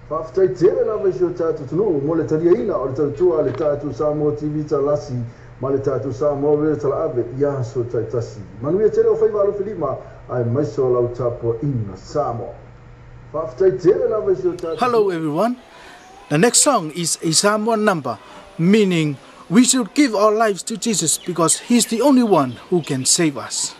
Faftai tele la visio tatu tunu mo le talia ina o le tautua le tatu Samoa TV talasi ma le tatu Samoa le tala ave ia so taitasi. Manuia tele o faiva alo filima ai maiso lau tapo ina Samoa. Faftai tele la visio tatu. Hello everyone. The next song is a Samoan number, meaning we should give our lives to Jesus because He's the only one who can save us.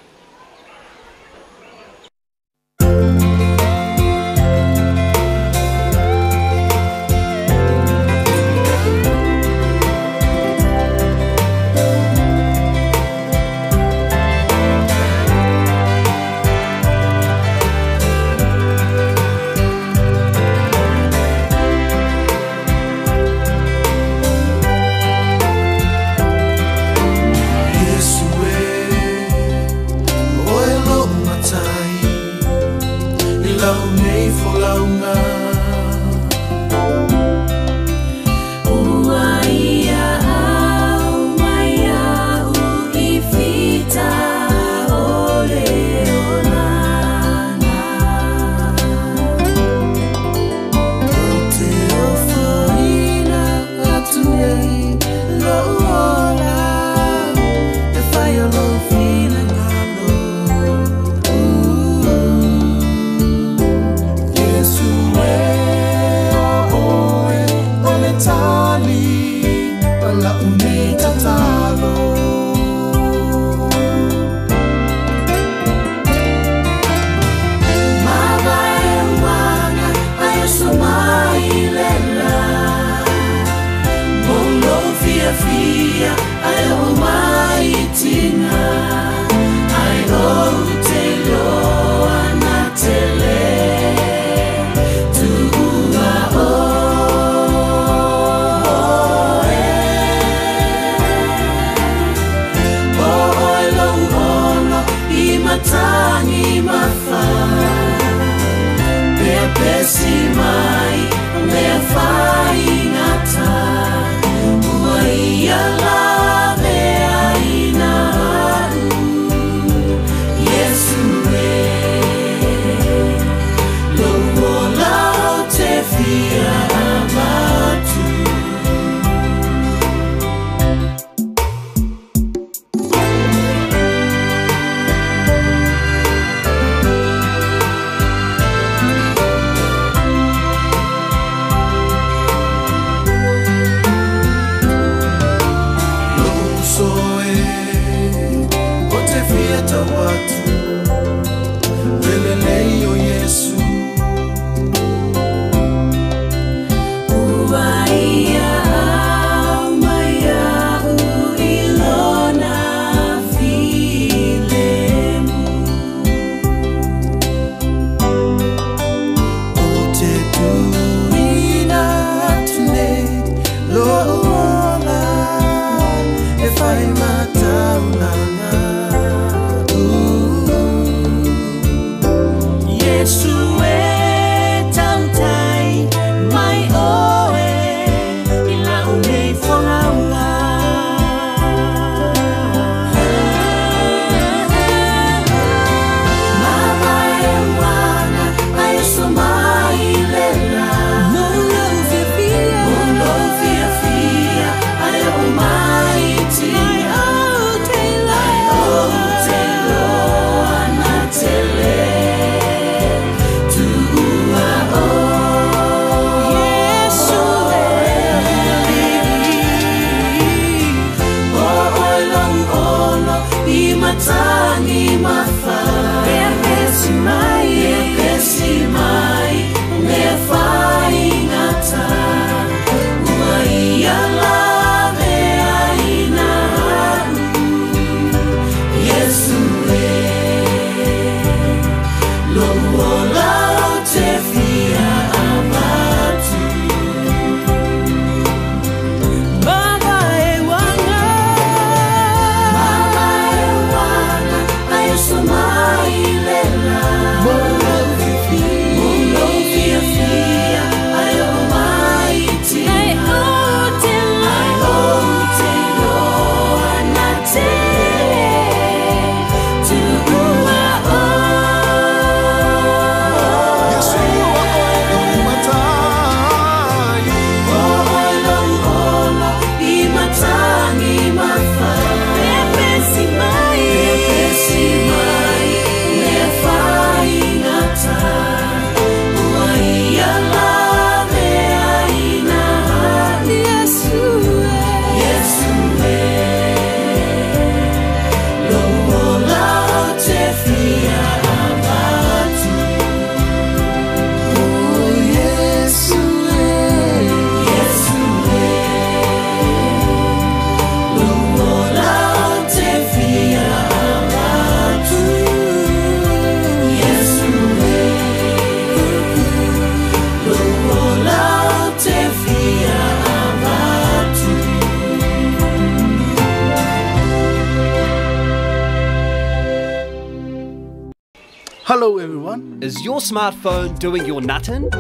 Hello everyone. Is your smartphone doing your nuttin'?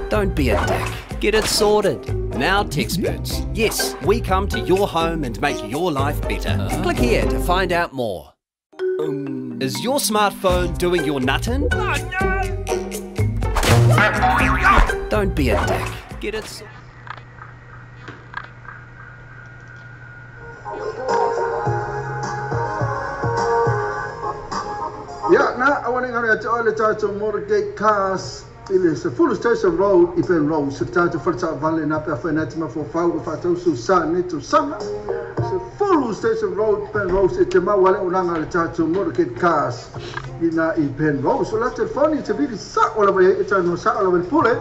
Don't be a dick. Get it sorted. Now Techsperts. Yes, we come to your home and make your life better. Click here to find out more. Is your smartphone doing your nuttin'? Don't be a dick. Get it sorted. Yeah, now I want to go to all the time to Motorgate Cars. It is a full station road, Ipen Road. So time to first out Valley Napa for Natima for FOU, if I told you, son, to summer. It's a full station road, Ipen Road. It's a Mawale Unanga to Motorgate Cars in Ipen Road. So that's funny to be the sack all over here. It's a no sack all over the pull it.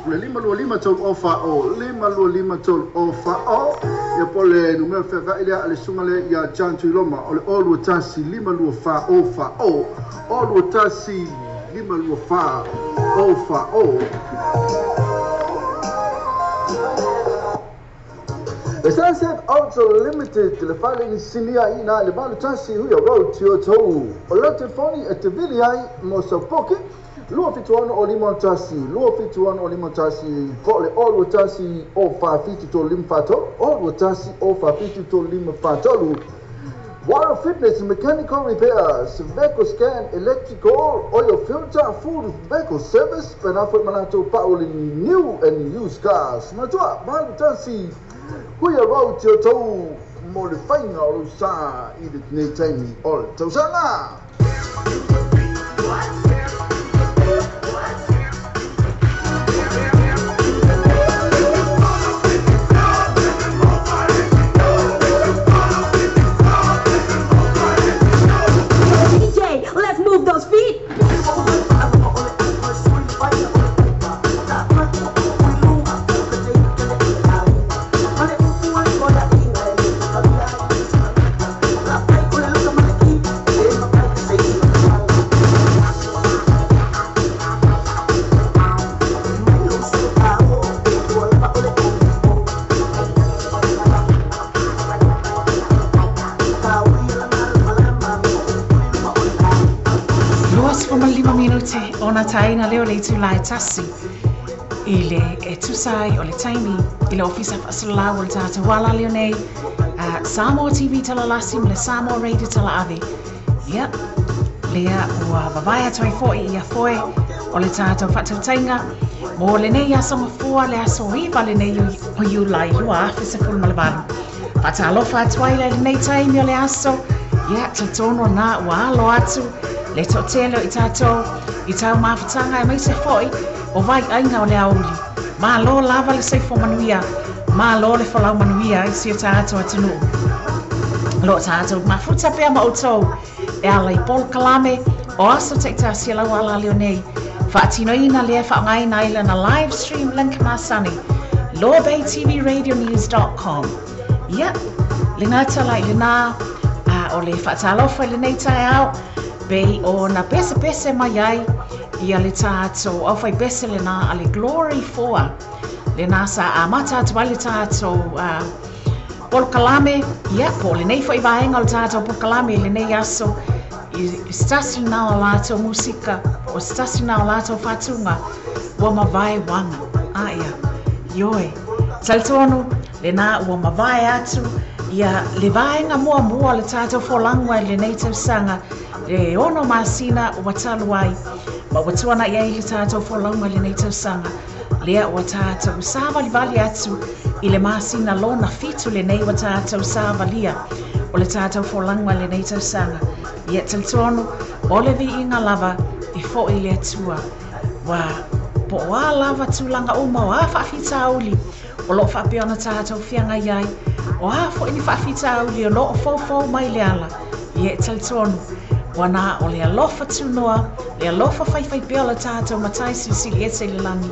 Lima told offer all, Lima told offer all. Ya pole numero feva ile alisungale ya chantu iloma all wotasi lima luofa offer all wotasi lima luofa offer all. The sunset also limited the following sinia ina le balu chansi huyo road to to a lot of funny at the village mosopoke. Luo fituano olimontasi, call it all wotasi offer 50 to limfato, all wotasi offer 50 to limfato. Water fitness, mechanical repairs, vehicle scan, electrical, oil filter, food vehicle service, Penafort Manato Pauli new and used cars. Matua, Malutasi, Huya road to toe, modifying our sa, edit Natani, all Tosana. Let's move those feet. Ona taina leo le tulai tasi ile etusai o le taimi ile ofisa fasala o le tata wala LENEI Samoa TV talalasi le Samoa Radio talaave yep lea ua vavaya toi foi ia foi o le tata fatutainga mo LENEI asa mafua le aso iva LENEI o you lai lua afisa fulu malabalu fatalofa twaila LENEI taimi o le aso ya totono na ua alo atu le totelo itato itau mafutanga e mai se foi o vai ainga o le auli ma lo lava le sei fo manuia ma lo le falau manuia i si tato atinu lo tato mafuta pe ma auto e ala i pol kalame o aso te tasi la wala LENEI fa atino ina le fa ngai na ila na live stream link masani lobaytvradionews.com yeah linata la lina o le fa talofa LENEI tai au Bei o na pese mai ai ia le tātou au fai pese le nā ale glory foa le nā sa a mata atu le tātou pol kalame ia po LENEI fai vaenga le tātou pol kalame LENEI aso i stasi nā o lātou musika o stasi nā o lātou whatunga ua mawai wanga ia ioe taltonu le nā ua mawai atu ia le vaenga mua le tātou folangwa LENEI tausanga e ono masina watalu ai ma watuana ia i tātou folonga LENEI tausanga lea wa tātou sāva li vali atu i le masina lona fitu LENEI wa tātou sāva lia o le tātou folonga LENEI tausanga ia taltonu o le vi inga lava i fo i le atua wa po wa lava tūlanga uma o a whawhita auli o lo whapeona tātou whianga iai o a fo ini whawhita auli o lo fo mai le ala ia taltonu wana o le alofa tunoa, le alofa whaiwhai pia le tātou matai sili ete le langi.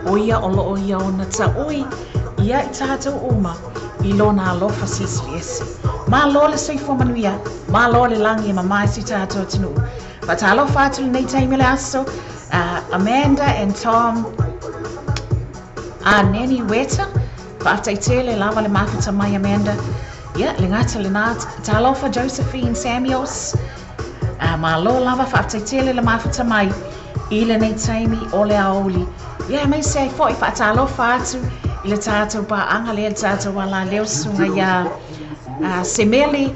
O ia o loo ia o na ta ui, ia i tātou uma, i lona alofa sili ese. Ma lo le soifo manuia, ma lo le langi ma mai si tātou tinu. But alofa atu le nei taimi le aso, Amanda and Tom, Neni Weta, whaatai te le lava le mawhita mai Amanda, Ia, le ngata le nā talofa Josephine Samuels. Malo lava whaaftaitele le mafuta mai I le nei taimi o le aoli. Ia, mai se ai fo I whaatalofa atu I le tātou pa anga le tātou wala leo sunga ia semeli.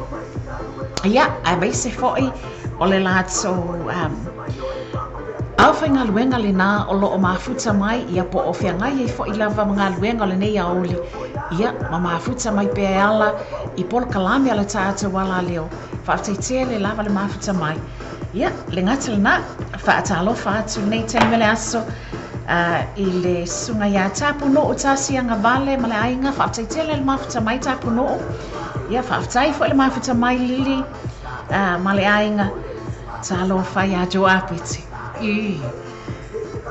Ia, ai mai se fo I o le lato Awhai ngā luenga le nā o loo mafuta mai ia po o whiangai fo I lava ngā luenga le nei aoli. Ia, ma mafuta mai pe ala I pol kalami ala tātou wala leo. Whaaftaitele le lava le mafuta mai. Ia, le ngata le nā, whaatalofa atu nei taime le aso I le sunga ia tapu no o tāsianga vale ma le ainga. Whaaftaitele le mafuta mai tapu no. Ia, whaaftai fo le mafuta mai lili ma le ainga. Talofa ia jo apiti.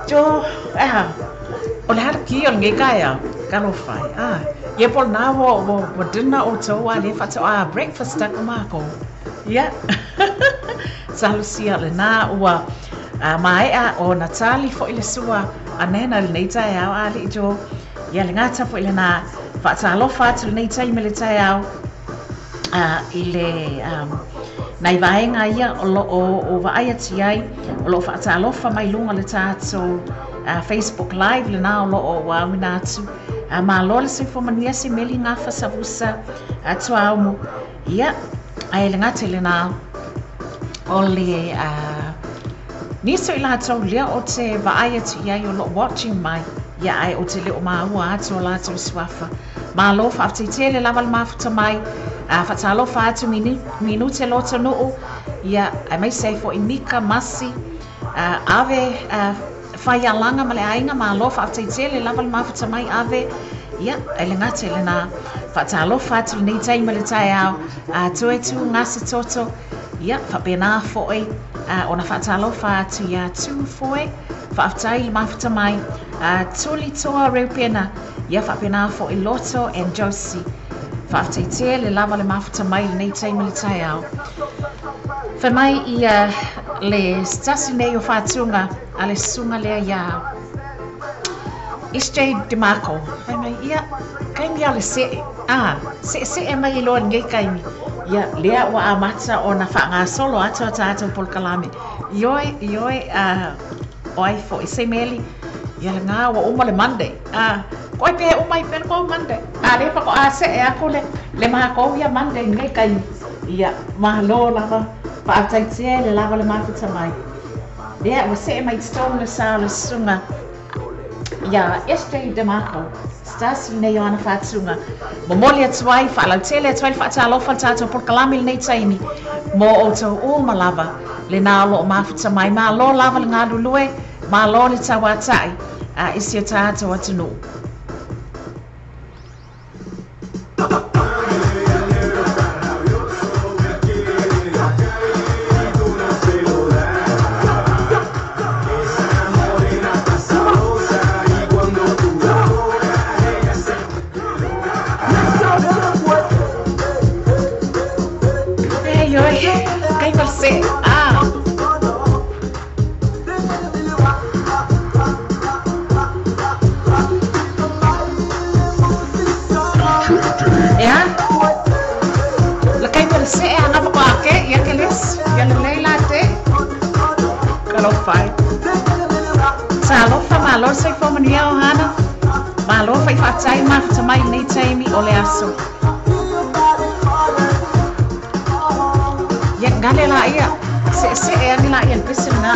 Jo, o le hara ki o le ngekai kalo fai. Ia pol nā wo dina o tau a le whatau breakfast tako mako. Ia. Salusia le nā ua mai o Natali fo I le sua anena le nei tai au a le I jo. Ia le ngata fo I le nā whaatalofa atu le nei tai me le tai au I le nai vaenga ia o vaaya tiai o lo whaatalofa mai lunga le tātou Facebook Live le nā o lo o wawina atu. Ma lo le se fomania se meli ngā whasavusa atu aumu. Ia, ai le ngate le nā o le niso I lātou lea o te vaaya tiai o lo watching mai. Ia ai o te leo maua atu o lātou suafa. Ma lo whaaftaitele lava le mafuta mai. Whaatalofa atu minute loto nuu. Ia, ai mai sei fo I mika masi. Ave whai alanga ma le ainga ma lo whaaftaitele lava le mafuta mai ave. Ia, ai le ngate le nā whaatalofa atu le nei taima le tai au. Tue tu ngasi toto. Ia, whapena foe. Ona whaatalofa atu ia tu foe. Whaaftai le mafuta mai. Tuli toa reu pena. Ia, whapena foe Loto and Josie. Whaaftaitele le lava le mafuta mai le nei taima le tai au. Whamai ia le stasi nei o whātunga a le sunga lea ia SJ DeMarco. Whamai ia kaimi a le se e mai I loa ngei kaimi. Ia lea wa amata o na whaanga solo ato a tātou polkalame. Ioi o ai fo I se meli. Ia le ngā wa uma le Monday. Koi pe umai pe ko Monday. Le pa ko a se e ako le maha ko ia Monday ngei kaimi. Ia mahalo lava. Whaataitea le lava le mafuta mai. Lea, wa se e mai stone le sa le sunga. Ia, SJ DeMarco. Stasi nei o ana whātunga. Momoli atuai, whaalautele atuai whaatalofa le tātou polkalami le nei taimi. Mo o tau o malava le nā lo o mafuta mai. Ma lo lava le ngā lulue, ma lo le tawatai. Isi o tātou atunu. Talofa malo sei fomania o hana. Malo fai whaatai mafuta mai nei taimi o le aso. Ia ngale la ia. Se e ani la ia bisi na.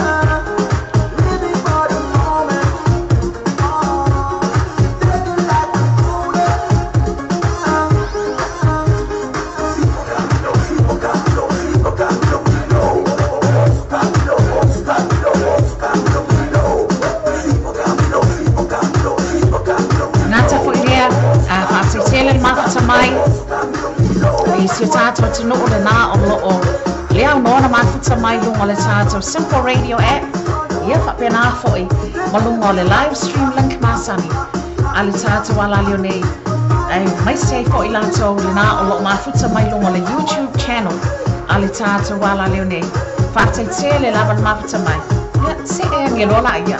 Mai isi tātou tunu o le nā o loo lea unona mafuta mai lunga le tātou Simple Radio app ia whapena foi ma lunga o le live stream link masani a le tātou ala leo nei mai sei foi lātou le nā o loo mafuta mai lunga le YouTube channel a le tātou ala leo nei whaataitea le lava le mafuta mai ia se e ngelola ia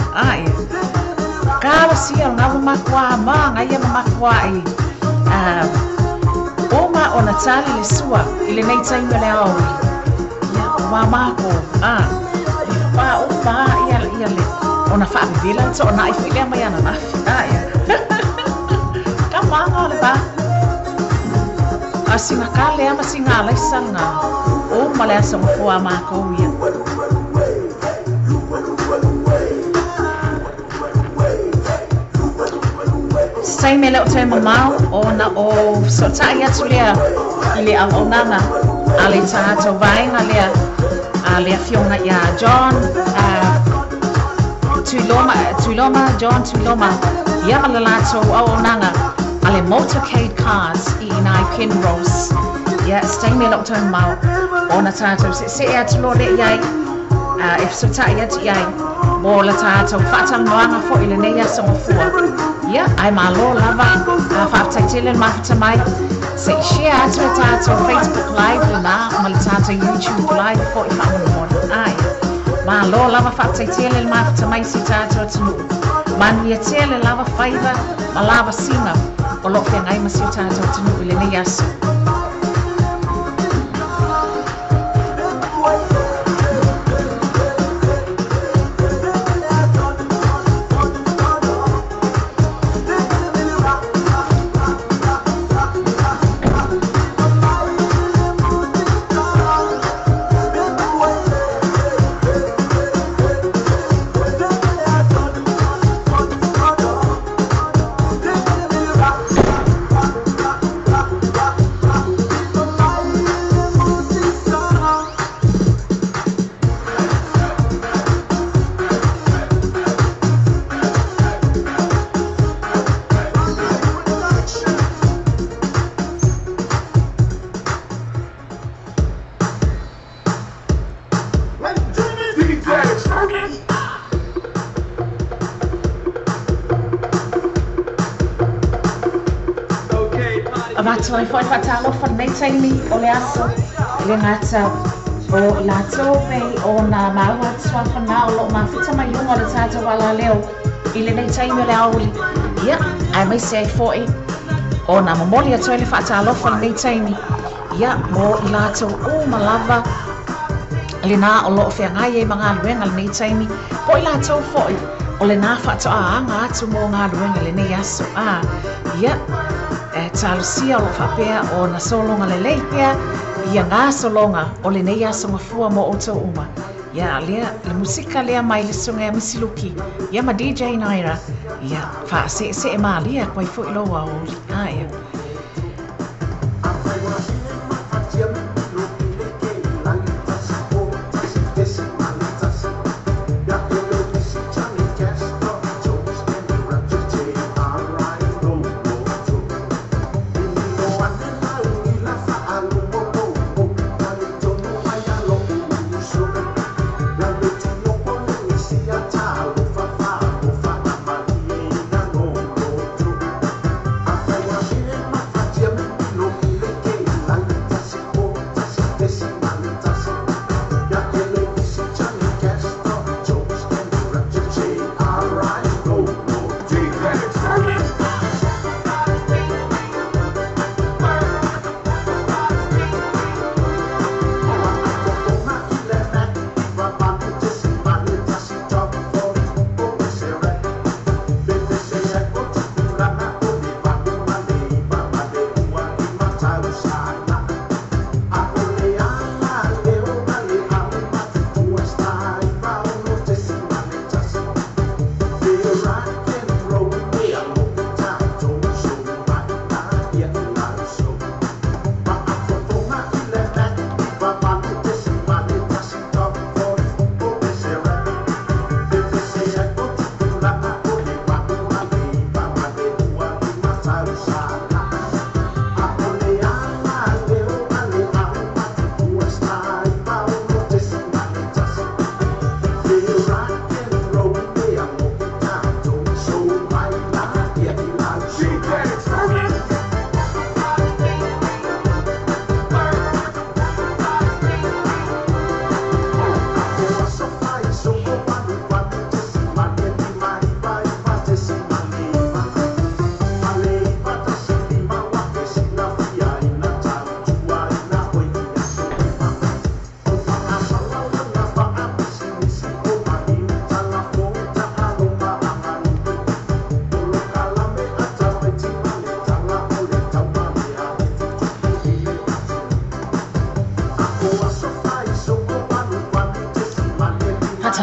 kāwa sia o ngā makua maa ngai ia makua Oma ona na tali le sua i le nei taimi le au ia wa mako pa ia le ona fa vila so na I file mai ana na ia ka manga le ba asinga kale ama singa le sanga o male asa mo wa mako ia sai me leo te mamau ona o so tai atu lea ile a onanga ale tato vainga lea ale fionga ia John Tuiloma John Tuiloma ia malalato o onanga ale motorcade cars I nai Penrose ia sai me leo te mamau ona tato se atu lo le iai if so tai atu iai mo la tato fatang noanga fo ile nei asa mo fua ia ai malo lava fa taitele ma mai se share atu tato Facebook live na mal tato YouTube live fo I fa mo ai malo lava fa taitele ma mai si tato tunu man ia tele lava faiva ma lava singa o lo fe ngai ma si tato tunu ile nei asa Amato I foi fatalo for nei taimi o le aso le ngata o lato pe o na maua tswa fana o lo mafita mai lunga le tata wala leo I le nei taimi le auli ia ai mai se foi o na mamoli atoe le fatalo for nei taimi ia mo I lato o malava le na o lo fe ngai e manga luenga le nei taimi po I lato foi o le na fato anga atu mo nga luenga le nei aso ia talusia o whapea o na solonga le leipea ia ngā solonga o le nei aso ngafua mo o tau uma ia lea le musika lea mai le sunga e misiluki ia ma DJ Naira ia wha se e maa lia kwai fo I loa o li ia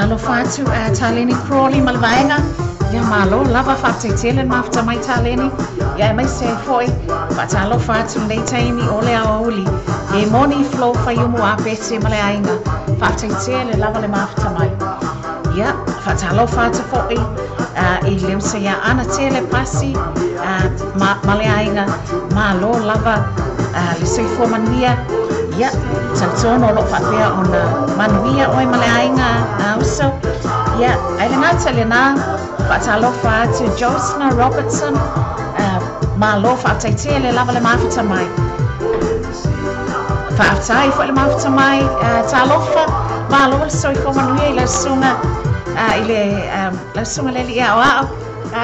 Malo fatu taleni crawly malvainga. Ya malo lava fatu tele mafta mai taleni. Ya mai se foi. Fatalo fatu nei taimi ole aoli. E moni flow fa yumu apete malainga. Fatu tele lava le mafta mai. Ya fatalo fatu foi. Ilim se ya ana tele pasi. Malainga. Malo lava le se fo mania. Ya, santono lo fapea ona manuia oi malainga also. Ya, ailanga talena fatalo fatu Josna Robertson malo fatitele lava le mafita mai. Fatai fo le mafita mai talofa malo so fo manuia la sunga ile la sunga le ia wa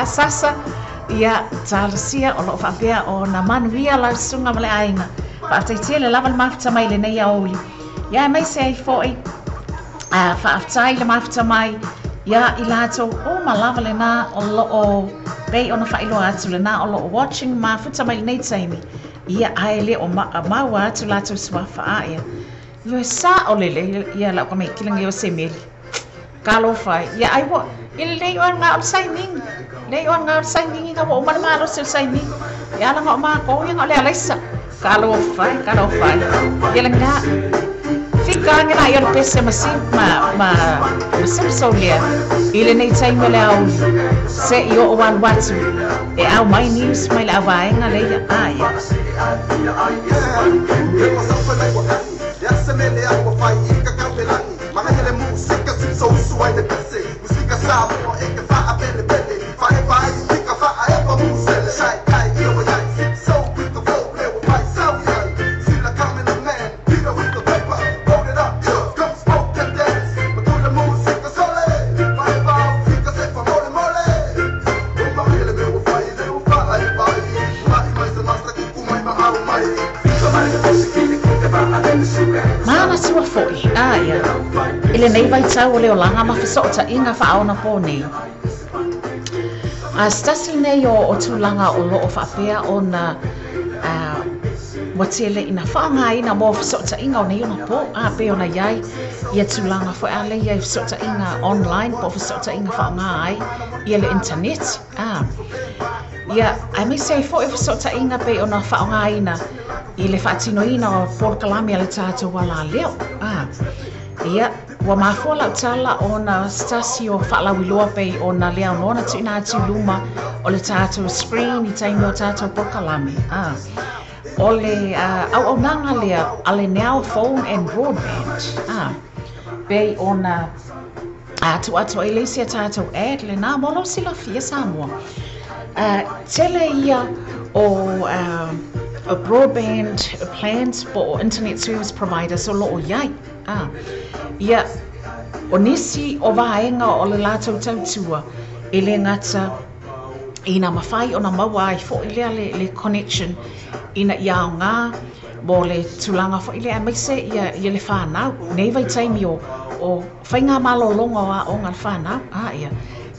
sasa ya talsia o lo fapea ona manuia la sunga malainga. Faatele lava le mafita mai le nei aoli. Ya mai se foi faatai le mafita mai ya ilato o malava le na o lo o bei ona failo atu le na o lo watching mafita mai nei taimi. Ya aile o mawa atu lato swafa aia. Yo sa o le ya la ko mai kilinga yo se meli. Kalo fai ya ai wo il le on nga signing. Le on nga signing nga wo mana lo signing. Ya la ngo ma ko yang ole alisa. Kalau fai, yelenga. Fica ngira yo pese masip masip solia. Ile nei time le au se yo wan watu. E au my news my la vai ngale ya aya. Mana siwa foi, aya. Ele nei vai tau le olanga ma fesota inga fa aona poni. Stasi nei o tulanga o lo o fapea ona watele ina whaanga ina mo fesota inga o nei ona po a pe ona yai ia tulanga foi ale ia fesota inga online po fesota inga whaanga ai ia le internet. Ia ai me sei foi fesota inga pe ona whaanga ina I le whaatino ina o porkalami ale tātou wala leo. Ia, wa mafola tala o na stasi o whaalawiloa pei o na leo nona tu ina atu luma o le tātou screen I taimi o tātou porkalami. O le au nanga lea ale now phone and broadband. Pei o na atu e leisi a tātou ad le nā molo sila fia Samoa. Tele ia o broadband plans for internet service providers so lo o yai. Ia o nisi o vaenga o le lātou tautua e le ngata ina mawhai o na maua ai fo ilea le connection ina iao ngā mo le tulanga fo ilea maise ia le whanau. Nei vai taimi o whainga malolonga o ngā whanau. Ia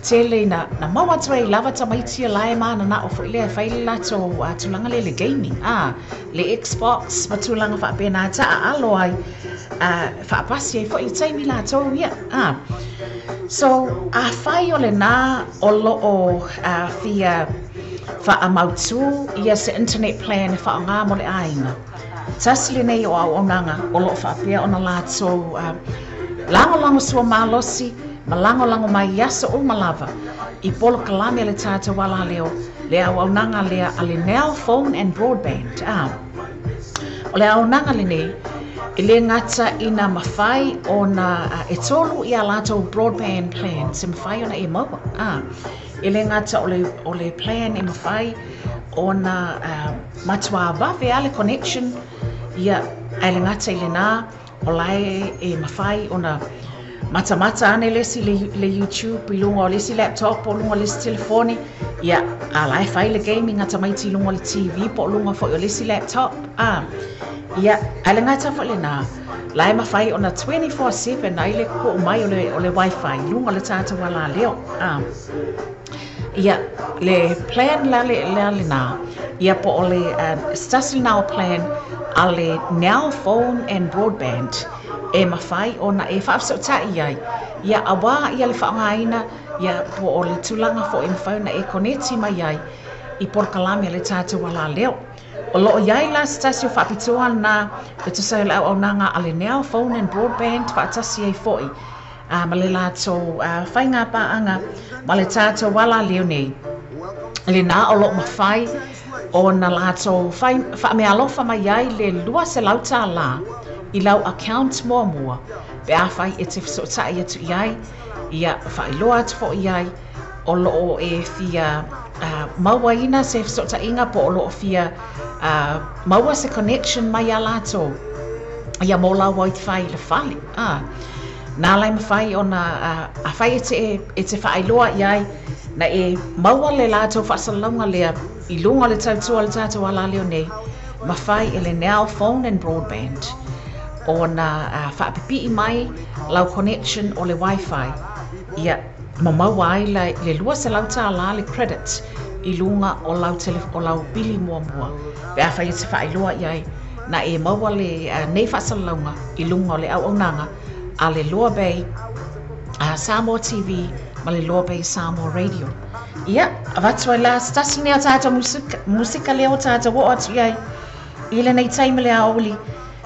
tele na maua tuai lava tamaitia lae mana na o ilea whaile lato tulanga le gaming. Le Xbox ma tulanga whaapena ta alo ai whaapasi ai I taimi lato ia. So a whai o le nā o lo o fia whaamautu ia se internet plan e whaangā mo le aina. Tasile nei o au onanga o lo whaapea o na lato lango sua malosi ma lango mai yasa o malava I polo kalame le tata wala leo le au nanga lea ale now phone and broadband. O le au nanga le nei le ngata ina mawhai o na e tolu I a lato broadband plan se mawhai o na e maua. Le ngata o le plan e mawhai o na matua wawe ale connection ia le ngata le nā o lai e mawhai o na mata ane lesi le YouTube I lunga o lesi laptop o lunga o lesi telefoni ia a lai whai le gaming ata maiti lunga o le TV po lunga fo o lesi laptop ia ale ngata fo le nā lai mawhai o na 24/7 ai le ko mai o le wifi lunga o le tata wala leo Ia, le plan le na. Ia po o le stasi now plan a le now phone and broadband. E mawhai o na e whaafsautai ai. Ia awa ia le whaangaina, ia po o le tulanga fo e mawhai na e koneti mai ai. I porkalami le tātou wala leo. O loo iai la stasi o whaapitoa na e tu sai lau au nanga a le now phone and broadband whaatasi ai foi. Ma le lātou whainga paanga ma le tātou wala leo nei. Le nā o loo mawhai o na lātou whaamea alofa mai ai le lua se lauta la I lau account mua. Pe a whai e te whasotai atu iai, ia whailoa atu fo iai, o loo e fia maua ina se whasotai inga po o loo fia maua se connection mai a lātou. Ia mō lau wai te whai le whali. Nā lai mawhai o na a whai e te whailoa iai, na e maua le lātou whaasalaunga lea, I lunga le tautua le tātou ala leo nei, mawhai e le now phone and broadband. O na whaapipi mai lau connection o le Wi-Fi. Ia mamaua ai le lua se lauta ala le credit I lunga o lau bili mua. Pe a whai te whailoa iai na e maua le nei whaasalaunga I lunga o le au nanga a le Loa Bay Samoa TV ma le Loa Bay Samoa Radio. Ia, avatua la stasi nea tātou musika leo tātou o atu iai. I le nei taime lea auli.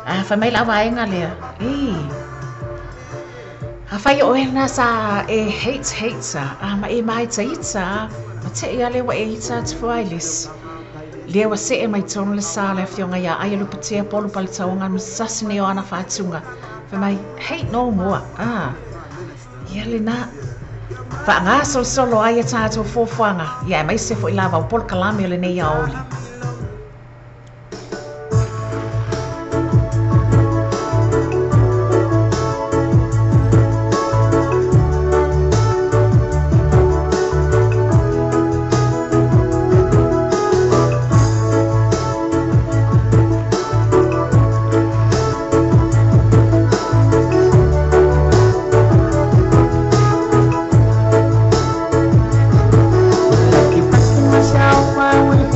Whai mai la waenga lea. Whai o ena sa e hate sa. Ma e mai ta ita. Ma te ia lewa e ita te whailis. Lewa se e mai tono le sa le fionga ia. Aia lupa tea polu pali taonga. Musasi neo ana whaatunga. Whai mai hate no mua. Ia le na. Wha ngā solo aia tātou fōwhanga. Ia mai se fo I lava o pol kalame o le nei aoli. Myself, I will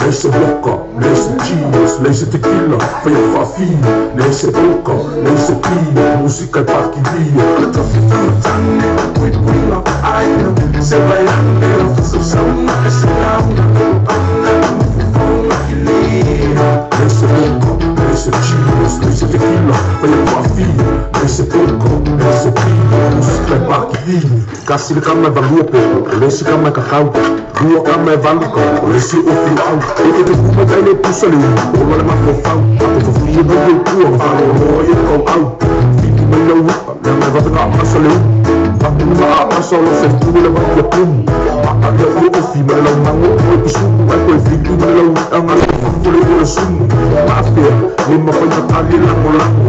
Lees vodka, lees chinos, lees tequila, van je fafie. Lees vodka, lees pina, música pa' que ria. Le tofi tan with wina, aina. Se bailando, faça sauna, esse launa, lees vodka, lees chinos, lees tequila, van je fafie. Lees vodka, lees pina, música pa' que ria. Kasi le kama valua pe, lesi kama kakau, dua kama valuka, lesi ofi au. Eke te kuma taile pusa le, ola le mafo fau, ato fafia bobe kua, mafalo hoa kau au. Fiki mai lau upa, le mai vatanga apasa le Faki ma apasa o lo fetu le vaki a pum. Maka le ofi mai lau mango, oe pisuku, ai koe fiki mai lau anga le fafule o le sumu. Maapea, le mawhai matali lango lango,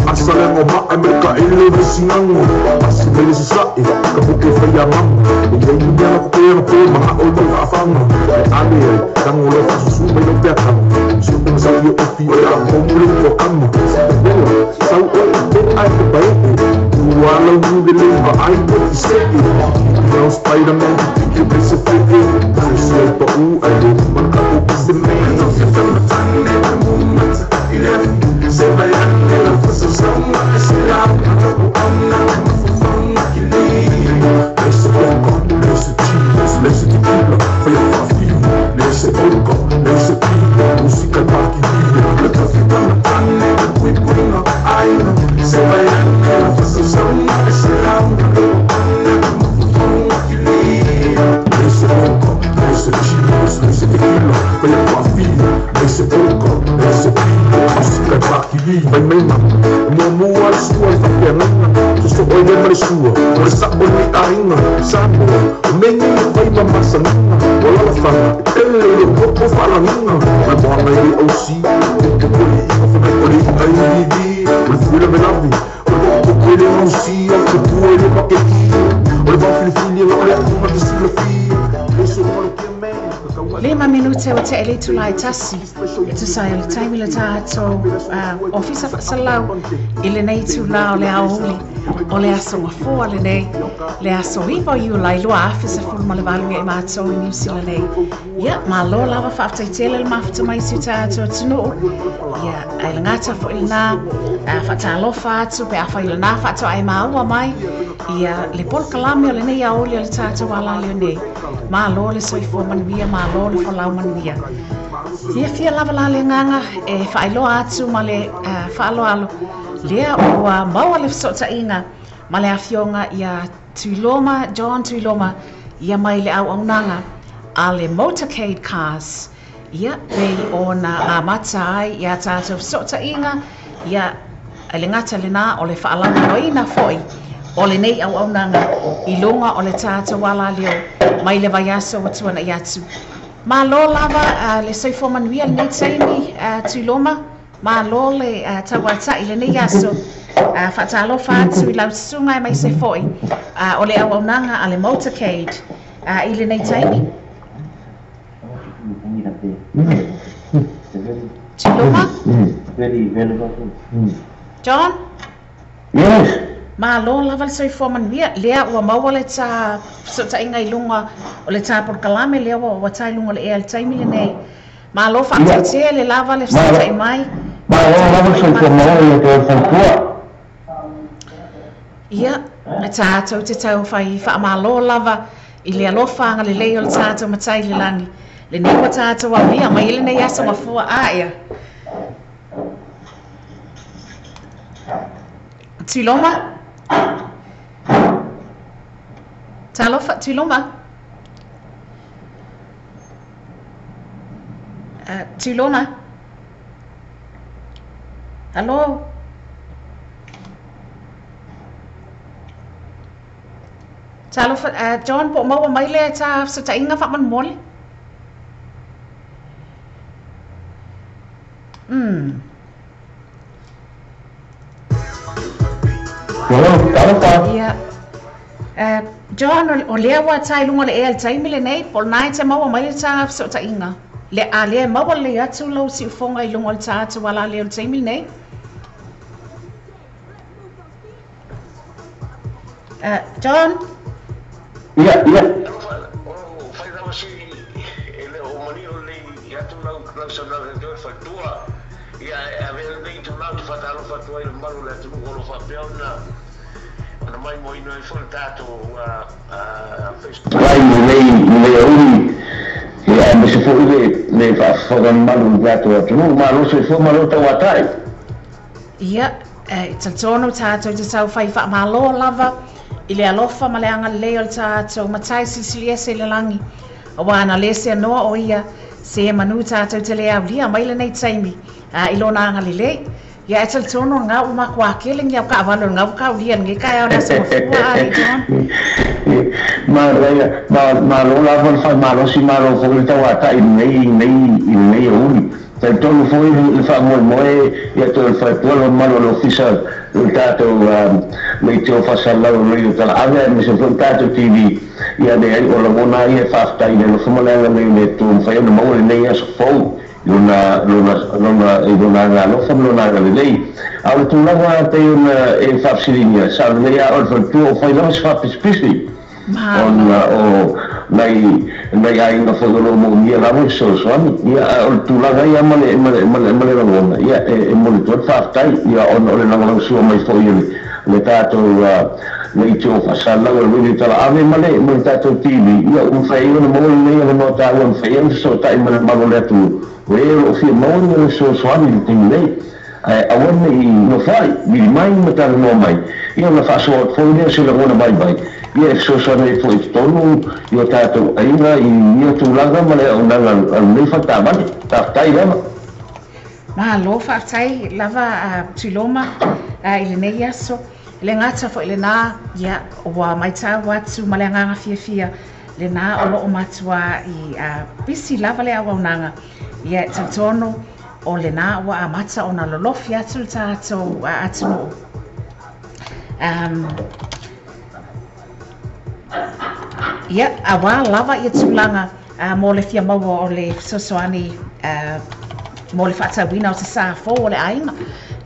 aasa le ngo maa me ka ele me singango. Asi me le sisai, ka buke whai a mamu. E yei ni mea ko pēra pē, maha o le whaafanga. E ale e, tango le fasusu mai lau pēa kama. Supe masau i ofi e a komule o kama. Bela, sau o e te ai te baepe. Wala nunge le ma ai po ti seke. Now Spider-Man ti tiki pese feke. Sese pa u ai le maka o pise me. No se fama tane na mumata ile. Se bayane la fasa sama ese la. Ako amna mafufama kile. Lese boko, lese cheese, lese tequila. Faya fafi, lese boko, lese pila. Musika paki dia. Le kafi tana tane na kuipuina aina. Se bayane la fasa sama ese la. Ako amna mafufama kile. Lese boko, lese cheese, lese tequila. Faya fafi, lese boko, lese pila. Musika paki dia. Vai mema, mua al sua al fapiananga. So oi le mare sua, o sa o ni ainga, sambo, o mengi o pai mamasa nanga, o la fanga, ele le popo fala nanga, o bona i o si, o poli, o fa poli ai di, o fila me lavi, o poli o si, o que poli o que ki, o va fili o le uma de sila fi, eso o que me Lima minute o te ele tulai tasi e tu sai o le taimi le tātou ofisa whakasalau i le nei tula o le aoli o le aso mafua le nei le aso iwa i o lai loa afisa fulma le valunga i mātou i New Zealand nei ia ma lo lava whaaftaitele le mafita mai si tātou tunu ia ai le ngata fo i le nā whaatalofa atu pe awha i le nā whaatou ai maua mai ia le polkalame o le nei aoli o le tātou ala leo nei ma lo le soifua manuia ma lo le whalau manuia fia lava la le nganga e whaailoa atu ma le whaaloalo lea o maua le fsota inga ma le afionga ia Tuiloma, John Tuiloma ia mai le au aunanga a le motorcade cars ia pei o na amata ai ia tātou fsota inga ia le ngata le nā o le whaalanga noina foi o le nei au aunanga i lunga o le tātou wala leo mai le vaiaso o tuana i atu. Ma lo lava le soifo manuia le nei taimi Tuiloma, ma lo le tawata i le nei aso whaatalofa atu i lau sunga mai se foi o le au aunanga a le motorcade i le nei taimi. Tuiloma? John? Yes. Ma lo lava le soifo manuia lea ua maua le tā sota inga i lunga o le tā porkalame lea ua tā i lunga le ea le taimi le nei ma lo whaataitea le lava le sota i mai Ma lo lava le soifo manuia le tō whankua ia e tātou te tau whai wha ma lo lava i le alofa anga le lei o le tātou matai le langi le nei wa tātou a via mai le nei asa mafua a ea Tuiloma? Talofa, Tuiloma? Tuiloma? Hello? Talofa, John, po maua mai le ta sa ta inga wha man mole? Ia John o lea wa tai lunga le ea le taimi le nei pol nai te maua mai le tā so ta inga le a lea maua le atu lau si ufonga i lunga le tātu wala lea le taimi le nei John? Ia fai dawa si ele o mani o le i atu lau sa nare doi whaitua ia a vea nei tu lau whatalo whatua i le maru le atu ngolo whapeona ana mai mo ino e fo tato Facebook Vai nei ui ia me se fo le whaforan maru gato atu ma lo se fo maru tau atai Ia taltono tātou te tau whai wha malo lava I le alofa ma le anga leo le tātou matai silisilia se le langi. Awana le se anoa o ia se manu tātou te le aulia mai le nei taimi. Ilona anga le le. Ia e talitono ngā uma kua keling ia ka avalo ngā ka ulia nge kai au nasa mafua ai John. Ma lo la von fa ma lo si ma lo fo le tawa ta nei uli. Talitono foi le fa mo ia to fa to lo ma lo official le tātou le teo fa sala lo le tala ave me se fo tātou TV ia de o la bona ia fa ta ia lo fo le le to fa no mo le nei as FOU. Luna ngalo fam luna ngalei au tu lava te e fapsilinia sa le a o tu fai lo sa spesi on o mai ai no fo lo mo mia la mo so ia o tu lava ia male la ia e mo tu fa tai ia on le na mo so mai fo ia le tato le tio fa sala o le tala ave male mo tato TV ia un fai no mo le no ta un fai so tai mo le tu o fi mo le so ani tin lei awan ni no fai mi mai mata no mai ia na fa so fo le se le bona bai ia so nei fo tonu io tato ainga ia tu langa male ona le fa ta mai ta tai lama ma lo fa tai lava tiloma ile nei aso le ngata fo ile na ia wa mai ta watu male nganga fia le na o lo matua I bisi lava le awa unanga ia tatono o le na wa amata ona lolofi atu tātou atunu ia awa lava ia tulanga mo le fia maua o le sosoani mo le whatawina o te sa fo o le ainga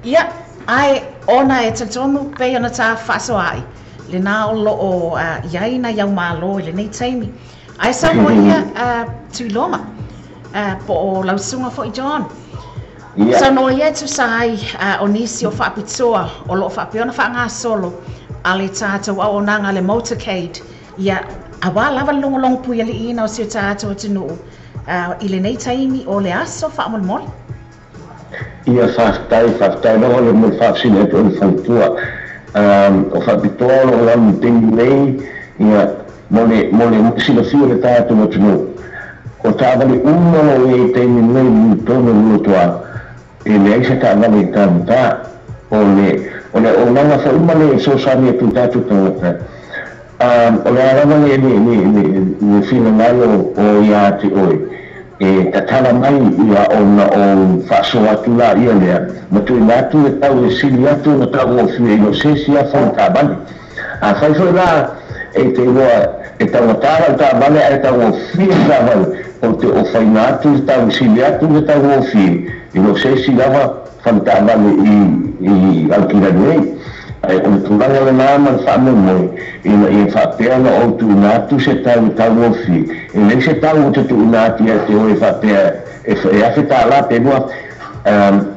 ia ai ona e tatono pe ona ta whaso ai le na o lo o iaina iau malo le nei taimi ai sa mo ia tuiloma po o lausunga fo I John so no ia tu sai o nisi o whapitoa o lo whapeona whanga solo a le tātou au onanga le motorcade ia awa lava longolong pui ali ina o si o tātou tinu I le nei taimi o le aso whaamolmol ia whaftai no le mo whapsine o le whautua o whapitoa o lamu tingi nei ia mo le sila fio le tātou tinu o tāwale umano e teimi nei tono lutoa e le aisa tāwale tāmata o le nanga wha umane e so sani e putatu tāmata o le arawale ni whina ngalo o ia te oe e tatala mai ia o whaso atu la ia lea matu I natu e tau e sili atu na tau o whia ino sesi a whau tāwale a whaifo la e te roa e tau tāra tāwale e tau o whia tāwale o te o whaina atu e tau sili atu e tau o whia ino sesi lava whantāwale I alkira nei o le tūranga le nāma le whaamo moi ina I whapea na o tu nātu se tau e tau o whia e nei se tau o te tu nāti a te o e whapea e awhi tā la te mua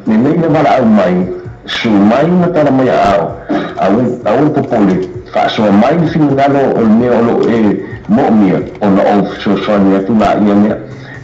me nei le wala au mai su mai na tala mai au popole whaasoa mai le whingalo o le mea o lo e mo'mia o na o soani atu la ia mea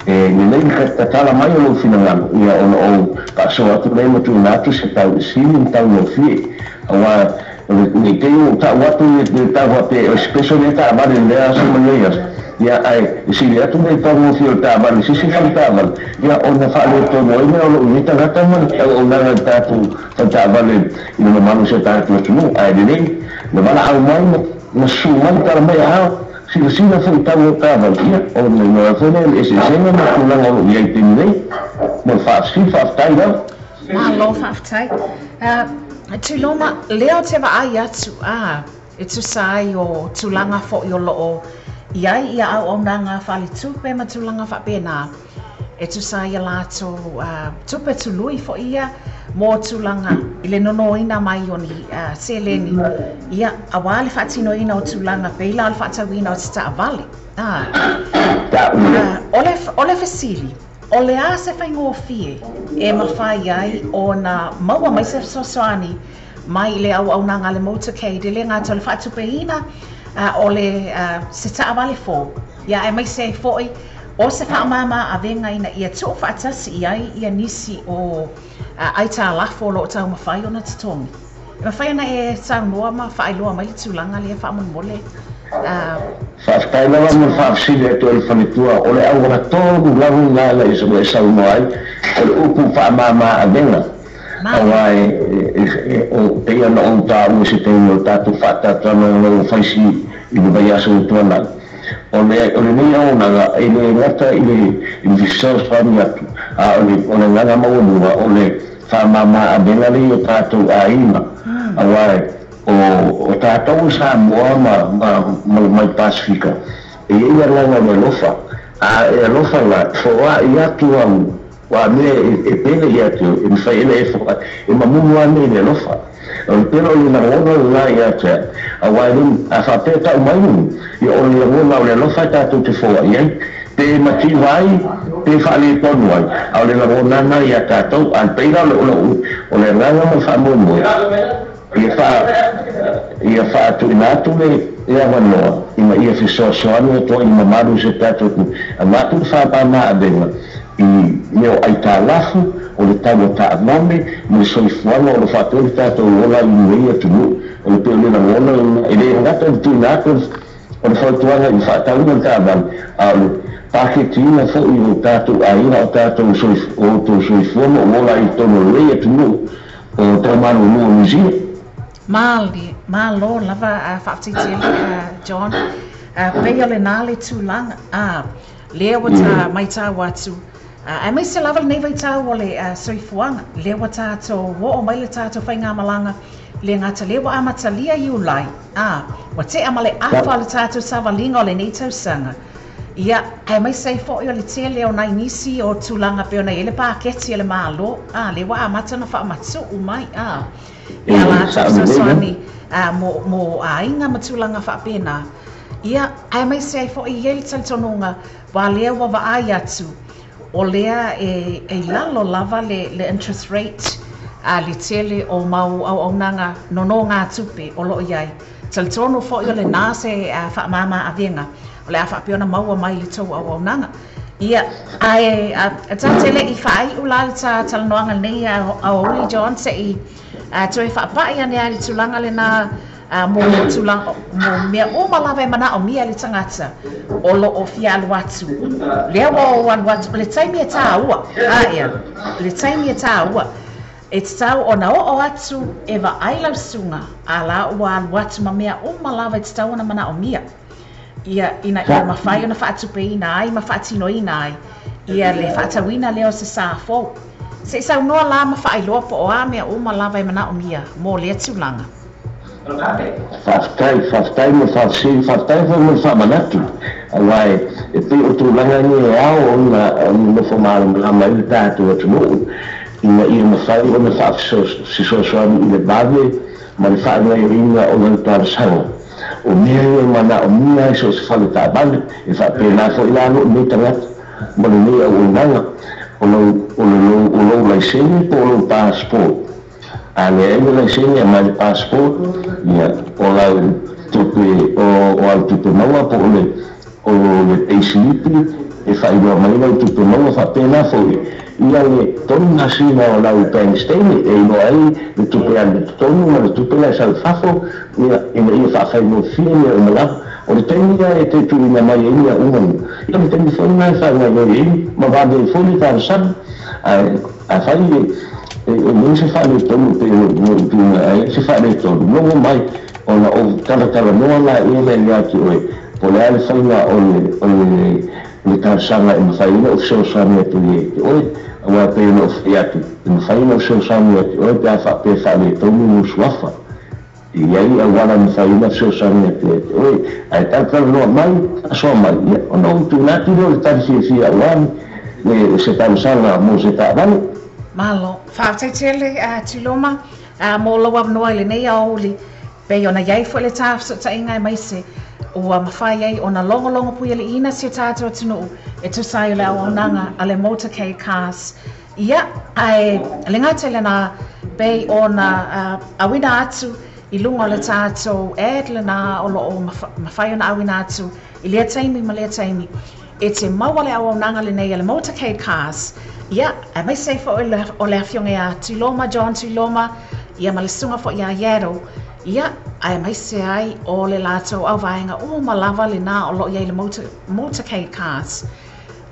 me nei ka tala mai o lo whingalo ia o na o whaasoa atu nei matu nātu se tau e sili tau no whie awa ni te o ta watu ni ta wa pe especially ta ba le aso maneas ya ai si le atu me ta mo fio ta ba si ta ba ya ona fa le to mo me o ni ta gata man o na ta tu ta ba le no manu se ta tu no ai de ni no mala au mai na su man ta me a si na fu ta mo ta ba ya o no fa le ese sema na ku na o ye te ni mo fa ta ida ma lo fa tai Tuloma, leo te wa ai atu e tu sai o tulanga fo I o loo iai ia au o nanga whali tupe ma tulanga wha pēnā e tu sai a lato tupe tului fo ia mō tulanga I le nono ina mai o ni seleni ia awale whatino ina o tulanga peila o le whatau ina o te ta avale ole fesili o le a se whai ngō fie e mawhai ai o na maua mai se sosoani mai le au nanga le motorcade le ngā tole whatupe ina o le se ta avale fō ia e mai se fōi o se whaamama a venga ina ia tō whaatasi I ai ia nisi o ai tā lafo lo tau mawhai o na tatongi Mawhai ana e saunua ma whaeloa mai tūlanga le whaamon Whaftai lawa mo whaafsile to i whanetua o le au wana tōru lau ngā la isa mo e sauno ai o le upu whaamama a venga awai o te ana o tāu se te ino tātu whaatatana o whaisi i le vai aso tuana o le nei au nanga e le ngata i le visau whami atu o le nganga maunua o le whaamama a venga le o tātu a ima awai o tātou sa moa mai Pasifika e ia langa me lofa e lofa la foa i atu au wa me e pele i atu e mwhai ele e foa e mamungu ane le lofa o pelo i na ngona la i atu a wairin a whapeta u mainu i o le ngona o le lofa tātou te foa i ai te mati vai te whaale tonu ai a o le ngona na i a tātou a peira o le nganga mo whamungu ia whaatu inatu le wanoa ima ia fisoasoanu e toa i mamaru se tātou a mātu whapama a benga i meo ai tā lafu o le tau o tā amame mo le soifuanga o le whātou le tātou ola i nuei atu mu o le peo le na ngona e le ngata o le tu inatu o le whautuanga i whaatau na tā amame a le paketina fo i o tātou aina o tātou soifuanga o ola i tono lei atu mu o tau manu mua muzia Malo lava whaatitele John pei ole nā le tūlanga lea wata mai tā watu ai mai se lava nei vai tā o le soifuanga lea wata tō wo o mai le tātou whai ngā malanga le ngata lea wa amatalia i ulai wa te amale awha le tātou savalinga o le nei tausanga ia ai mai sei fo i o le tele o nai nisi o tūlanga pe o nei ele pāketi ele mālo le wa amata na whaamatu umai ia la tūsaswani mo ainga matulanga whaapena ia ai mai sei fo i ele talitonunga wa lea wa ai atu o lea e lalo lava le interest rate le tele o mau au nanga nono ngā tupe o loo iai talitono fo i o le nā se whaamama a venga o le awhapeona maua mai le tau au nanga ia ai tatele i whaai ula le talanoanga nei a Oli John se i toi whaapai ane a le tulanga le nā mo tulanga mo mea o malawe mana o mia le tangata o lo o fia alu atu lea wa alu atu le taimi e tā ua ia le taimi e tā ua e tau o na o atu e wa ailau sunga a la ua alu atu ma mea o malawe e tau na mana o mia ia ina mawhai ona whaatupe ina ai ma whaatino ina ai ia le whaatawina leo se sa fo se sau noa la ma whaailoa po o a mea o malawe mana o mia mo lea tūlanga Whaftai mo whafsi, whaftai mo whamanatu. Awai, e pe o tūlanga ni e ao o na whamara mlama i le tātou atu mo. Ina i ma whai o na whafsisosoani i le bave, ma le whaanga i ringa o na tārsanga. O mea i mana o mia i so se whale tā bale, e whapena fo i lano i me tangata. Ma le mea o inanga, o lo laiseni po o lo passport. Ale ele le senia mai passport ia o la tupe o al tupe maua po le payslip e fai do mai le tupe maua fa pena foi ia le tonna sina o la penstene e no ai le tupe al tonu ma le tupe la sal fafo ia fa fai no fine o la o le tenia e te tu na mai ia uman ia le tenia foi na fa na ia ma va de foi ta sab a fai non si fa le tono per si fa le tono non mai ona o tala no la ele ya ki o po le ale faina le tarsanga in faina o so sami to ye o wa pe no fiatu in faina o so sami o pa fa pe fa le tono no swafa e aí agora in faina so sami to o ai tala no mai so mai ona o tu na tu no tar si awan le se tarsanga mo se ta vale Malo, whaataitele tiloma mo lawa noa le nei a Oli pe ona iai fo le tāwhso ta ingai mai se ua mawhai ai ona longo pui le ina se tātou atunu e tusai le awananga a le motorcade cars ia ai le ngate le na pe ona awina atu i lunga le tātou le na o lo mawhai ona awina atu i lea taimi ma lea taimi e te maua le awananga le nei a le motorcade cars ia mai sei fo o le afionga ia Tiloma John Tiloma ia ma le sunga fo ia yero ia ai mai se ai o le lato au vaenga o malava le na o lo ia le motorcade cars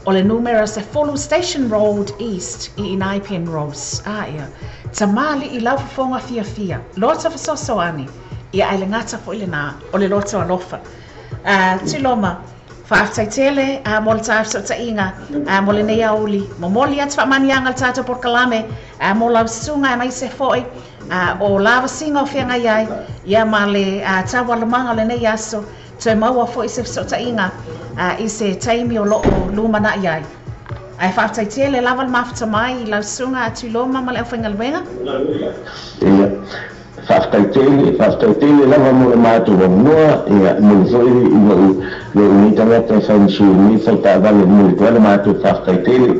o le numero se FOU Station Road East I Inai Penrose ia tamali I lau fonga fia lota fasoso ani ia ai le ngata fo ile na o le lota alofa tiloma Whaaftaitele, mo le tāwhisa ta inga, mo le nei auli, mo moli atu whamanianga le tātou porkalame, mo lau sunga mai se foi, o lava singa o whianga iai, ia ma le tawalamanga le nei aso, te maua foi se ta inga, I se taimi o loo lumana iai. Ai whaaftaitele lava le mafta mai, lau sunga atu loma ma le au whaingaluenga? Whaftaitele lava mo le mātua wa mua, ia mo le foi le internet e whansu ni whaita wale mo le kuala mātua whaftaitele,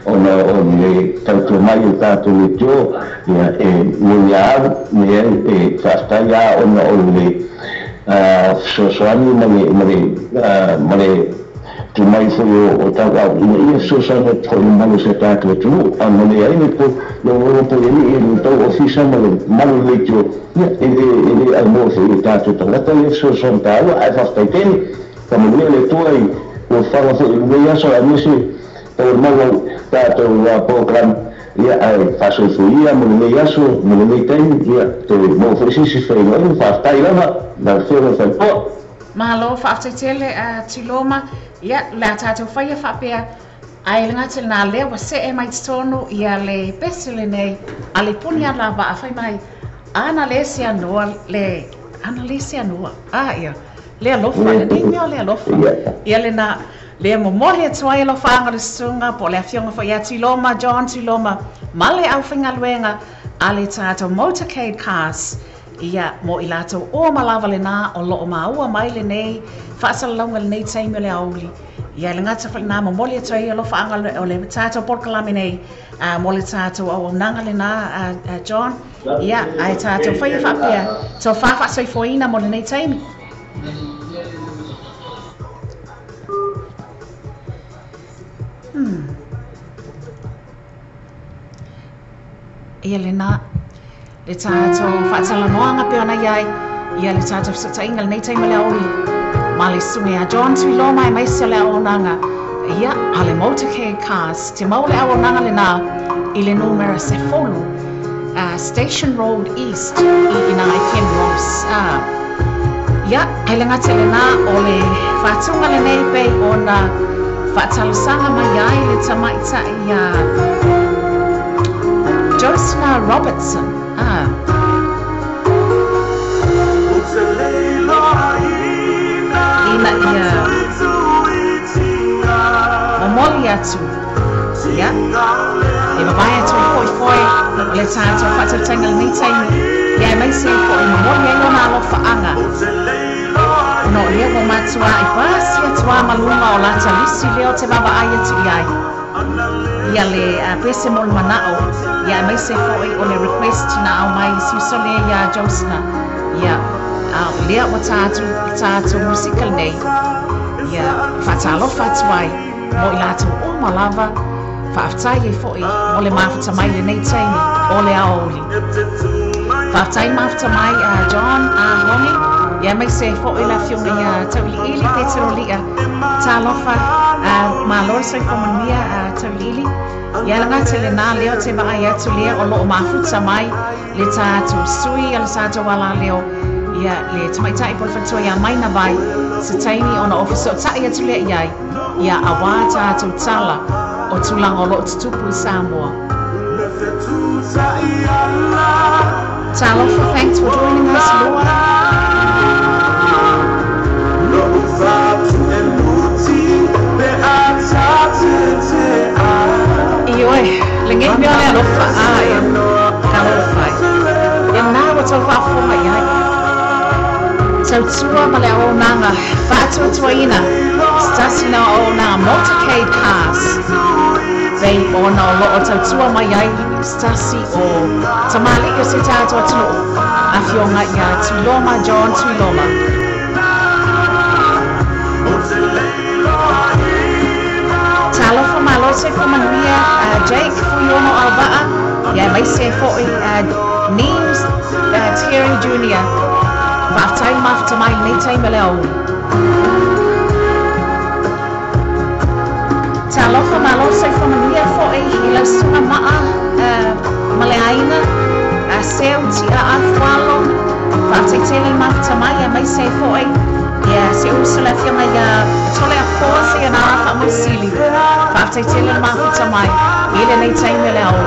o le tautua mai o tātou le tio, ia mo le au, e whaftai a o le sosoani ma le tu mai foi o tau au ia sosoani foi malu se tātou tu, a mo le aine po po ele no tau ofisa ma le malu le tio, ia ele ai mo se le tātou tangata le sosoani tāua, ai whaftaitele, kama le tuai o whawa foi le aso a nisi o mau tātou program ia ai whasofuia mo le aso mo le taimi ia te mo frisisi whainga i whaftai lava na whera whaipo. Mahalo whaaftaitele tiloma ia le tātou whaia whapea ai ngate na lea wa se e mai tonu ia le pesile nei a le punia lava a whai mai ana le se anua ia le alofa le dingo le alofa ia le na le momole toa lo fanga le sunga po le afionga fo ia tiloma John tiloma male au finga luenga ale tato motorcade cars ia mo ilato o malava le na o lo maua mai le nei fasalonga le nei taimi le auli ia le ngata fa na momole toa lo fanga o le tato porkalame nei mo le tato o nanga le na John ia ai tato fa ia fa pia to fa so foina mo le nei taimi. Ia le na le tātou whaatalamoanga pe ona iai ia le tātou whatainga le nei taima le aoli ma le sunga a John Tuiloma e maise le aonanga ia a le motorcade cars te mau le aonanga le na I le numero se FOU Station Road East I Inai Penrose ia ai le ngate le na o le whaatunga le nei pei ona whaatalasanga mai ai le tamaita ia Josna Robertson. Ina ia momoli atu. Ia. E mawai atu foi le tātou whaatutanga le nei taimi. Ia mai se foi momoli ai ona alofa anga. No ia mo matua I pasi atua malunga o lata lisi leo te baba ai atu iai. Ia le pese mol manao ia mai se foi o le request na au mai siuso le ia Josna ia lea o tātou musical nei ia whatalo whatuai mo I lato o malava whaaftai e foi mo le mawhata mai le nei taimi o le aoli whaaftai mawhata mai John Hongi ia mai se foi la fiona ia tauli ili petero lia talofa ma lor soi komunia tauli ili ia langa te le nā leo te maa ia tu lea o loo mafuta mai le tātou sui a le tātou wala leo ia le tamaitai po whatua ia mai na vai se taimi o na ofiso tai atu lea iai ia a wā tātou tala o tulang o loo tutupu I Samoa. Talofa, thanks for joining us, Lua. Ioi, le ngai mea le alofa ia kalofai. Ia nā wa tau whaafonga iai. Tau tua ma le aonanga, whaatua tuaina, stasina o aonanga motorcade cars. Vei ona o loo tau tua mai iai, stasi o tamali o se tātua tunu. A fionga ia Tuiloma, John Tuiloma. Talofa malo se komanuia Jake Fuyono Albaa ia mai se foi names Gary Jr. Whaatai mafta mai nei taime le au. Talofa malo sai whamanuia fo I la sunga maa male aina a seu ti a whalo whaatai tele mafta mai a mai sei fo ia se usula fia mai a tole a kosi a nara wha musili whaatai tele mafta mai ile nei taime le au.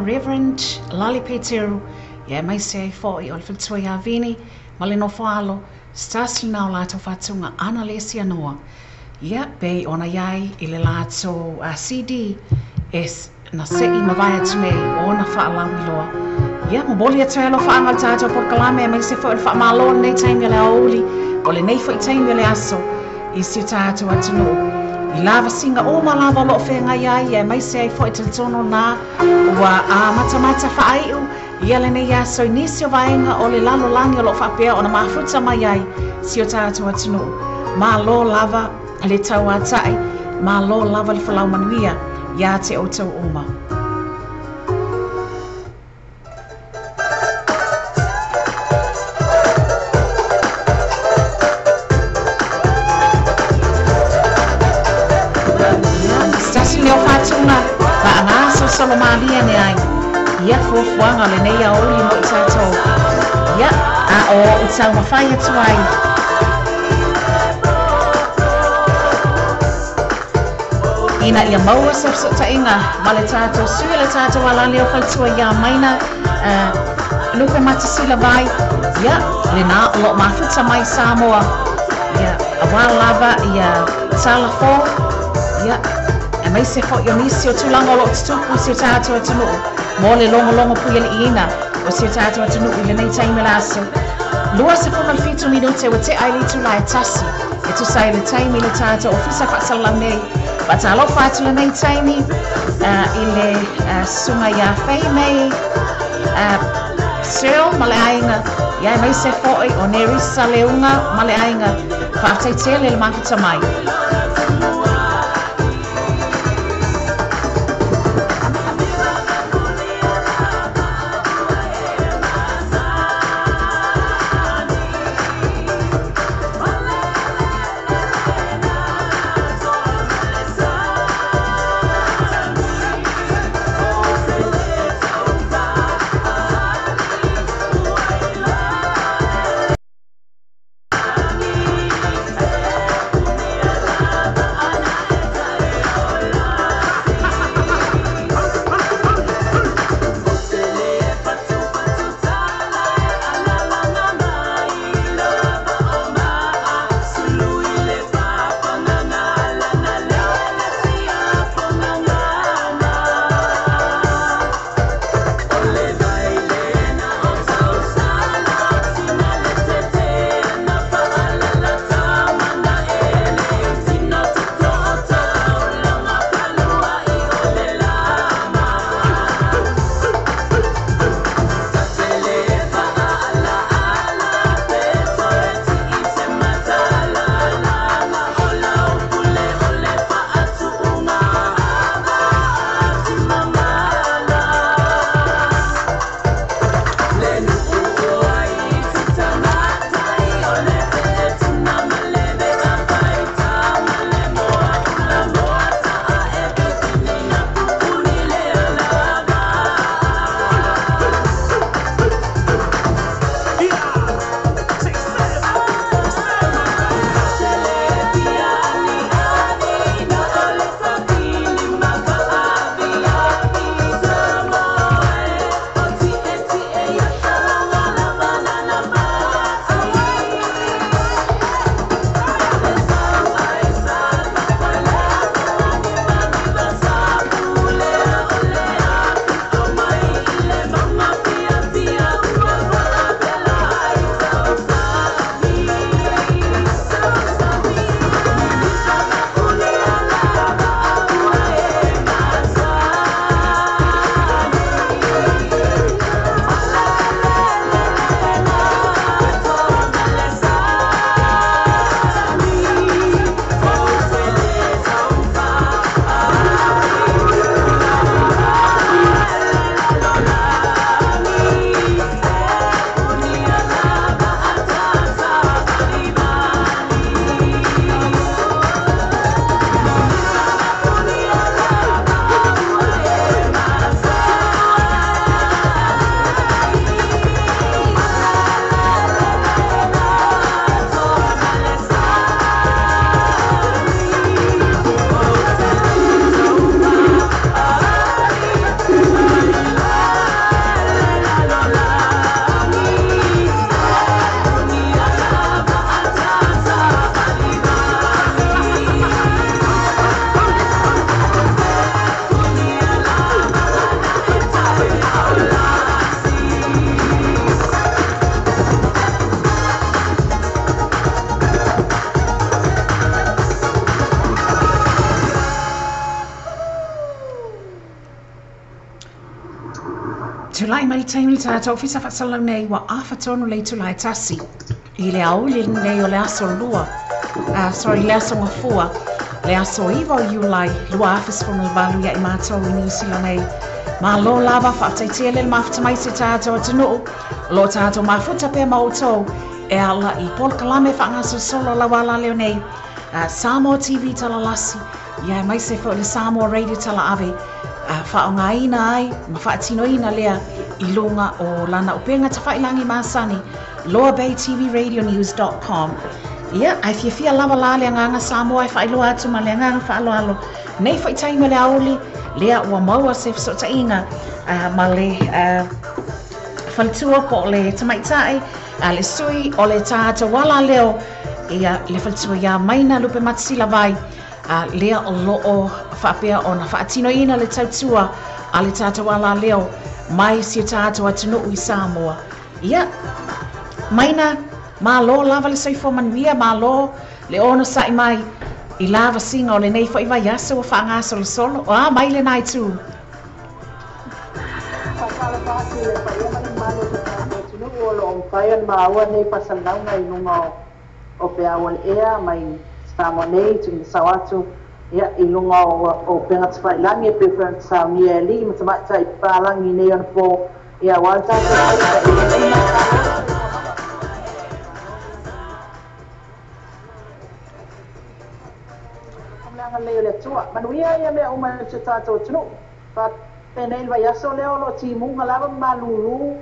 Reverend Lali Peteru, ia mai se foi o le whakatoi a vini, ma le no whaalo, stasli nao lato whatunga ana lesia noa. Ia, bei ona iai I le lato CD, es na se I mawai atu nei, ona whaalawi loa. Ia, mo boli atu alo whaangal tātou por kalame, mai se foi le whaamalo nei taimi le aoli, o le nei foi taimi le aso, I si tātou atu no. I lava singa o malava lo whenga ia mai se ai fo I tono nā ua a matamata whaaiu ia le nei aso I nisi o vaenga o le lalo langi o lo whapea o na mafuta mai ai si o tātou atunu ma lo lava le tau atai ma lo lava le whalau manuia ia te o tau uma. Solo malia ne ai ia fuafuanga le nei aoli mo I tātou ia a o utau mawhai atu ai ina ia maua sa inga ma le tātou sui le tātou alali o whaitua ia maina lupe matasila vai ia le nā o lo mafuta mai Samoa ia awa lava ia salafo ia mai se fo yo nisi o tulanga lo tuku si tātou atunu mo le longo pui le ina o si tātou atunu I le nei taime laso lua se fo fitu minute o te aili tu lai tasi e tu sai le taime le tātou ofisa whaasalau nei bata lo whatu le nei taime I le sunga ia whai mei Cyril ma le ainga ia mai se fo o Nerissa leunga ma le ainga whaatai tele le mafuta mai Tulai mai taimi tātou fisa whakasalau nei wa awhatonu lei tulai tasi. I le auli nei o le aso lua. Le aso ngafua. Le aso iwa o iulai. Lua awhis whanu walu ia I mātou I New Zealand nei. Ma lo lava whaataitia le mawhata mai se tātou atunu. Lo tātou mawhuta pe mautou. E ala I polkalame whangaso solo la wala leo nei. Samoa TV talalasi. Ia mai se whao le Samoa Radio tala ave. Whaonga ina ai, ma whaatino ina lea I lunga o lana upenga ta whailangi masani, lowerbaytvradionews.com. Ia, ai fia lava la lea nganga Samoa, ai whailoa atu ma lea nganga whaaloalo. Nei whaitaima le aoli, lea ua maua se fsota inga, ma le whalitua po le tamaitai, le sui o le tāta wala leo, ia le whalitua ia maina lupe matisila vai, lea o loo whapea o na whaatino ina le tautua a le tātawala leo mai si tātua atunu I Samoa. Ia, maina, mā lo lava le soifo manuia, mā lo le ono sai mai I lava singa o le nei whaiva yaso o whaangaso le solo, o mai le nai tū. Whakala pāti le whaia mani mani le tunu o lo o mwhaian ma aua nei pasanaunga I nunga o pea o le ea mai Samoa nei, tūngi sawatu, ia I lunga o penga tawhailangi e pēwhana sauni e li, ma tamata I pālangi nei ana pō, ia walta Kamleanga leo le tua, manuia ia mea uma te tātou tunu, pa penei vai aso leo lo ti munga lava malulu,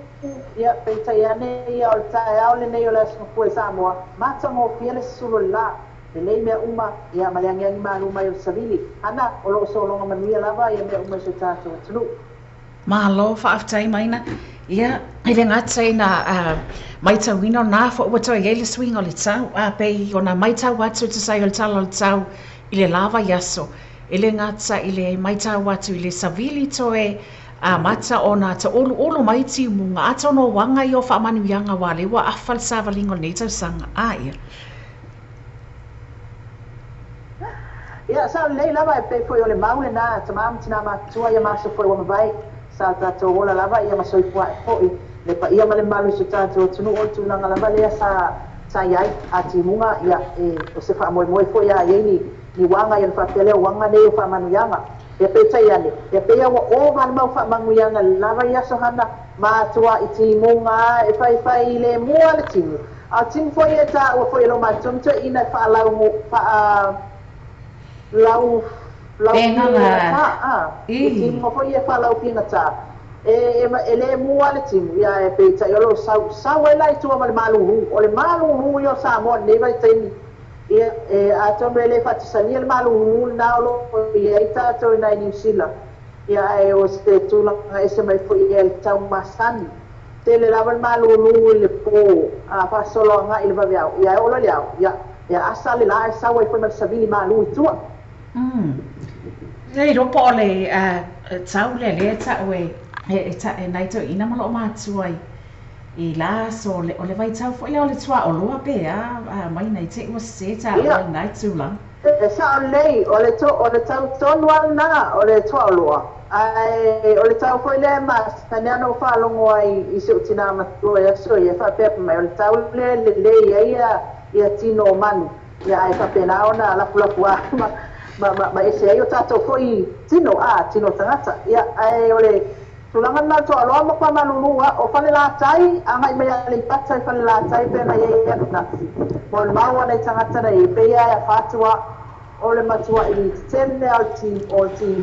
ia peitai ane ia o le tae au le nei o le asmapua Samoa, matango fia le sulu la, Lei mea uma ia maleangiangi malu mai o savili. Ana o lo solonga manuia lava ia mea uma se tātou atunu. Malo whaaftai maina. Ia, I le ngata ina maitau wino nā whaua I ele swing o le tau. Pei o na maitau watu te sai o le tala o le tau I le lava yaso. I le ngata I le maitau watu I le savili toe mata o na ta olu maiti munga. Ato no wanga I o whaamanu ianga wale. Wa afal savalingo nei tau sanga. Ia. Ia, sa lei lava e pe foi o le maule na tamam tina matua ia maso foi o mavai sa tātou ola lava ia maso I pua e foi le pa ia male malu se tātou tunu o tūlanga lava lea sa iai a timunga ia o se wha moe foi ia iei ni wanga ia wha pelea wanga nei o wha manuyanga ia pe tai ane ia pe ia o man mau wha manuyanga lava ia so hana matua I timunga e whai le mua le timu a timu foi e ta o foi lo matumtua ina wha lau lau I mo foi e falau pinga ta ele mua le timu ia e peita I lo sau e lai tua male maluhu o le maluhu yo Samoa nei vai teni ia a tono ele fatisani le maluhu na lo ia I tātou na New Zealand ia e o se tulanga e se mai foi e tau masani te le lava maluhu le po a pasolo nga il vaviao ia o lo liao ia asale la e sau e foi mal savili maluhu tua Nei ropo o le tau le tau e nai tau ina malo o mātua I la so o le vai tau fo o le tua o loa pe mai nei te ua se tau o nai tau lang. E sa o lei o le tau tonu ana o le tua o loa. O le tau fo le mas tani ano whalongo ai I se utina matua ia so ia whapepa mai o le tau le ia tino o manu. Ia ai whapena ona lapu ma ese ai o tātou foi tino tangata ia ai ole tulanga na to alo mo pa malulua o fale la tai anga I mea le pata I fale la tai pe na ia na mo maua nei tangata nei pe ia fatua o le matua I tene al ti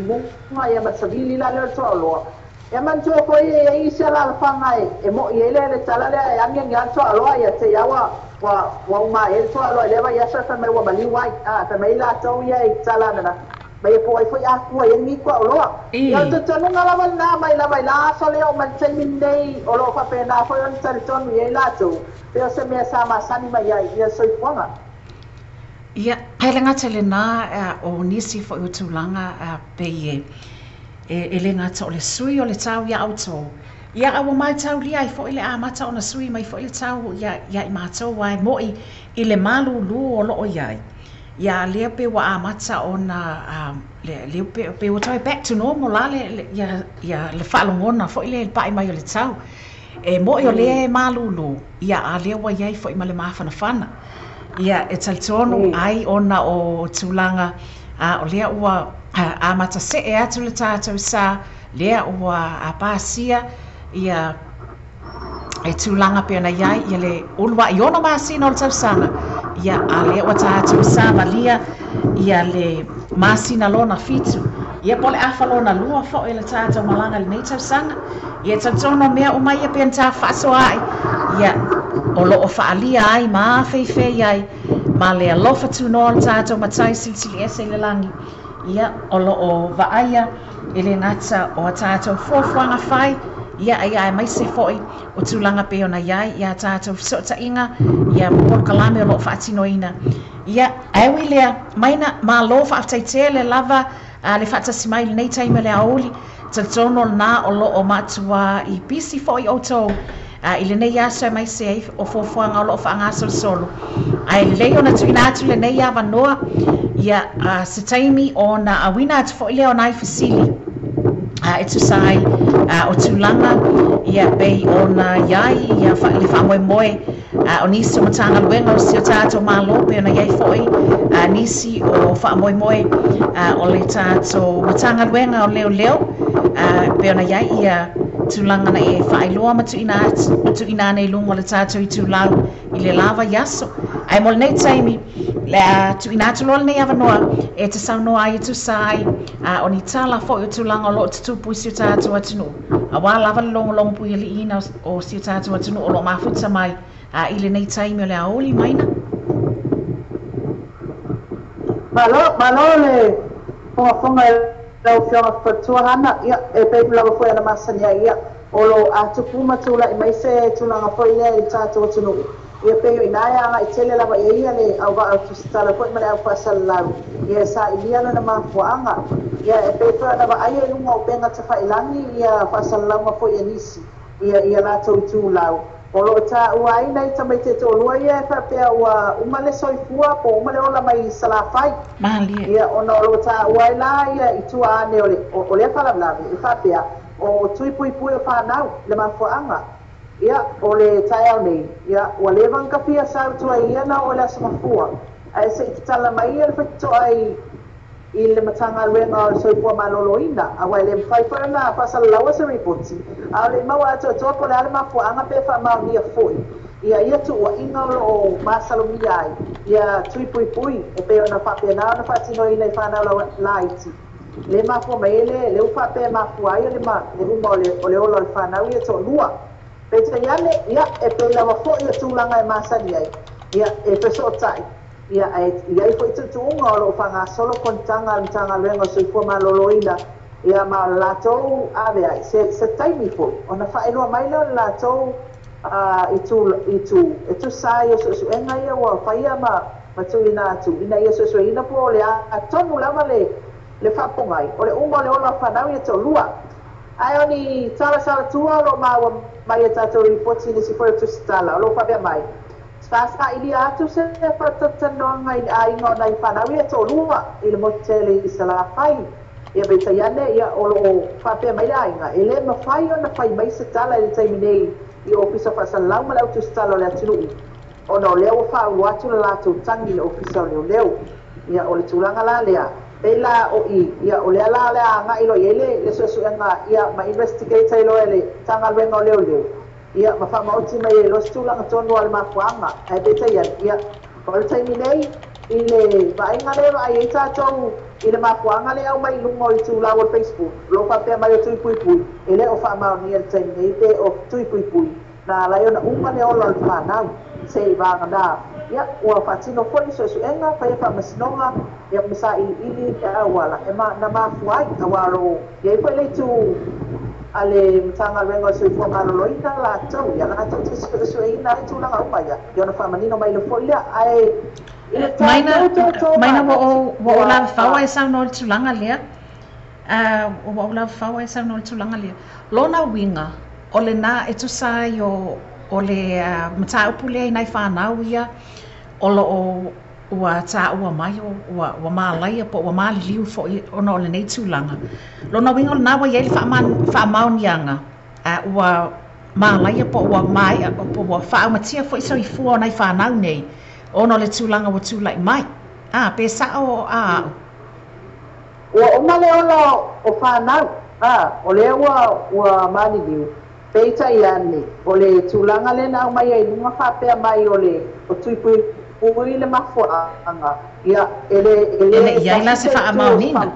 munga ia masavili la le to alo ia man to ko ia se la fanga e mo ia le tala le anga ngia to alo ia te ia wa uma e to alo le va ia sa me wa bali wai ta me la to ia I tala na mai foi a tua ia ni ko alo ia to tonu ngala na mai la so le o man se min nei o lo fa pena foi on sa tonu ia la to pe se me sa ma sani mai ia so iponga ia hele ngata le na o nisi fo o tulanga pe le ngata o le sui o le tau ia auto ia awa mai tau lia I fo ile mata ona sui mai fo ile tau ia I matou wai mo I le malu lu o lo o iai ia lea pe wa amata ona le pe o tai back to normal la le ia le whaalongona fo ile pai mai o le tau e mo o le malulu ia a lea wa iai fo i male mawhanawhana ia e talitono ai ona o tūlanga o lea ua amata se e atu le tātou sa lea ua a pāsia ia e tūlanga pe ona iai ia le ulua i ono māsina o le tausanga ia a lea ua tātou sa malia ia le māsina lona fitu ia pole afa lona lua fo e le tātou malanga le nei tausanga ia tautono mea o mai e pe anta whaaso ai ia o lo o whaalia ai maa feifei ai ma le alofa tūnoa le tātou matai silisili ese i le langi ia o lo o vaaia e le ngata o a tātou fuafuanga whai ia ai mai se foi o tūlanga pe ona iai ia tātou fisota inga ia mōr kalame o lo whaatinoina ia awi lea maina ma lo whaaftaite le lava le whaatasi mai le nei taime le aoli talitono na o lo o matua i bisi foi o tau i le nei aso mai se ai o fuafuanga o lo whaangasol solo ai le lei ona tuina atu le nei awa noa ia se taimi ona awina atu foi leo nai fasili e tu sai o tūlanga ia pei ona iai ia le whamoemoe o nisi o matanga luenga o si o tātou malo pe ona iai foi nisi o whamoemoe o le tātou matanga luenga o leo leo pe ona iai ia tūlanga na e whaailoa matu ina nei lungo le tātou i tūlau i le lava yaso ai mo le nei taimi le tu ina tu lol nei avanoa e te saunoa ai tu sai o ni tala fo o tūlanga o lo tu puisi o tātou atunu a wā lava le longo pui ali ina o si o tātou atunu o lo mafuta mai i le nei taimi o le aoli maina malo le fonga lau fiona fatuahana ia e peipu lava foi ana masania ia o lo atupu matula i mai se tūlanga foi lea i tātou atunu ia peo inaya nga itele lava ia le au va au tustala foi mane au pasal lau ia sa ilia na mafuanga ia e peo na va ai lunga o penga te failangi ia pasal lau nga foi nisi ia la tu lau o lo ta uai nei tamai te to lua ia fa pea ua umale soifua po umale ola mai sala fai malia ia ona lo ta uai la ia itu ane o le fala blavi fa pea o tui pui o fa nau le mafuanga ia o le taia nei ia o le vanka pia sa tu ia na o le samafua ai se tala mai le fito ai i le matanga luenga o soifua maloloina a wai le fai na pasal lawa se ripoti a le maua to po le ale mafuanga pe fa mau nia foi ia tu wa inga o masalomia ai ia tui pui e pe ona fa pe na fa tino ina fa na laiti le mafua mai le ufa pe mafua ia le uma o le ola fa na ia to lua pe te yane ia e pe lava fo ia tūlanga e masani ai ia e peso tai ia i foi tutunga o lo fanga solo kontanga mtanga luenga soifua maloloina ia ma latou ave ai se taimi fo ona whaeloa mai leo latou itu sai o su enga ia wa whaia ma tuina atu ina ia so ina po le a tonu lava le whapongai o le unga le ola whanau ia to lua ai oni tala sala tua lo maua mai e tātou ripoti ni si foi tu stala lo fa be mai sa ili atu se fatatanoanga i ainga nei whanau ia tō lua i le motele i sala whai ia beita iane ia o lo whapea mai ainga e le mawhai o na whai mai se tala i le taimi nei i ofisa whasalau ma lau tu stala o le atunui o na o leo whau atu la lātou tangi le ofisa o leo ia o le tūlanga la lea Pela o ia o le ala le anga ilo yele le so nga ia ma investigator ilo ele tanga luenga o leo ia ma fa mauti mai lo stulanga tonu al mafuanga ai beta ia o le taimi nei ile va inga le va ai tātou i le mafuanga le au mai lungo i tūla o Facebook lo fa pe mai o tui pui ele o fa mau ni el taimi nei pe o tui pui na la yo na uma le o lo fa na sei va ngada ia ua fatino foi so enga fa fa masnonga ia masa ili wala ema na mafuai awaro ia foi le tu ale mtanga rengo so fo maloloina la tau ia la tau so ina tu la ngapa ia ia na fa manino mai le folia ai maina wo la fa sa no tu langa le wo la fa sa no tu langa le lona winga o le na e tu sai o le mata upule nai fa na ia o ua ta ua mai ua malai po ua maliliu fo ona o lenei tulaga lona uiga o lana ua iai le faamaoniaga ua malai po ua mai po ua faaumatia foʻi soifua ona i fanau nei ona o le tulaga ua tulaʻi mai pe saʻo aʻu ua oma le ola o fanau o lea ua maliliu peitai ane o le tulaga lena au mai ai luga faapea mai o le o tuipui ui le mafuaaga ia ele iai la se faamaonina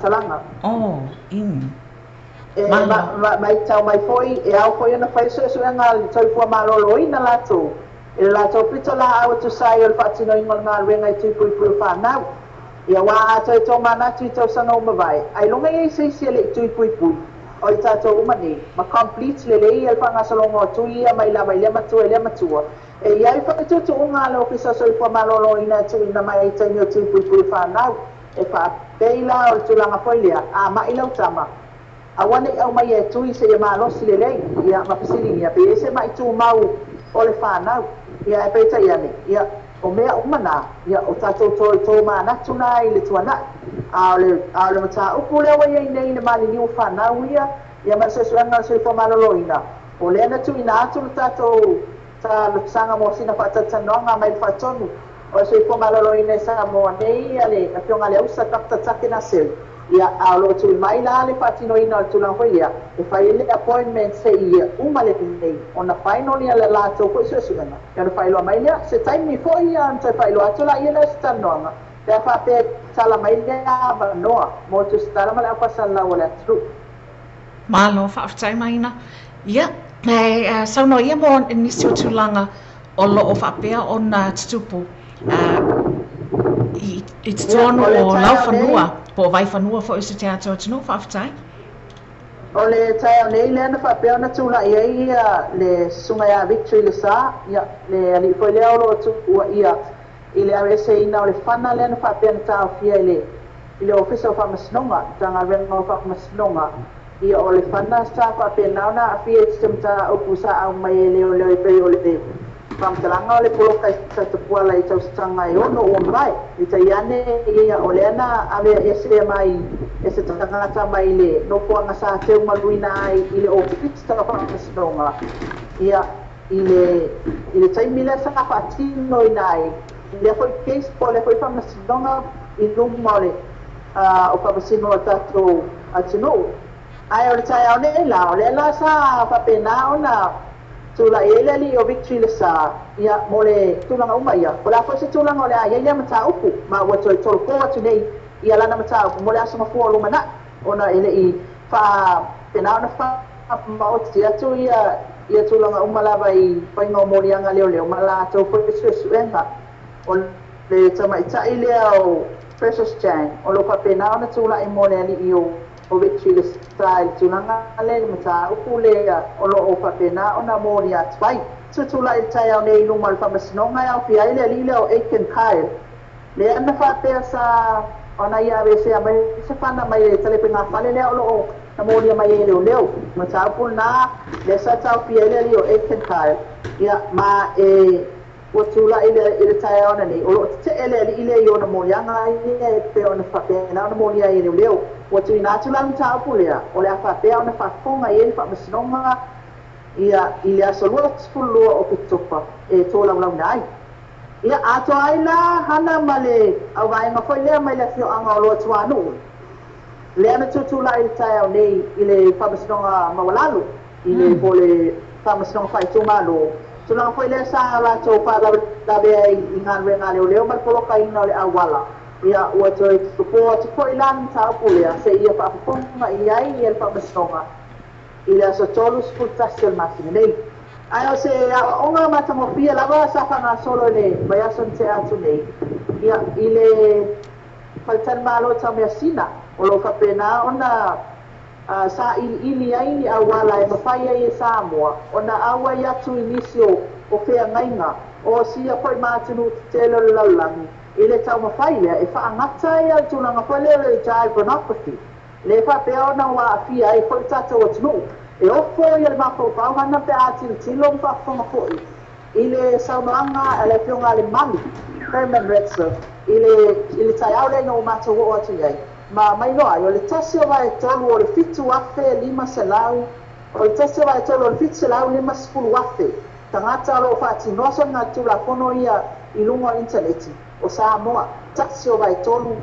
mai tau mai foi e au foi ona fai suʻesuʻega le toifua malōlōina latou e le latou pito la au atusai o le faatinoiga o le galuega i tuipuipui o fanau ia ua atou e tomanatu i tausaga uma vae ai loga iai seisi e leʻi tuipuipui o i tatou uma nei ma complete lelei e le faagasaloga o tui ia mai lava i lea matua i lea matua e iai faatuutuuga le ofisa soifua malōlōina e tuuina mai ai taimi o tuipuipui fanau e faapei la o le tulaga foi lea amaʻi lau tama aua neʻi au mai e tui se ia malosi lelei ia ma pasiligia pe ai se maʻi tumau o le fanau ia e peitai ane ia o mea umana ia o tatou toe manatu na i le tuanaʻi a o le mataupu lea ua iai nei le maliliu fanau ia ma suʻesuʻega le soifua malōlōina o lea na tuuina atu le tatou talosaga mo sina faatatanoaga mai le faatonu o le soifua malōlōina e samoa nei ia le afioga le ausa takitataki na seli ia a lo tui mai la le faatinoina o le tulaga foi lea e fai le appointment seʻi uma le nei ona final ia le latou foʻi suʻesuʻega ia ona failoa mai lea se taimi foʻi ia ona toe failoa atu laʻia lea se talanoaga lea faapea tala mai lea avanoa mo tusitala ma le ʻaupasalau o le atunuu malo faafetai maina ia saunoa ia mo nisi o tulaga o loo faapea ona tutupu i totonu o laufanua po vai fanua foʻi se te atou atunuu faafetai o le taeao nei lea na faapea ona tulaʻi ai ia le susuga iā victory le sa ia le alii foi lea o loo tuua ia i le areseina o le fana lea na faapea na taofia i le ofisa o faamasinoga tagaluega o faamasinoga ia o le fana sa faapena ona afia i se mataupu sa au mai e leoleo e pei o le famatalaga o le poloka i tatapuala i tausasaga e ono ua mavae i taiane ia o lea na avea esea mai e se tagata mai le nofoaga sa teu maluina ai i le ofisa o faamasinoga ia i le taimi lea sa faatinoina ai lea foi case po lea foi faamasinoga i luma o faamasino o tatou atunuu ai o le taeao nei la o lea la sa faapena ona tulaʻi ai le alii o victory le sa ia mo le tulaga uma ia o la foi se tulaga o le a iai lea mataupu ma ua toe tolopō atu nei ia lana mataupu mo le aso mafua o lumanaʻi ona e leʻi faapena ona faamaoti atu ia tulaga uma lava i faiga o moliaga leoleo ma latou foi suʻesuʻega o le tamaʻitaʻi lea o precious jane o lo faapena ona tulaʻi mo le alii o victory le style tulaga le mataupu lea o loo faapena ona moli atu ai tutulaʻi le taeao nei luma o le faamasinoga e aofia ai le alii lea o aiken kyle lea na faapea sa ona ia avesea mai se fana mai le talepega fale lea o loo na molia mai e leoleo mataupu lanā lea sa taofia ai le alii o aiken kyle ia ma ua tulaʻi i le taeao ona nei o loo tetee le alii lea i ona moliaga ai e pe ona faapena ona molia ai e leoleo ua tuuina atu la mataupu lea o le a faapea ona faafofoga i ai le faamasinoga ia i le aso 22 o pitopa e tolaulauna ai ia atoa ai la hana ma le auvaega foi lea mai le afioʻaga o loa tuanuu lea na tutulaʻi le taeao nei i le faamasinoga maualalu i le po le faamasinoga faitugalo tulaga foi lea sa latou faalavea i galuega leoleo ma le polokaina o le auala ia ua toe tupō atu foʻi la mataupu lea seʻia faafofoga i ai ia le faamasinoga i le aso 3 o le masina nei ai o se aʻoaʻoga matagofia lava sa faagasolo i le mai aso na te atu nei ia i le faletali malo taumeasina o lou faapena ona sa iliili ai i auala e mafai ai e samoa ona au ai atu i nisi o feagaiga o sia foʻi matunu tetele o le lalolagi i le taumafai lea e faagata ia le tulaga foi lea le child pornography le faapea ona ua afia ai foʻi tatou atunuu e ofo ia le mafaufau hana pe atiletilo ma faafofoga foʻi ile saunoanga ele fionga le mali permanent reserve ile tai au le no matter what atu yai ma mai no ai o le tasi o vai tolu o le fitu afe lima selau o le tasi o vai tolu o le fitu selau lima sepulu afe tangata lo fati noso na tula kono ia i lunga interneti o Samoa tasi o vai tolu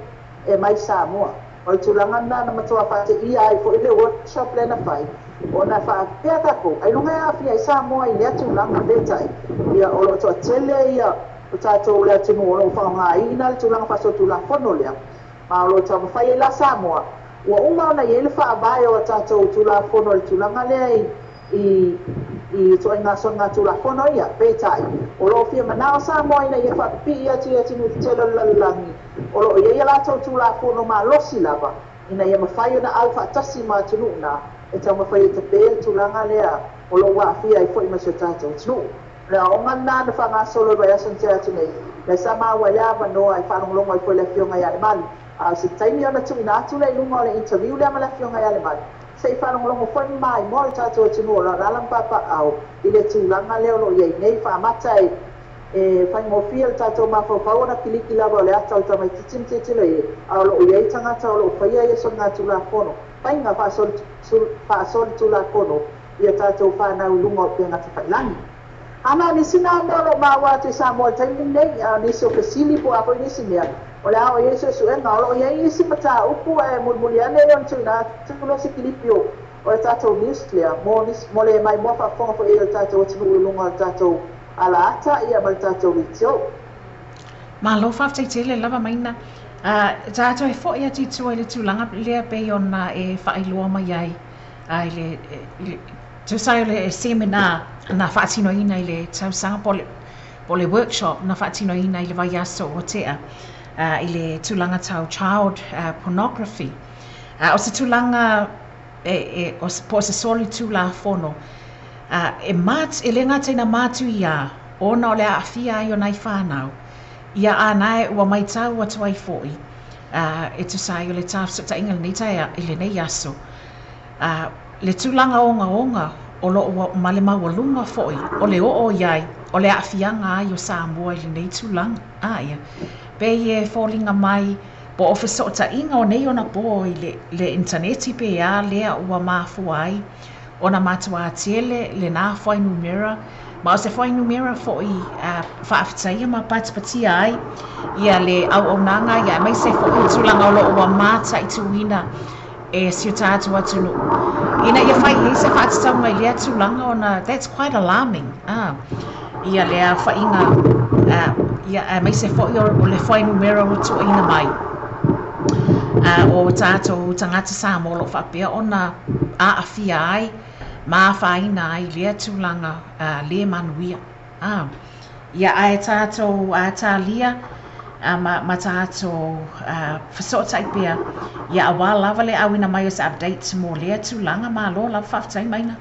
e mai Samoa o tulanga na matua fati ia ai fo ile workshop le na fai ona fa peta ko ai lunga ia fi ai Samoa i le tulanga betai ia o lo to tele ia o tatou le tunu o lo fa nga ina le tulanga fa so tula kono le ma lo to fai la Samoa wa uma na ye le fa bai o tatou tula kono le tulanga le i to ina so nga tula kono ia betai o lo fi mana Samoa ina ye fa pi ia ti tinu telo langi o lo ye la to tula kono ma lo silava ina ye mafai na alfa tasi ma tunu na e tau mawhai te pēr tulanga lea o lo wa fia i fwoi maso tātou tunu. Rea o ngana na whanga solo rai asan te atu nei. Rea sa maua ia manoa i whanonglongo i fwoi le fionga i ale mali. A se taimi ona tui na atu le lunga o le interview lea ma le fionga i ale mali. Se i whanonglongo fwoi mai mo le tātou tunu o la ralam papa au i le tulanga leo lo iei nei whamata e whai mo fia le tātou mawhau na kiliki lava o le atau tamai titim te tilo e au lo iei tangata o lo whaia i so ngā tula kono. Painga whaasol tula kono ia tātou whanau lunga o pēnga te whailangi. Ana ni sina moro mawa te Samoa taimi nei ni so fesili po apo ni sinea. O le ao Yesu su enga o lo ia isi mata upu e mulmuli ane yon tuna tulo si kilipio o le tātou nuclear mo le mai mo whafonga po e le tātou atinu lunga o tātou ala ata ia ma le tātou ritio. Ma lo whafteitele lava maina. Tātou e fo ia titua i le tūlanga lea pe ona e whailua mai ai i le tūsai o le seminar na whaatino ina i le tausanga po le workshop na whaatino ina i le vai aso o tea i le tūlanga tau child pornography. O se tūlanga po se soli tūla whono e le ngata ina mātu ia ona o le awhia i o nai whanau ia anae ua mai tau atu ai fōi e tu sai o le tāwhsata inga le neitai i le nei aso le tūlanga onga o lo ua male maua lunga fōi o le o iai o le awhianga ai o Samoa i le nei tūlanga ia pe e fōlinga mai po ofisota inga o nei ona po i le interneti pe a lea ua mafu ai ona matua tiele le nā whai numera ma o se whai numera fo i whaafitaia ma patipatia ai ia le au nanga ia mai se fo i tūlanga o lo ua māta i tuina e sio tātu atunu ina ia whai hei se whaatitau mai lea tūlanga ona that's quite alarming ia lea whainga ia mai se fo i o le whai numera o tuina mai o tātou tangata Samoa lo whapea ona awhia ai ma whaina ai lea tūlanga le manuia. Ia ai tātou tālia ma tātou whasota i pia ia awa lava le awina mai as updates mo lea tūlanga ma lo lava whaftai maina.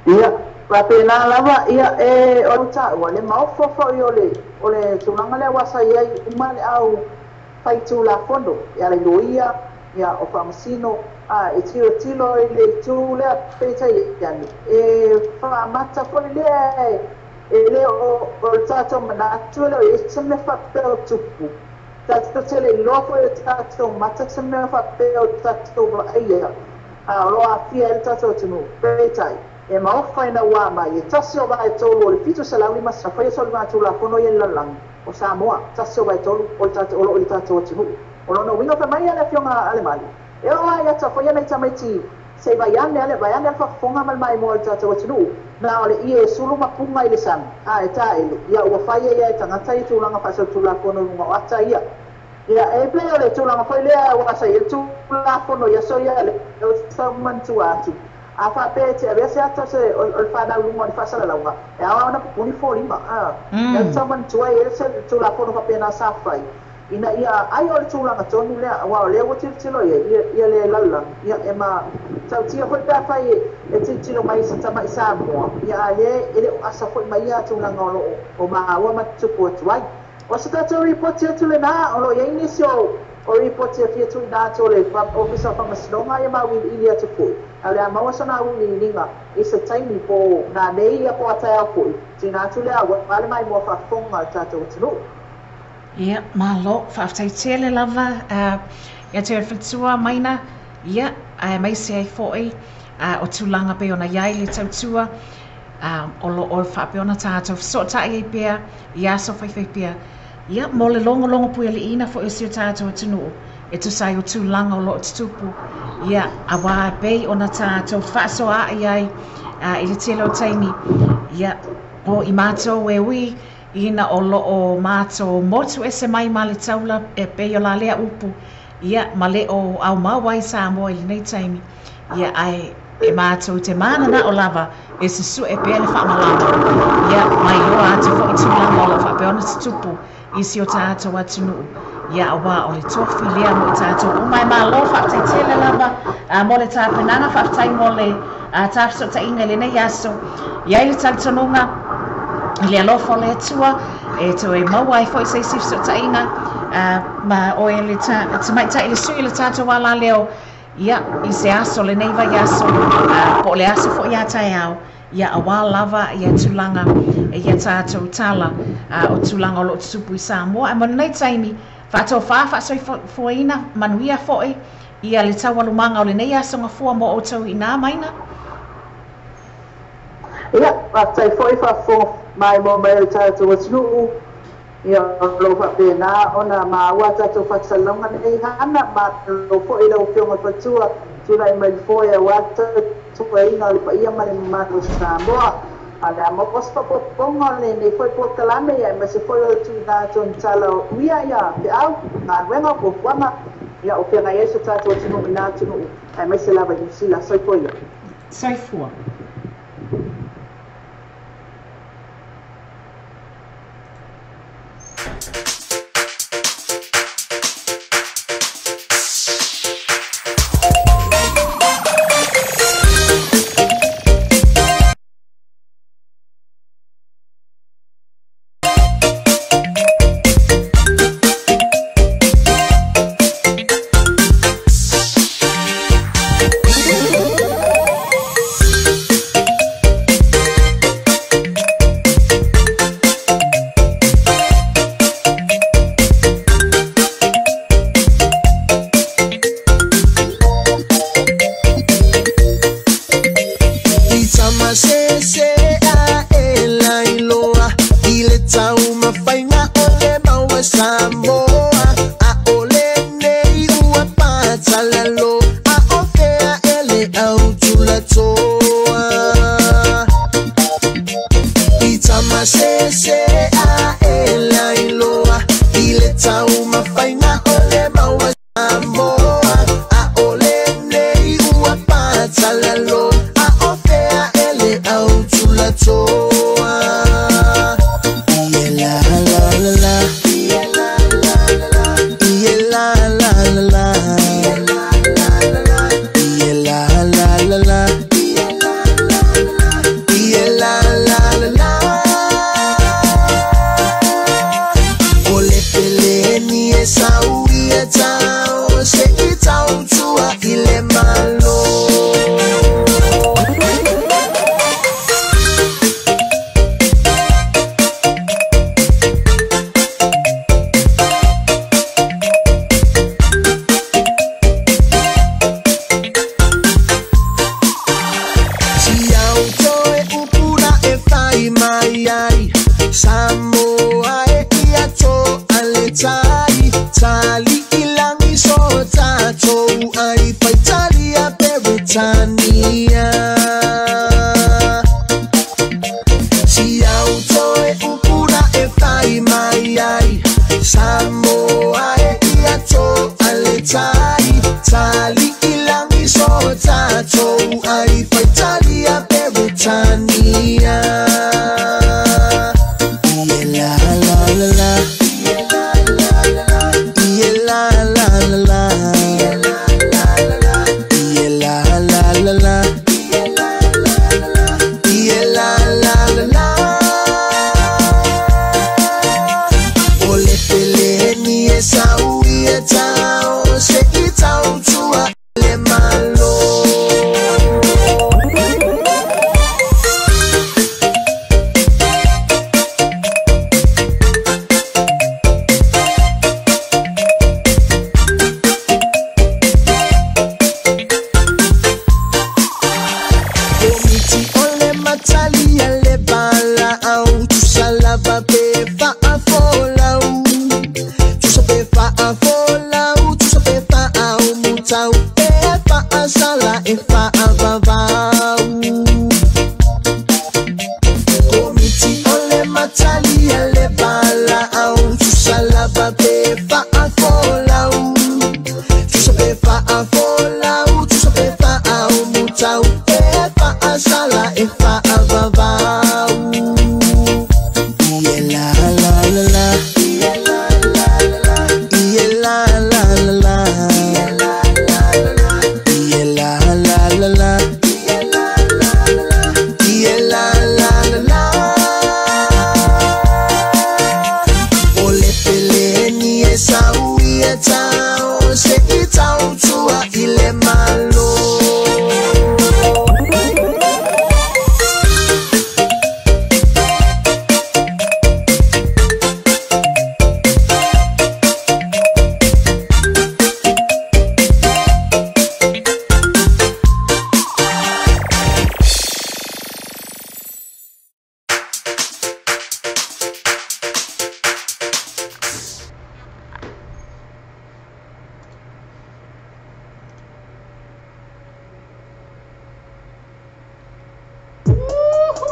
Ia, wapena lava ia e ota ua le maofofo i o le tūlanga le wasa iai uma le au whaitūla fondo ia le loia ia o whamasino e tilo i le tū lea peta iani e whamata fo lea e le o tātou manatu leo e teme whapeo tupu tātou tele i lofo e tātou mata teme whapeo tātou waia o loa fia e tātou tunu peta e maofai ua mai e tasi o vai tolu o le fitu se lauli masa whai e soli mātu la kono i e lalangi o Samoa tasi o vai tolu o le tātou tunu o lono wingo pe mai ale fionga ale mali e o ai ata foi ana tamaiti se vai ane fa fonga mal mai mo ata o tunu na ole ie sulu mapunga ile sang e ta ile ia o fai ia tangata i tulanga faso tula kono ngo ata ia e pe ole tulanga foi le o asa ia tula kono ia so ia le o saman tu atu a fa pe te ave se ata se o fa da lungo di fasa la lunga e a ona puni fo lima e saman tu ia se tula kono pa pena sa fai ina ia ai o le tūlanga tonu lea wa o lea o tilo ia le lalang ia e ma tau tia hoi pia whai e tilo mai sa tama i Samoa ia ele o asa hoi mai ia tūlanga o maa ua matupu atu ai o sa tātou ripoti atu le nā o lo ia inisio o report ia fia tui nā tō le officer whangasinonga ia mawi ili atu pui. A lea mawasana uni ninga i se taimi po nā nei ia po atai au pui. Tina atu lea wale mai mua whafonga tātou tunu. Ia, malo, whaaftai le lava, ia te whitua maina, ia, mai se ai fōi, o tūlanga pe ona iai le tautua, o whaapeona tātou, so tai ei pia, ia so whaiwhai pia, ia, mo le longo pui ali ina fo isi o tātou tunu, e tu sai o tūlanga o lo tutupu, ia, a wā pei ona tātou, whaaso a iai, i le telo taimi, ia, o i mātou e ui, ina o loo mātou motu e se mai ma le taula e peo la lea upu ia ma le o au mawai sa moa i nei taimi ia ai e mātou te manana o lava e se su e pea le whaamalawa ia mai o atu fo i tūlanga o lo whapeona te tupu i si o tātou atunu ia a wā o le tofi lea mo i tātou o mai mā lo whaaptai tele lava mo le tāpenanga whaaptai mo le tāwhiso ta inga LENEI ASO ia i le talitonunga le alofo le atua e to e mawai foi sei sifso tainga ma o e le ta mai tai le sui le tata wala leo ia i se aso le neiva i aso po le aso fo ia tai au ia a wala lava ia tulanga ia tata utala o tulanga o lo tupu i Samoa e mana nei taimi fato fa soi fo ina manuia foi ia le tawalumanga o le nei aso ngafua mo o tau ina maina ia fatai foi fa fo mai mo mai o tātou atunu ia lo whapena ona maua tātou whatalonga nei hana ma lo fo i lau whionga patua tūna i mai fo ia wata tua inga le pa ia mani manu Samoa ana mo pospa ponga le nei foi po kalame ia ma se foi o tu tātou ntala uia ia pe au ngā wenga po wama ia o whianga yeso tātou atunu i nā tunu ai mai se lava i sila soi po ia soi fua Ole peleni esa uieta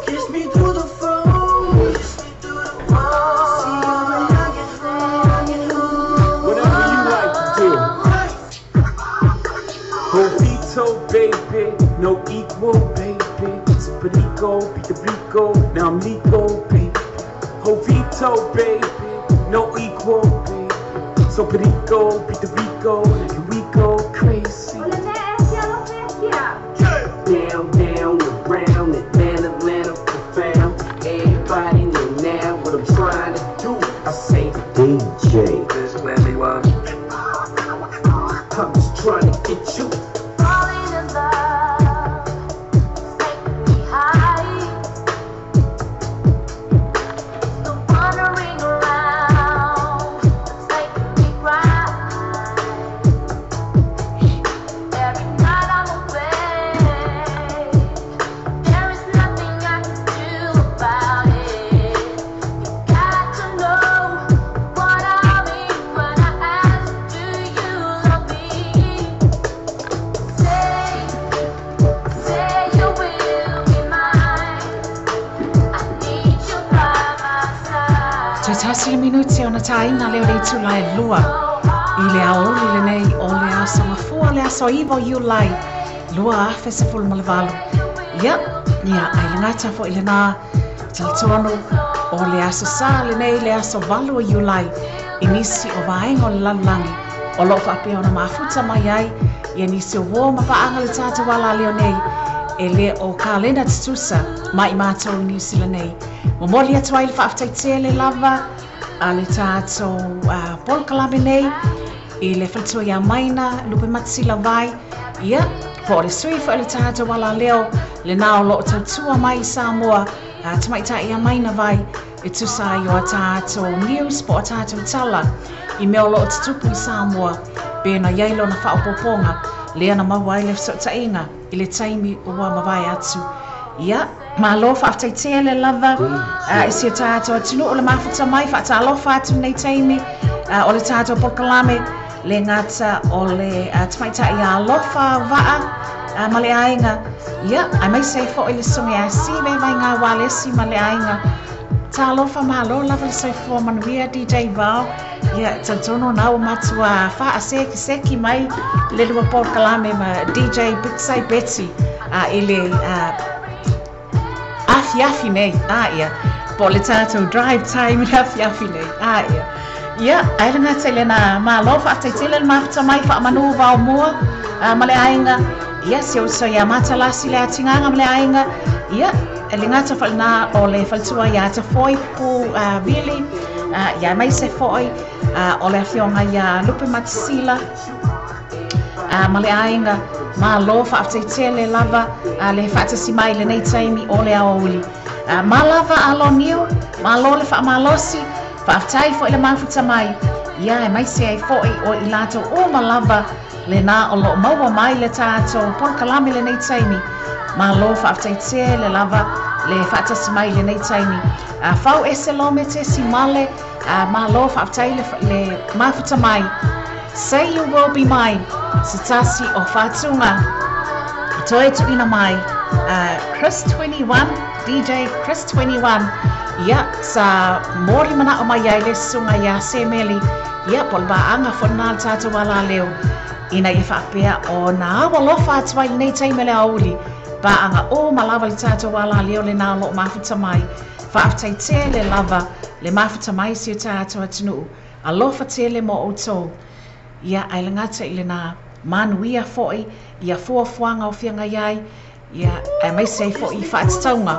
Kiss me through the phone. Whatever you like to do. Jovito, baby, no equal, baby. Perico, beat the Rico, now I'm Nico, baby. Jovito, baby, no equal, baby. So Perico, beat the Rico, and we go crazy. Down, around, Atlanta, profound. Everybody know now what I'm trying to do. I say DJ, this is where we was. I'm just trying to get you. Falling in love, make me high. The wandering around, make me cry. Every night I'm awake. There is nothing I can do about it. You got to know what I mean when I ask, do you love me? Say you will be mine. I need you by my side. Tasi minuti ona taina leo le tula e lua. I le aoli le nei o le aso mafua le aso iwo you lai. Lua afe se fulu malavalu. Ia, ai le ngata fo i le nā talatono o le aso sa le nei le aso valu o you lai. I nisi o vaenga o le lalulangi. O lo whape ona mafuta mai ai. Ia nisi o wō mapaanga le tata wala leo nei. E le o kalenda tutusa mai mātou i nisi le nei. Momoli atu ai le whaaftai le lava. A le tātou polkalame nei. I le whalitua ia maina, lupe matisila vai. Ia, po le sui fo le tātou wala leo. Le nao lo tautua mai Samoa. Tamaita ia maina vai. E tusa i o a tātou news po a tātou tala. I meo lo tutupu i Samoa. Pena iailo na whaopoponga. Lea na mawai le fsota inga. I le taimi ua mawai atu. Ia, ma alofa aftai le lava. Isi o tātou atunu o le mafuta mai. Whaata alofa atu nei taimi. O le tātou polkalame. Le ngata o le tamaita i alofa waa. Ma le ainga. Ia, ai mai sei fo i le sungi a si. Me vai ngā wale si ma le ainga. Ta alofa ma alo lava le sei fo manuia DJ Val. Ia, tantono nau matua wha a seki mai. Le lua polkalame ma DJ Big Say Betsy. I le afi nei, ia. Po le tātou drive time afi nei, ia. Ia, ai le ngata le na ma alofa atai tele le mafuta mai wha manu vau mua. Ma le ainga. Ia, se o so ia matalasi le atinganga ma le ainga. Ia, le ngata wha na o le whalitua ia te foi pu vili. Ia mai se foi. O le awhionga ia lupe matisila. Ma le ainga. Ma alofa atai tele lava. Le whaatasi mai le nei taimi o le aoli. Ma lava alo niu. Ma alo le wha malosi. Whaaftai fo i le mafuta mai. Ia e mai se ai fo i o i lato o ma lava. Le nā o lo maua mai le tātou polkalame le nei taimi. Ma lo whaaftai tele lava. Le whaatasi mai le nei taimi. Whau ese lo me te si male. Ma lo whaaftai le mafuta mai. Say you will be mine. Sitasi o whātunga. Toe tu ina mai. Chris 21, DJ Chris 21. Ia, sa mori mana o mai ai le sunga ia semeli. Ia, pol ba anga whanā tātou wala leo. Ina i whapea o nā awa lofa atua i nei taime le auli. Ba anga o malawa le tātou wala leo le nā lo mafuta mai. Whaaftai te le lava, le mafuta mai si o tātou atunu. A lofa te le mo o tō. Ia, ai le ngata i le nā manuia foi. Ia fuafuanga o whianga iai. Ia, ai mai sei foi i whaatitaunga.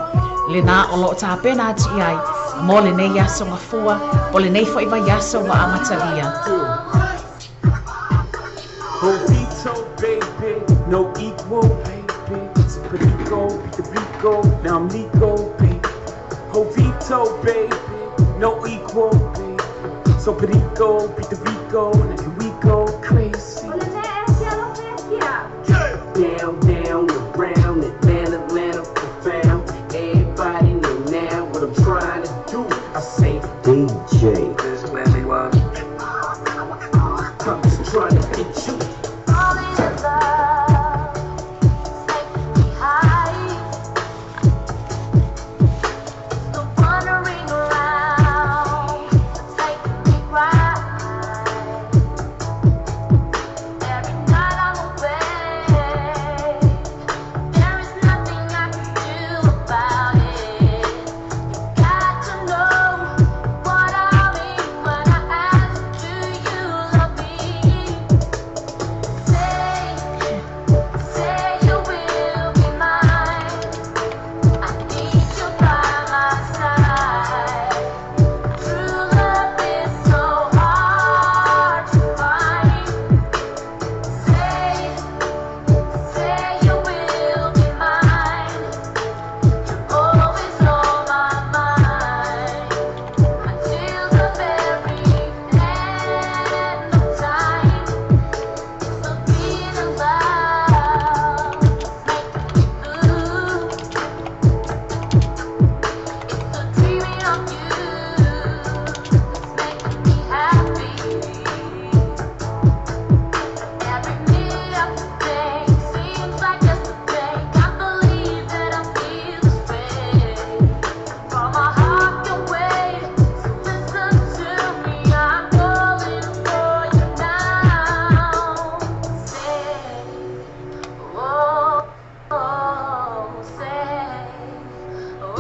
Le nā o lo tā pena ati iai. Mo le nei yaso ngā fua. Po le nei foi wa yaso wa amatalia. Jovito, baby, no equal, baby. It's Perico, beat the Rico, now I'm Nico, baby. Jovito, baby, no equal, baby. So Perico, beat the Rico, and we go crazy. Down, around, Atlanta, profound. Everybody know now what I'm trying to do. I say DJ, this is where we was. I'm just trying to get you.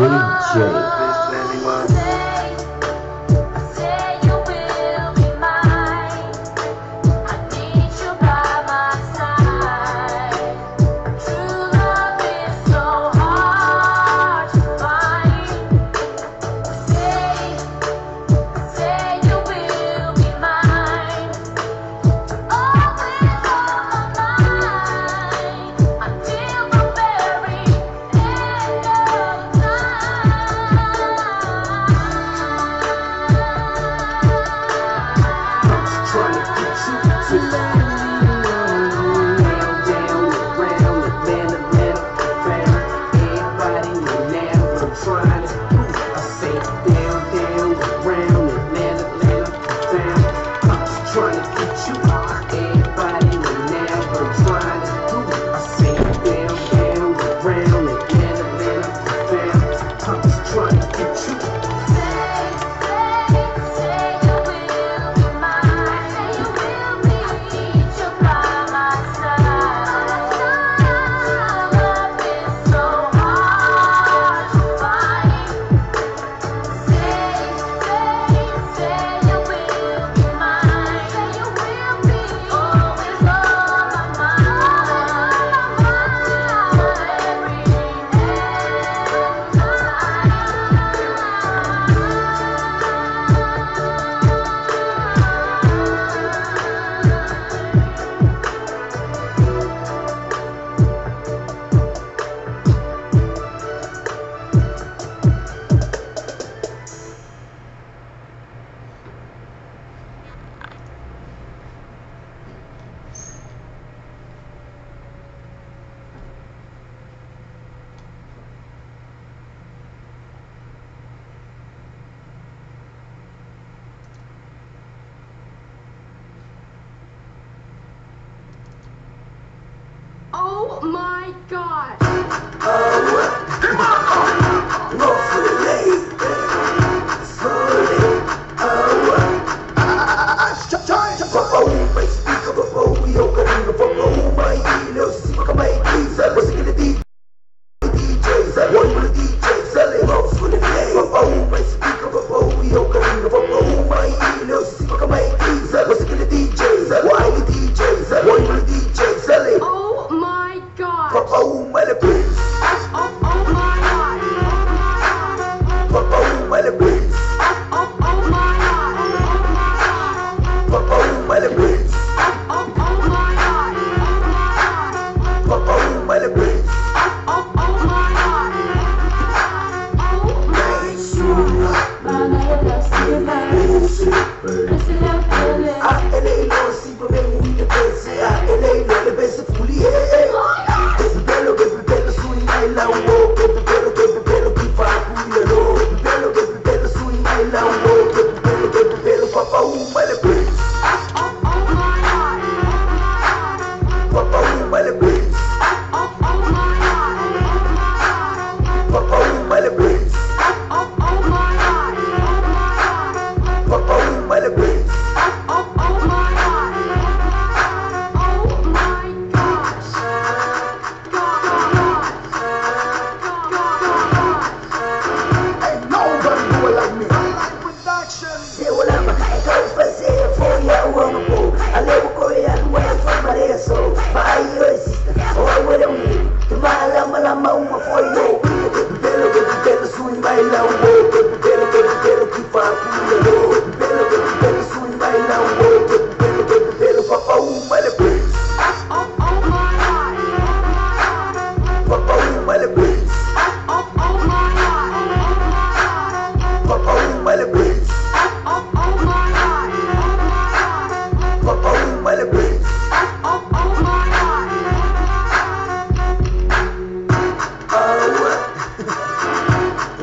DJ. Oh my God!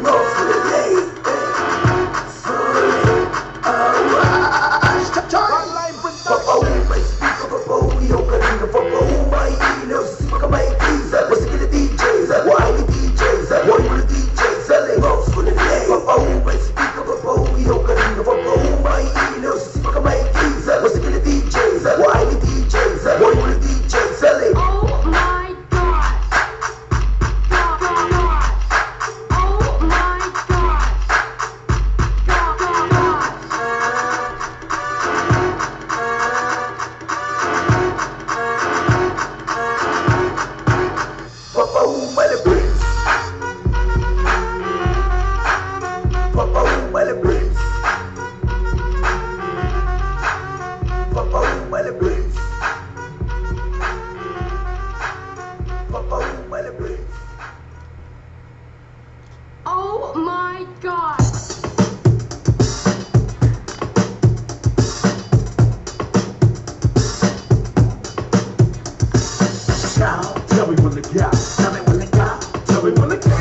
North for the my God. Tell me when to go. Tell me when to go. Tell me when to go.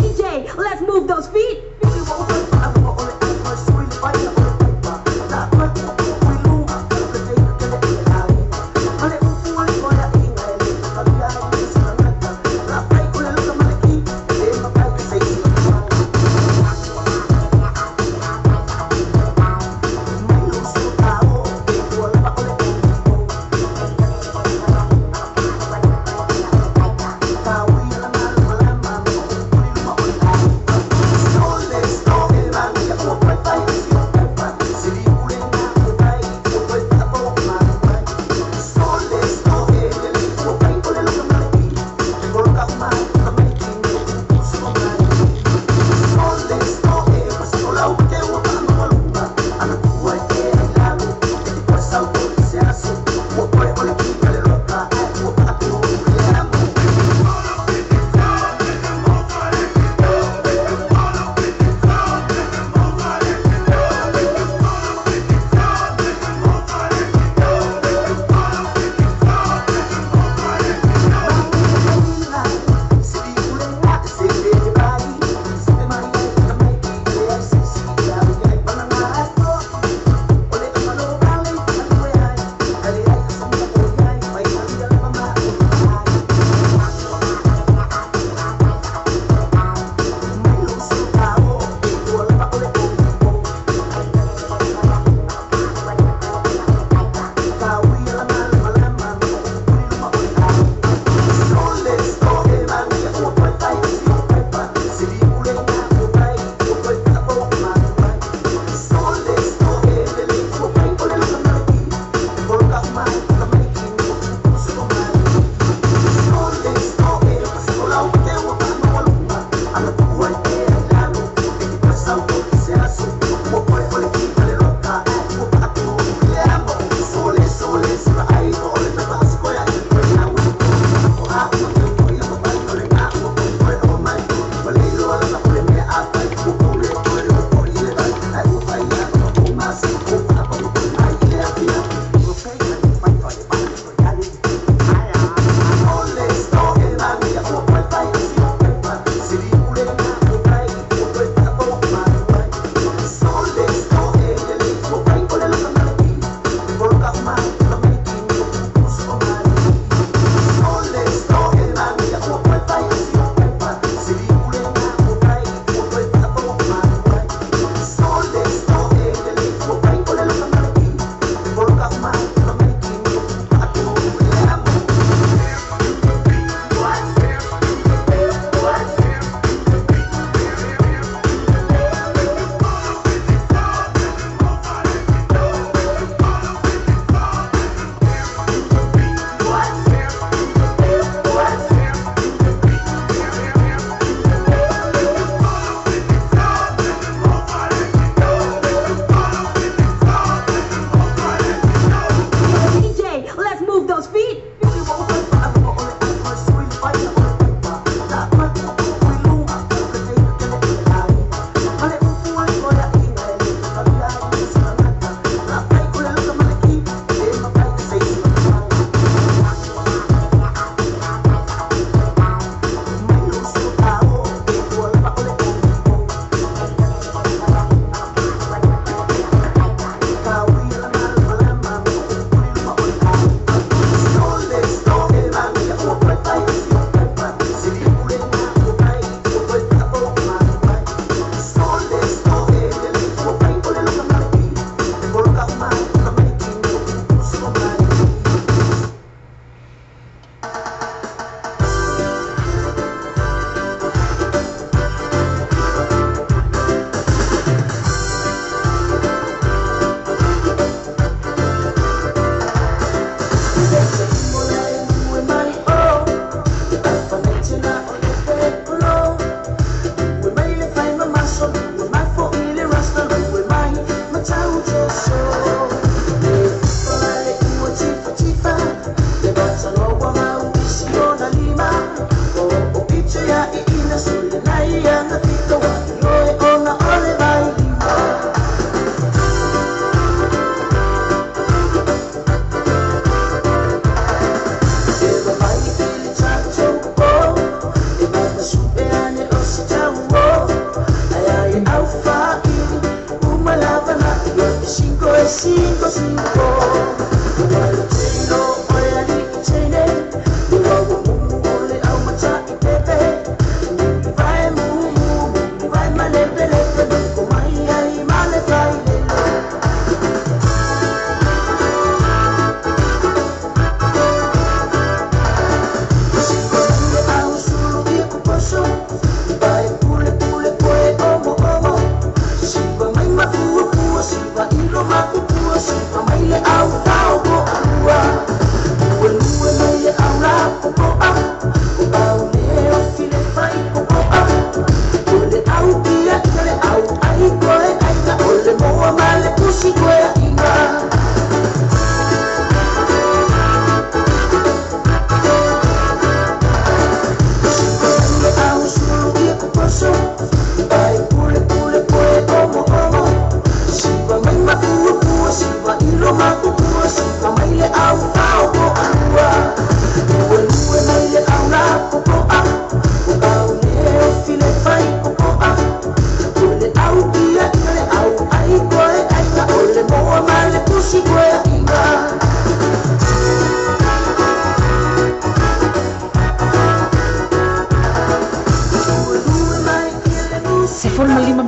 DJ, let's move those feet.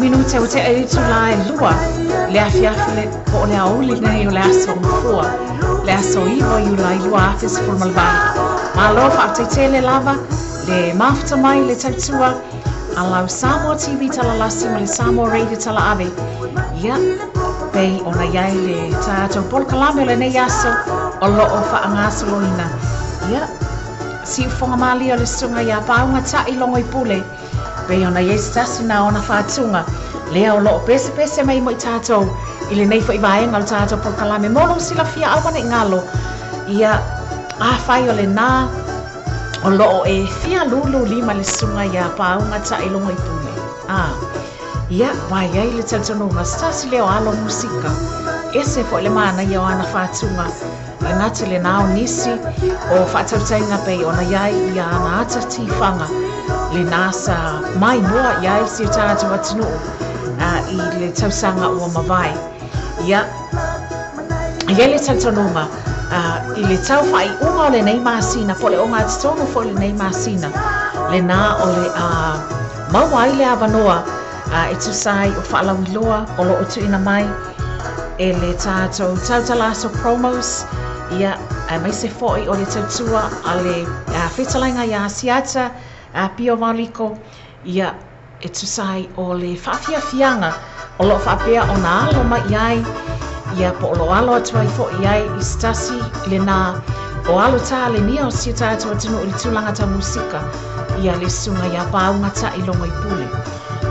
minuta o te ai tu la e lua le afiafile po le auli nei o le aso fua le aso iwa i la lua afis por malvai ma lo fa te lava le mafta mai le tautua ala Samoa TV tala lasi ma le Samoa Radio tala ave ia pei ona iai le tato por kalame le nei aso o lo o fa angaso loina ia si fonga mali o le sunga ia paunga ta i longo i pule pei ona iai stasi na ona fatunga lea o lo pese pese mai mo i tato i le nei fo i vaenga le tato por kalame molo sila fia awana i ngalo ia a fai o le na o lo e fia lulu lima le sunga ia paunga ta i longo i pule ia vai ai le tautonunga stasi leo alo musika ese fo le mana ia o ana fatunga le ngati le nao nisi o whaatautainga pei ona iai ia ana ata tifanga le nasa mai mua iai si o tātou atinu i le tausanga ua mawai ia iai le tautonunga i le tau whai unga o le nei masina po le onga atitono fo le nei masina le nā o le mawai le avanoa e tusai o whaalawiloa o lo o tuina mai e le tātou tautalaso promos ia mai se foi o le tautua a le whetalainga ia siata pio valiko ia e tusai o le whawhiawhianga o lo whapea o na alo mai iai ia po lo alo atua i fo iai i stasi le nā o alo tā le nia o si tātou atinu o le tūlanga ta musika ia le sunga ia paunga ta i longo i pule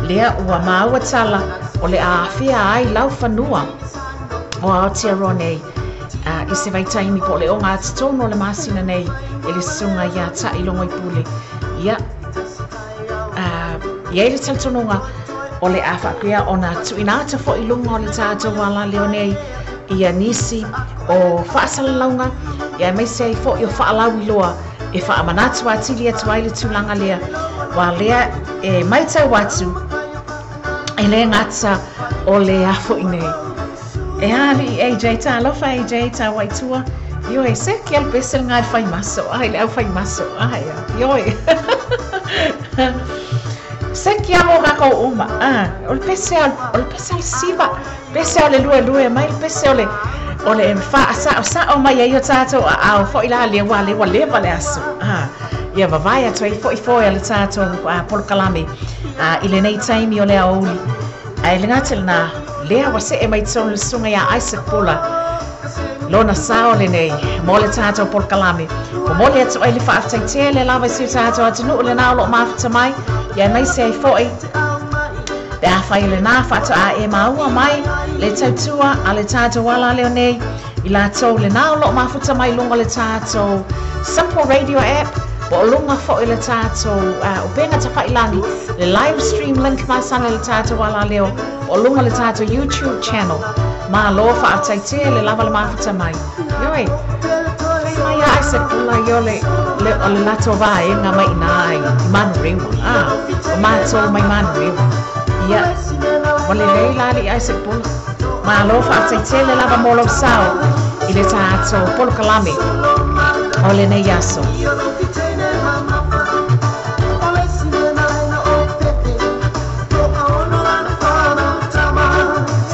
lea ua maua tala o le awhia ai lau whanua o Aotearoa nei i se vaitaimi po le onga atitono le masina nei e le sunga ia ta i longo i pule ia ia le tautonunga o le awhapea o na tuinata fo i lunga o le tātou wala leo nei ia nisi o whaasalaunga ia mai se ai fo i o whaalawi loa e whaamanatu atili atu ai le tūlanga lea wa lea e mai tau watu e le ngata o le afo i nei e hali AJ ta alofa AJ ta waitua Yoi, se que al pesel ngai fai maso. Ai, le au fai maso. Ai, yoi. Se que amo rako uma. O pesel siva. Pesel le lue mai pesel ole fa sa o mai yo tato a fo ila le wa le aso. Ia vai atu i fo le tato por kalame. Ile nei taimi o le auli. Ai le ngatel na le wa se e mai tson le sunga ya Isaac Pula. Lona sao le nei, mo le tātou por kalame. Ko mo le atu ai le whaaftai le lawa si tātou atinu le nā lo mawhata mai, ia mai se ai fōi. Le awhai le nā whata a e maua mai, le tautua a le tātou wala leo nei, i la tau le nā lo mawhata mai lunga le tātou Simple Radio app, po lunga fōi le tātou o penga ta whailani, le live stream link masana le tātou wala leo, po lunga le tātou YouTube channel. Ma lo fa ataite le lava le mafuta mai. Yoi. Kai mai a se pula yo le lato vai nga mai nai. Man riu. O ma so mai man riu. Ia. Wale le la li a se pula. Malo whaatei lava molo sao I le tātou polo kalame o LENEI ASO.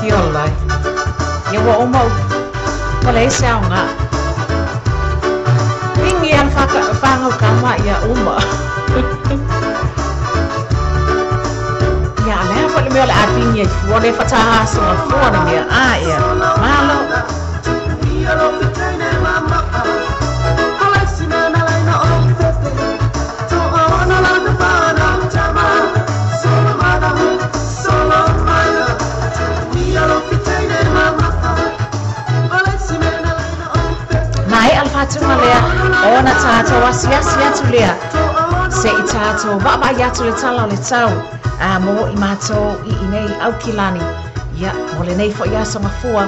Tiolai. Ia wa umau. Kale ese aunga. Ingi an whangau kama ia uma. Ia lea whale mea le atingi e fuone whataha sunga fuone mea a ia. Malo. Mai alfatunga lea ona tātou asiasi atu lea se I tātou wama I atu le tala o le tau mo I mātou I nei au kilani ia mo le nei fo I aso ngafua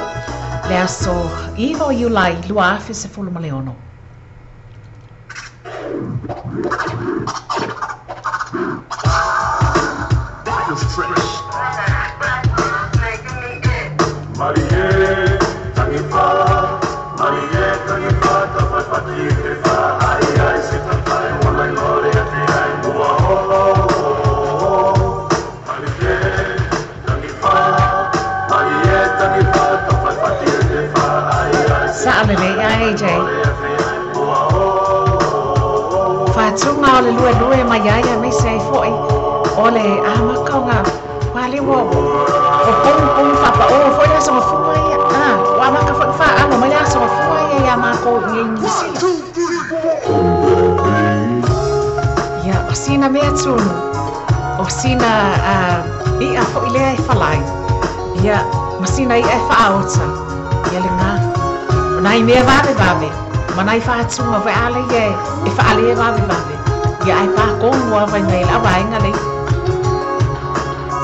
le aso 9July 2018. AJ Fatunga o le lue mai ia me sei foi o le amakaunga wale wo o pum papa o foi asa mafua ia wa maka fa alo mai asa mafua ia mako ngi ia pasina me tunu o sina I a foi le falai ia masina I fa aota ia le nga Nai mea vave, manai whaatunga vai ale e whaale e vave. Ia ai pākonua vai nei la vai ngale.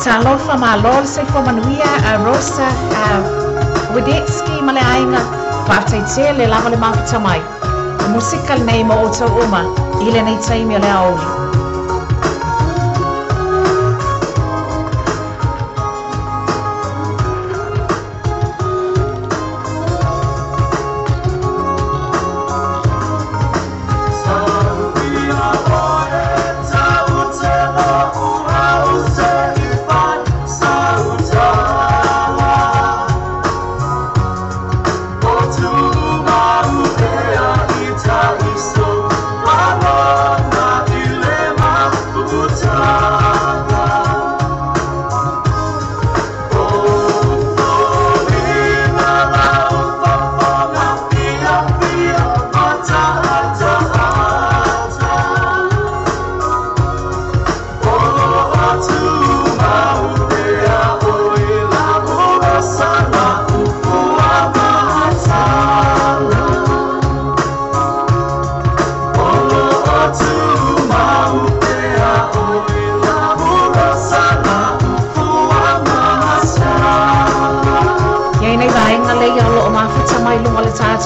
Tā lofa ma lol se fo manuia a Rosa Widetski male ainga whaaftai te le lava le mawhita mai. Musika nei mo o tau uma I le nei taimi le aoli.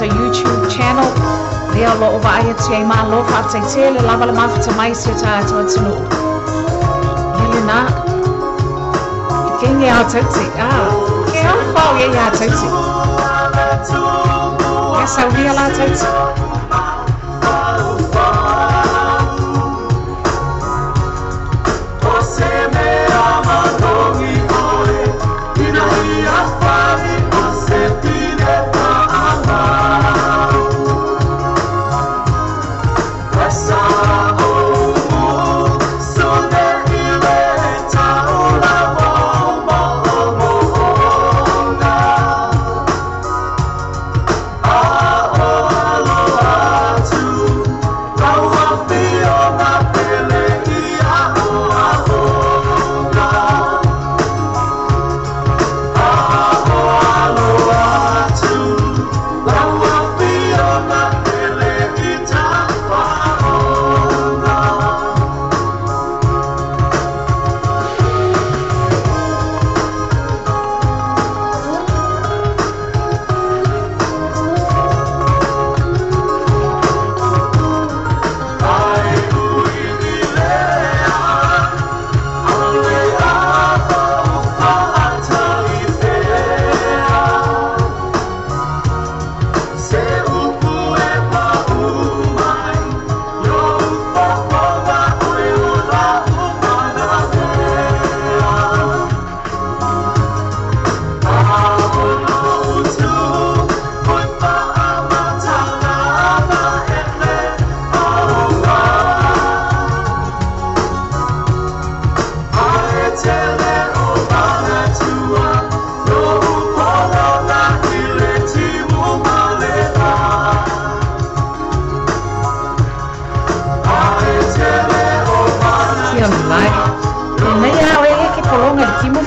YouTube channel Lea lo ova aia te ma lo whaaftai te le lava le mawhita mai se tātua tunu Lele nā Ke nge au tauti Ke au whau ia ia tauti Ia sauria la tauti Oh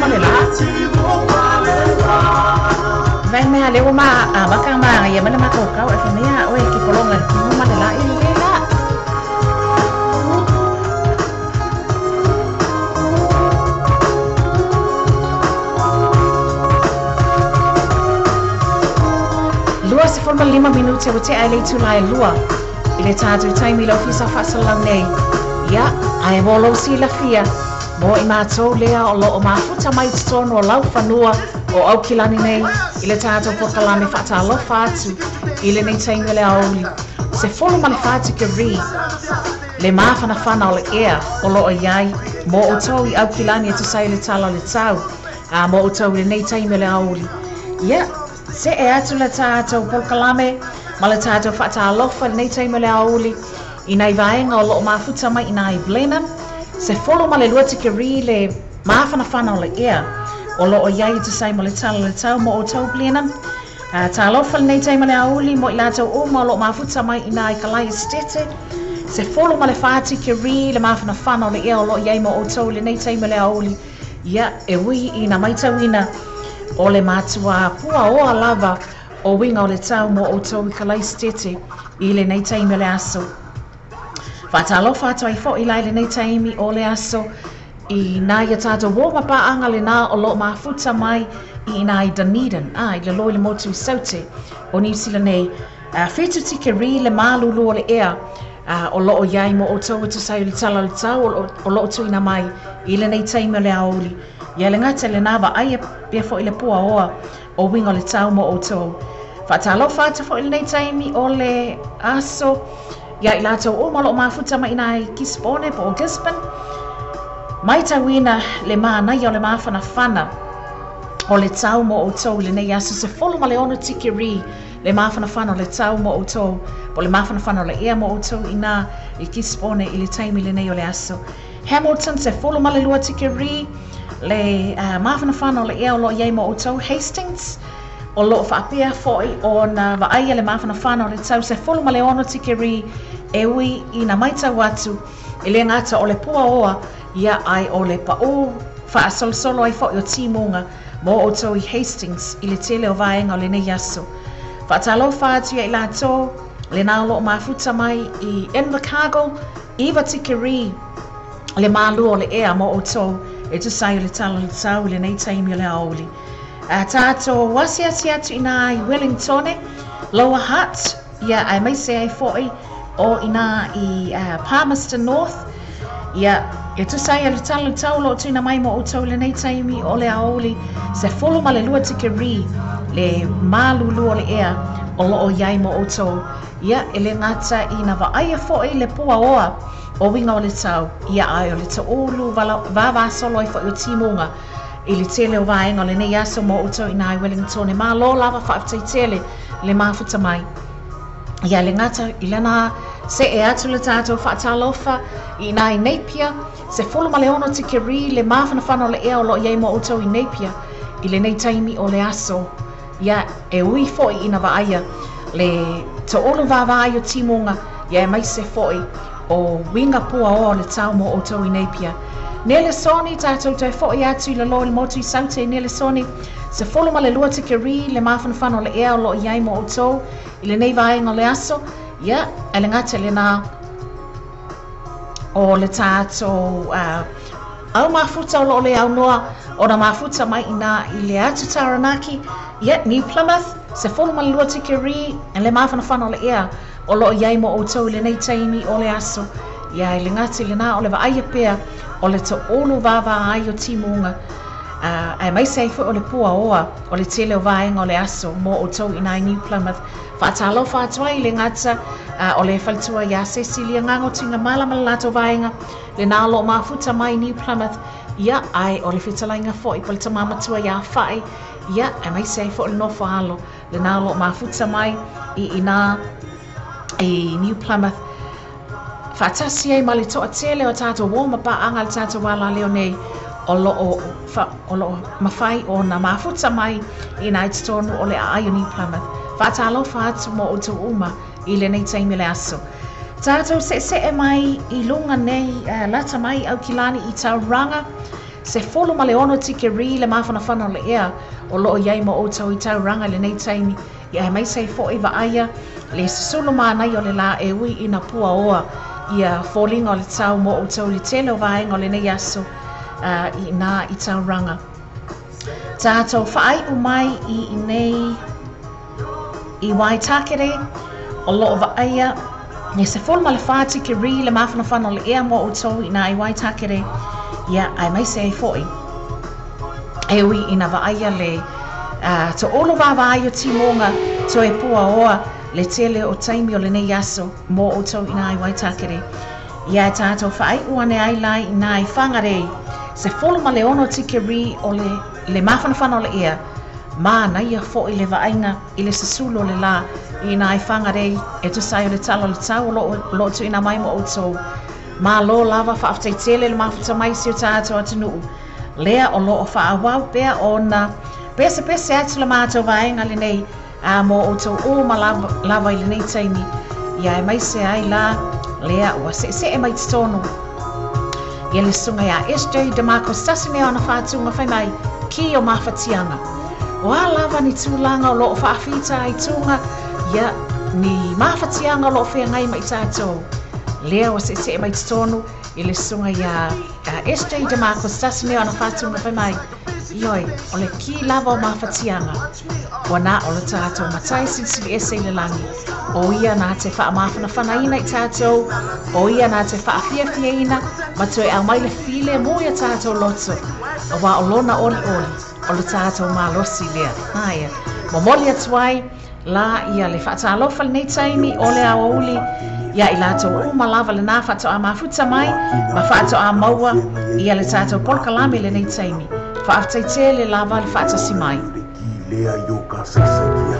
mo le la vai me ale ma baka ma ya mana ma ko ka e fenia o e ki polonga mo ma le la i le la lua se forma 5 minuti o te ai tu lai lua ile tātou taimi lau fisa whasalau nei ia ai molo si la fia mo I mātou lea o lo o mafuta mai titono o lau whanua o au kilani nei ile tātou pokalame whaatalofa atu ile nei taimi le aoli se folo ma le whaati ke ri le mawhana whana o le ea o lo o iai mo o tau I au kilani e tu sai le tala o le tau mo o tau le nei taimi le aoli ia se e atu le tātou pokalame ma le tātou whaatalofa le nei taimi le aoli I nei vaenga o lo o mafuta mai I nai Blenheim se folo ma le lua tike ri le mawhana whana o le ea o lo o iai te sai ma le tala le tau mo o tau Blenheim ta lofa le nei taima le auli mo I lātou o ma o lo o mafuta mai I nai kalai estete se folo ma le wha tike ri le mawhana whana o le ea o lo iai mo o tau le nei taima le auli ia e wi I na maitawina o le matua pua o a lava o winga o le tau mo o tau I kalai estete I le nei taima le aso Whaatalofa atu ai fo I lai le nei taimi o le aso I nā ia tātou wōma pāanga le nā o lo mafuta mai I nā I Dunedin I le loi le motu I saute o New Zealand nei whetu tike ri le mālulu o le ea o lo o iai mo o tau atu sai o le tala o le tau o lo o tuina mai I le nei taimi o le aoli ia le ngata le nāwa aia pia fo I le pua oa o winga o le tau mo o tau Whaatalofa atu fo I le nei taimi o le aso ia I lātou o malo o mafuta mai nai Gisborne po o Gisborne mai tawina le mānai o le mawhana whana o le tau mo o tau le nei aso se folo ma le ono tiki ri le mawhana whana o le tau mo o tau po le mawhana whana o le ea mo o tau I nā I Gisborne I le taimi le nei o le aso Hamilton se folo ma le lua tiki ri le mawhana whana o le ea o lo iei mo o tau Hastings o lo whaapea foi o na waaia le mawhana whana o le tau se folo ma le ono tike ri e ui I na maita watu I le ngata o le pua oa ia ai o le pao whaasolsolo ai foi o timonga mo o tau I Hastings I le tele o vaenga o le nei aso whaatalo whaatu ia I lato le nālo o mafuta mai I Invercargill iwa tike ri le malu o le ea mo o tau e tu sai o le tala le tau le nei taimi o le aoli Tātou wasiasi atu I nā I Wellington Lower Hutt ia ai mai se ai foi o ina I Palmerston North ia e tu sai le tala tau lo tu ina mai mo o tau le nei taimi o le aoli se folo ma le lua tike ri le malulu o le ea o lo o iai mo o tau ia e le ngata I na waaia foi le pua oa o winga o le tau ia ai o le ta olu vava solo ai foi o timonga I le tele o vaenga o le nei aso mo o tau I nai Wellington e mā lo lava whaaftai tele le mafuta mai ia le ngata I lana se e atu le tātou whaatalofa I nai Napier se folo ma le ono tike ri le mawhana whana o le ea o lo iei mo o tau I Napier I le nei taimi o le aso ia e ui foi I na waaia le ta olu vavai o timonga ia e mai se foi o winga pua o le tau mo o tau I Napier Nele soni tātou tai foi atu I le loi le motu I saute nele soni se folo ma le lua tike ri le mawhana whana o le ea o lo iei mo o tau I le nei vaenga o le aso ia e le ngata le nā o le tātou au mafuta o lo le au noa o na mafuta mai I le atu Taranaki ia New Plymouth se folo ma le lua tike ri e le mawhana whana o le ea o lo iei mo o tau le nei taimi o le aso ia e le ngata le nā o le waaia pea o le ta olu vava ai o timonga ai mai sei foi o le pua oa o le tele o vaenga o le aso mo o tau I nai New Plymouth whaatalo whaatua I le ngata o le whaltua ia Cecilia ngango tinga malama le lato vaenga le nālo o mafuta mai New Plymouth ia ai o le whitalainga foi po le tamamatua ia whai ia ai mai sei foi o le nofo alo le nālo o mafuta mai I nā I New Plymouth Whaatasi ai ma le toa tele o tātou wōma paanga le tātou wala leo nei o lo mawhai o na mafuta mai I nai titonu o le a New Plymouth. Whaatalo whaatu mo o tau uma I le nei taimi le aso. Tātou se e mai I lunga nei lata mai au kilani I Tauranga. se folo ma le ono tike ri le mawhanawhana o le ea o loo iai mo o tau I tauranga le nei taimi ia mai sei fo I vaaya le solo mānai o le la e ui ina pua oa ia fōlinga o le tau mo o tau le tele o vaenga o le nei aso I nā I tauranga. Tātou whaai o mai I nei I Waitakere o loo vaaya ne se folo ma le whāti ke ri le mawhanawhana o le ea mo o tau I nā I Waitakere ia ai mai sei fo e ui ina vaaya le to olo vāvai o timonga to e pua oa le tele o taimi o le nei aso mo o tau ina I Waitakere. Ia tātou whaai ua ne ai lai ina I whangarei se folo ma le ono tike ri o le mawhanawhana o le ea ma na ia fo I le vainga I le sasulo le la ina I whangarei e tu sai o le talo le tau lo tu ina mai mo o tau ma lo lava whaaftai tele le mawhata mai si o tātou atunuu lea o lo o whaawau pea o na pese atu le mātou vaenga le nei a mo o tau o ma lava I le nei taimi ia e mai se ai la lea ua se e mai titono ia le sunga ia SJ de Marco Stasine o na whātunga whai mai ki o mawhatianga o a lava ni tūlanga o lo o whaafita I tunga ia ni mawhatianga o lo o whengai mai tātou lea ua se e mai titono I le sunga ia SJ de Marco Stasine o na whātunga whai mai ioi o le ki lava o mawhatianga wana o le tātou matai sinsili ese I le langi o ia nā te wha mawhanawhana ina I tātou o ia nā te wha whiawhia ina ma tue au mai le while mo ia tātou loto o wa o lona oli o le tātou malosi lea haia momoli atuai la ia le whaatalofa le nei taimi o le awauli ia I lātou o malava le nā whato a mafuta mai ma whato a maua ia le tātou polkalame le nei taimi whaaftai te le lava le whaata si mai lea yoka sasakia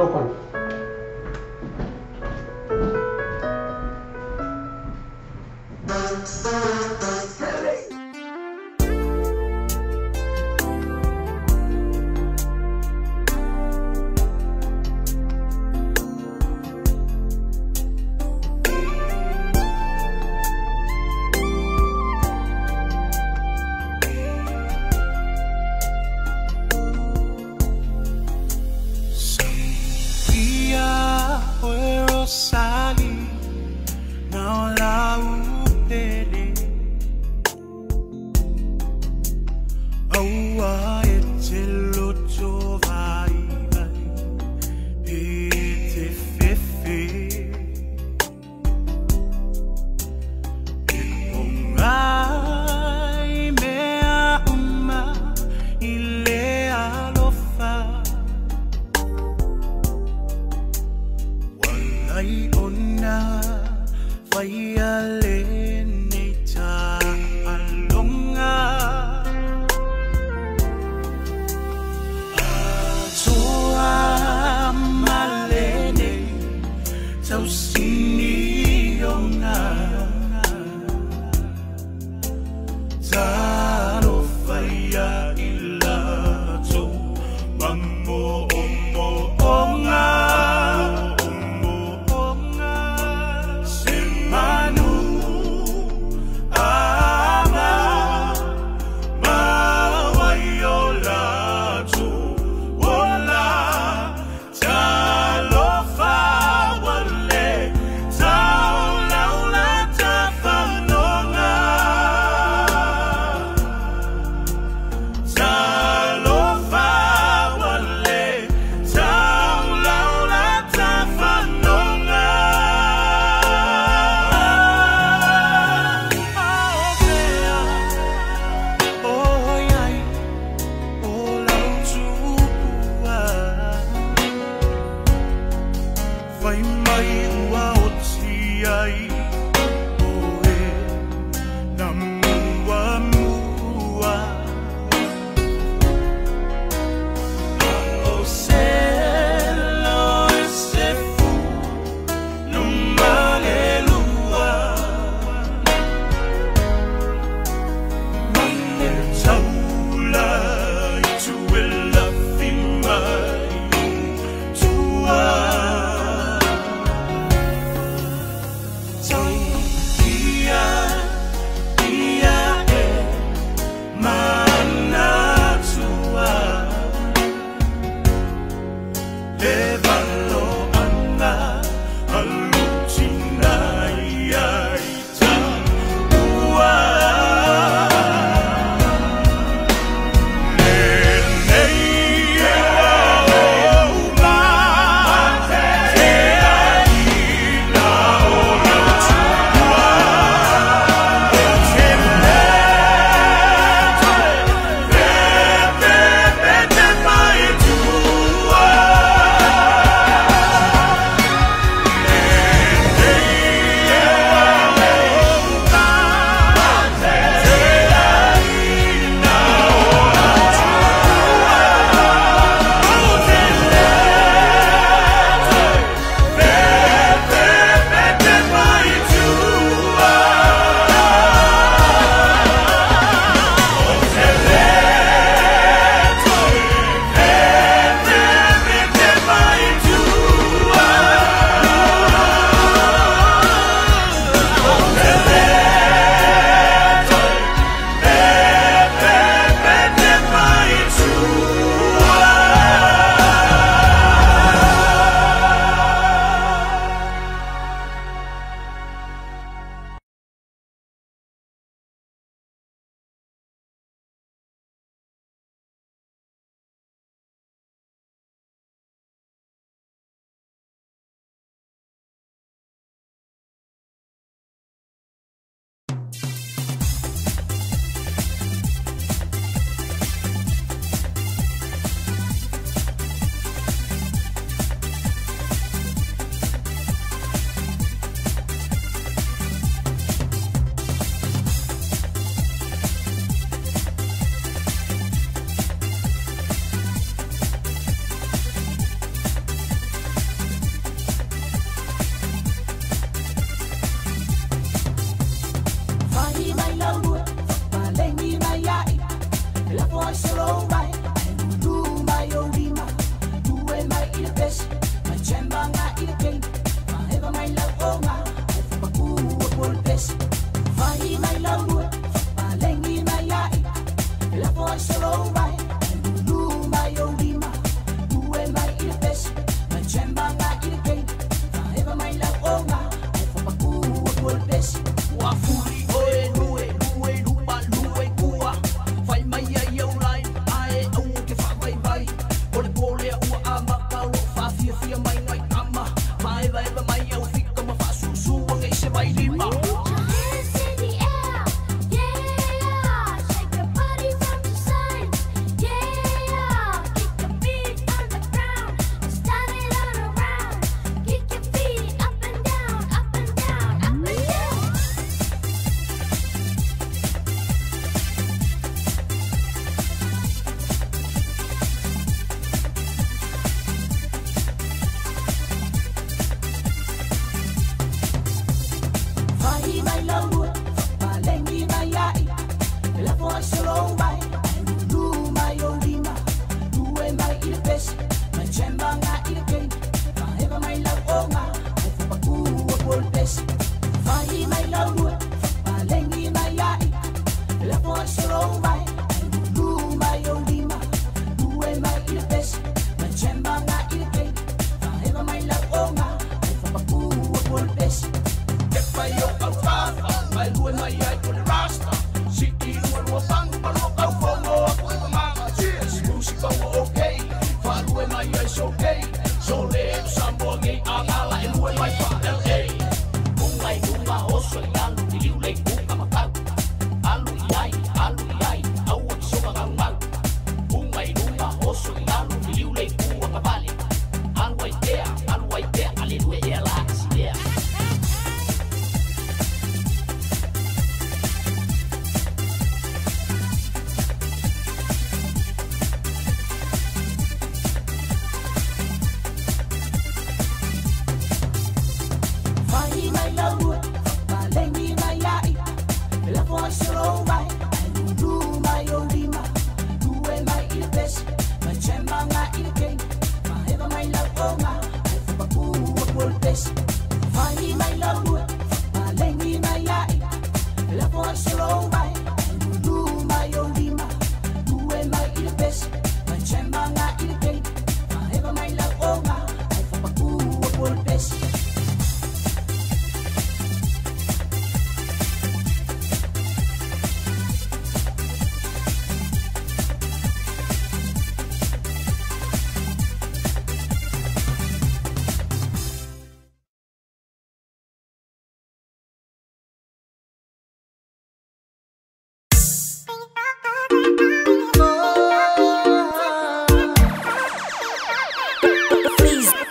Tokon.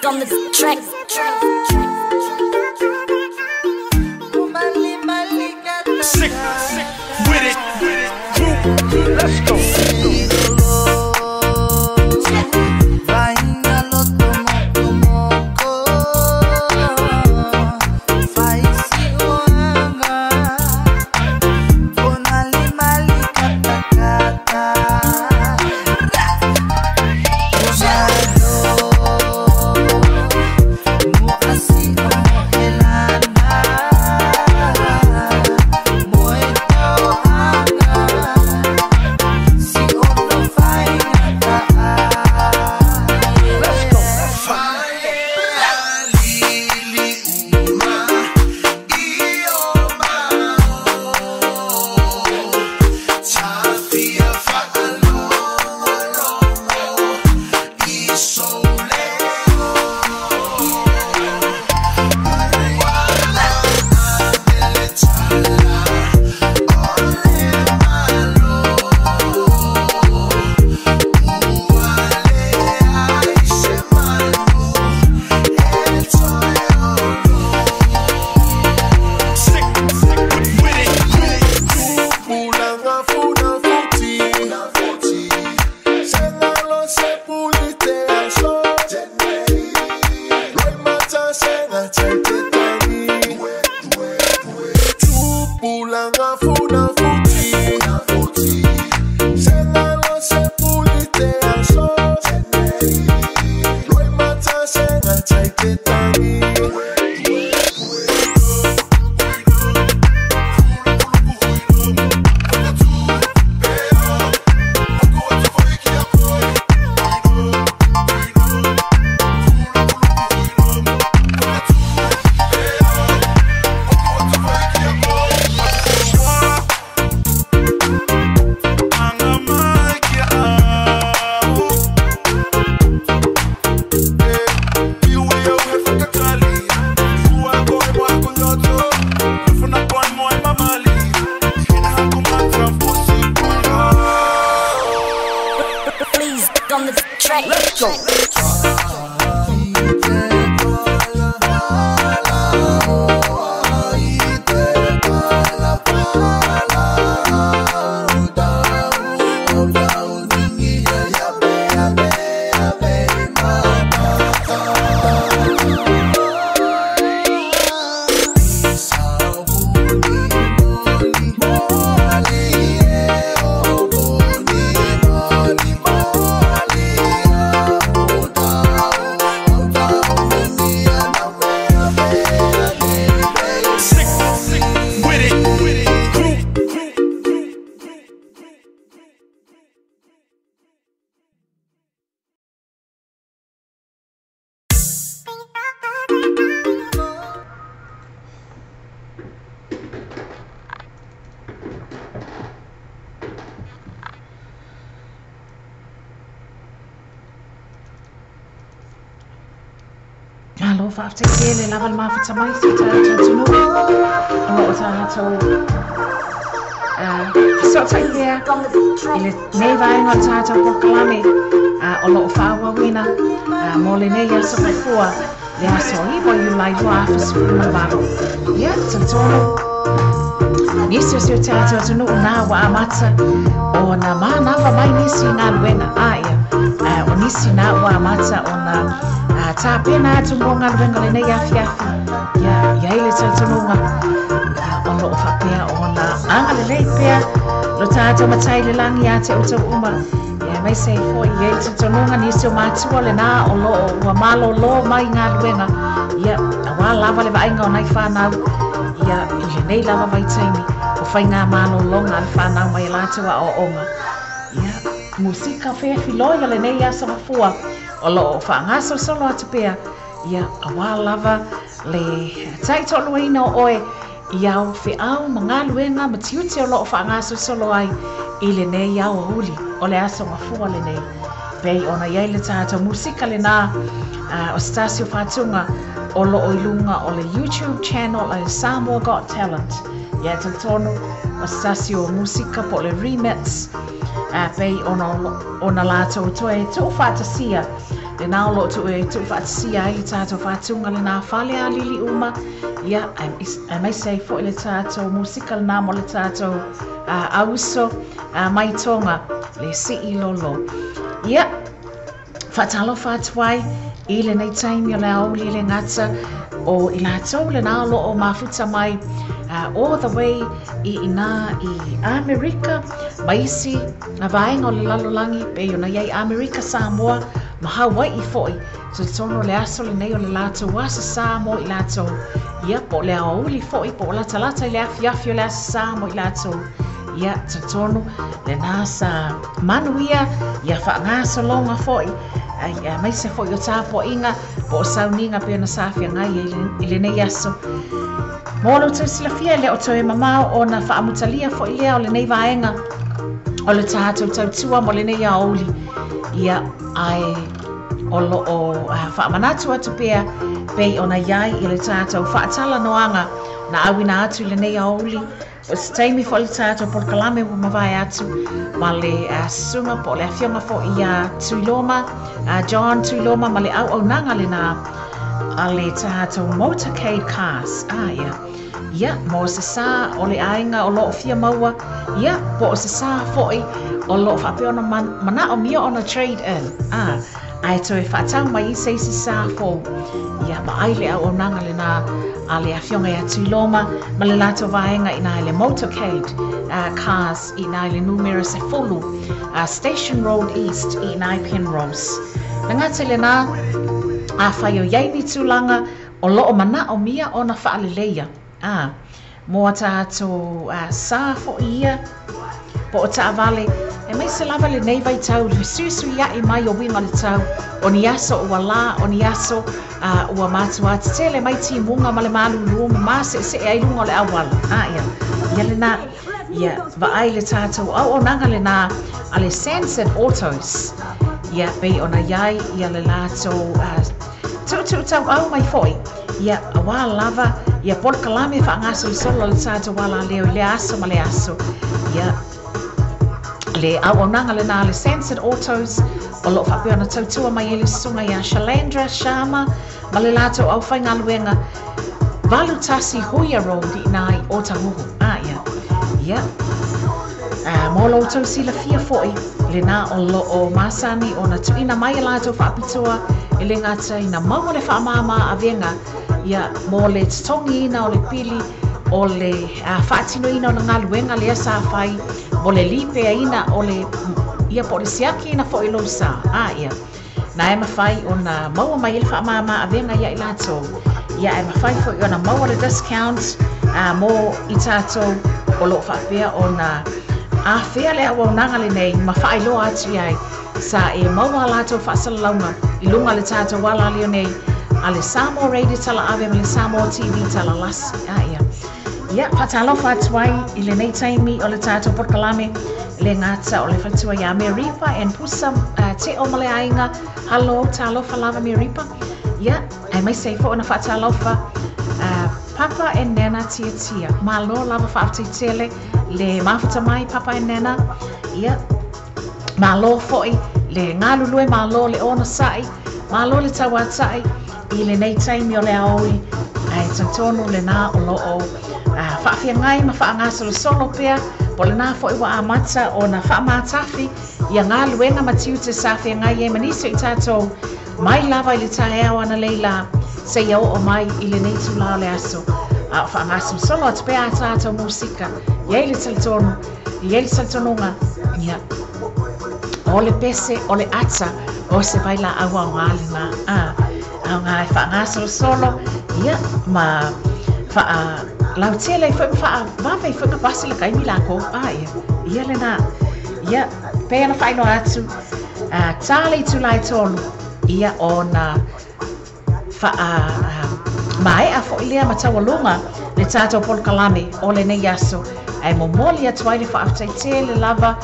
On the track. Sick with it. Let's go. On the track. Let's go. Alo whaafte kele lawal mawhita mai te tunu o tātou so tai lea i le nei vaenga o tātou pokalame o loo whāwawina mo le nei aso mai fua le aso iwa i lai hoa whasikuna waro ia tātono nisi o sio tātou tunu nā wa amata o na mānawa mai nisi ngā luena aia o nisi nā wa amata o na tā pēnā atu mō ngā ruenga le nei awhi ia ile tautanunga o loo whapea o na anga le le le pea lo tātou matai le langi a te o tau uma. Ia mai se fo i e te tononga ni se o mātua le nā o lo ua malo lo mai ngā luenga. Ia a wā lava le vainga o nai whanau. Ia i le nei lava vai taimi o whai ngā malo longa le whanau mai lātua o onga. Ia musika whea whiloia le nei asa mafua o lo o whaangaso solo atu pea. Ia a wā lava le taitolo ina o oe ia o whiau mga luenga matiuti o lo o whaangaso solo ai i le nei au o huli o le asa mafua le nei. Pei ona iai le tātou musika le nā o Stasio Whatunga o lo o ilunga o le YouTube channel o Samoa Got Talent. Ia te tono o Stasio musika po le remix. Pei ona lātou toe tu whatasia. Le nā o lo tu e tu whatasia i le tātou Whatunga le nā whale a lili uma. Ia, ai mai sei fo i le tātou musika le nā mo le tātou auso mai tonga le si i lolo. Ia, whatalo whatuai i le nei taimi o le auli le ngata o i lātou le nā lo o mafuta mai all the way i Amerika maisi na vaenga o le lalolangi pe yona iai Amerika Samoa ma Hawaii foi so tono le aso le nei o le lātou wasa Samoa i lātou ia po le auli foi po la talata i le afiafi o le asa Samoa i lātou ia te tono le nasa manuia ia whaangaso longa foi ia mai se foi o tāpo inga po o sauninga pe na safia ngai i le nei aso Molo te silafia le o toe mamao o na whaamutalia fo i lea o le nei vaenga o le tātou tautua mo le nei aoli. Ia ai o lo o whaamanatu atu pea pei o na iai i le tātou whaatala noanga na awina atu i le nei aoli. O se taimi fo le tātou por kalame ua mawai atu ma le sunga po le awhionga fo i Tuiloma, John Tuiloma ma le au nanga le nā a le tātou motorcade cars. Ia. Ia, mo se sā o le ainga o lo o fia maua. Ia, po o se sā foi o lo o whapeona mana o mia ona trade-in. Ai toi whaatau mai i se sā fo. Ia, ma ai le au nanga le nā a le awhionga i Tuiloma ma le lato vaenga i nā le motorcade cars i nā le numero se fulu. Station Road East i nā Penrose. Ngate le nā a whai o iai ni tūlanga o lo o mana o mia o na whaaleleia. Moa tātou sā fo ia po o tā vale e mai se lava le nei vai tau le susu ia i mai o winga le tau o ni aso ua la o ni aso ua mātua te tele mai ti munga ma le malu luma ma se e lunga le awala ia le nā ia va ai le tātou au o nanga le nā a le Censored Autos ia pei o na iai ia le lātou tu tau au mai foi ia a wā lava ia por kalame whaangaso i solo le tātou wala leo le aso ma le aso ia le au nanga le nā le Censored Autos o lo whapeona tautua mai ele sunga ia Shalandra Sharma ma le lātou au whainga luenga Valutasi Huia Road i nai o Tanguhu ia mo lo tau sila fia foi le nā o lo o masani o na tuina mai e lātou whaapitoa e le ngata ina maua le whaamama a venga ia mo le tongi ina o le pili o le whaatino ina o na ngā luenga le asa whai mo le lipe ina o le ia po le siaki ina fo i lo sa ia na e mawhai o na maua mai le whaamama a venga ia i lātou ia e mawhai fo i o na maua le discount mo i tātou o lo whaapea o na a whea le awa nanga le nei ma whaai loa atu iai sa e maua lātou whaasalaunga i lunga le tātou wala leo nei a le Samoa Radio tala ave ma le Samoa TV tala lasi ia patalo whatuai i le nei taimi o le tātou porkalame le ngata o le whatua ia me ripa en pusa te o male ainga halo talo whalava me ripa ia ai mai seifo ona whatalofa Papa and Nana tia ma lo lava whaatitele le mafuta mai Papa and Nana ia ma lo foi le ngalulue ma lo le ona sai ma lo le tawatai i le nei taimi o le aoi ai tantonu le nā o lo o whaafia ngai ma whaangaso le solo pea po le nā foi wa amata o na whaamatafi ia ngā luenga matiute sa whia ngai e maniso i tātou mai lava i le tae au ana leila se iau o mai i le nei tūlao le aso a whaangaso solo atu pea tātou musika Ia le saltonu, ia le saltonunga, ia. Ole pese, ole atsa, o se vai la awa ngali na nga fa nga solo, ia ma fa lau tele fa va fa ka pasi la kai milako, ia le na, ia pe na fa no atsu, tali tu lai tolu, ia ona fa mai a fo ilia matawalunga le tato pol kalame o le nei aso ai momoli atu ai le fa aftaitele lava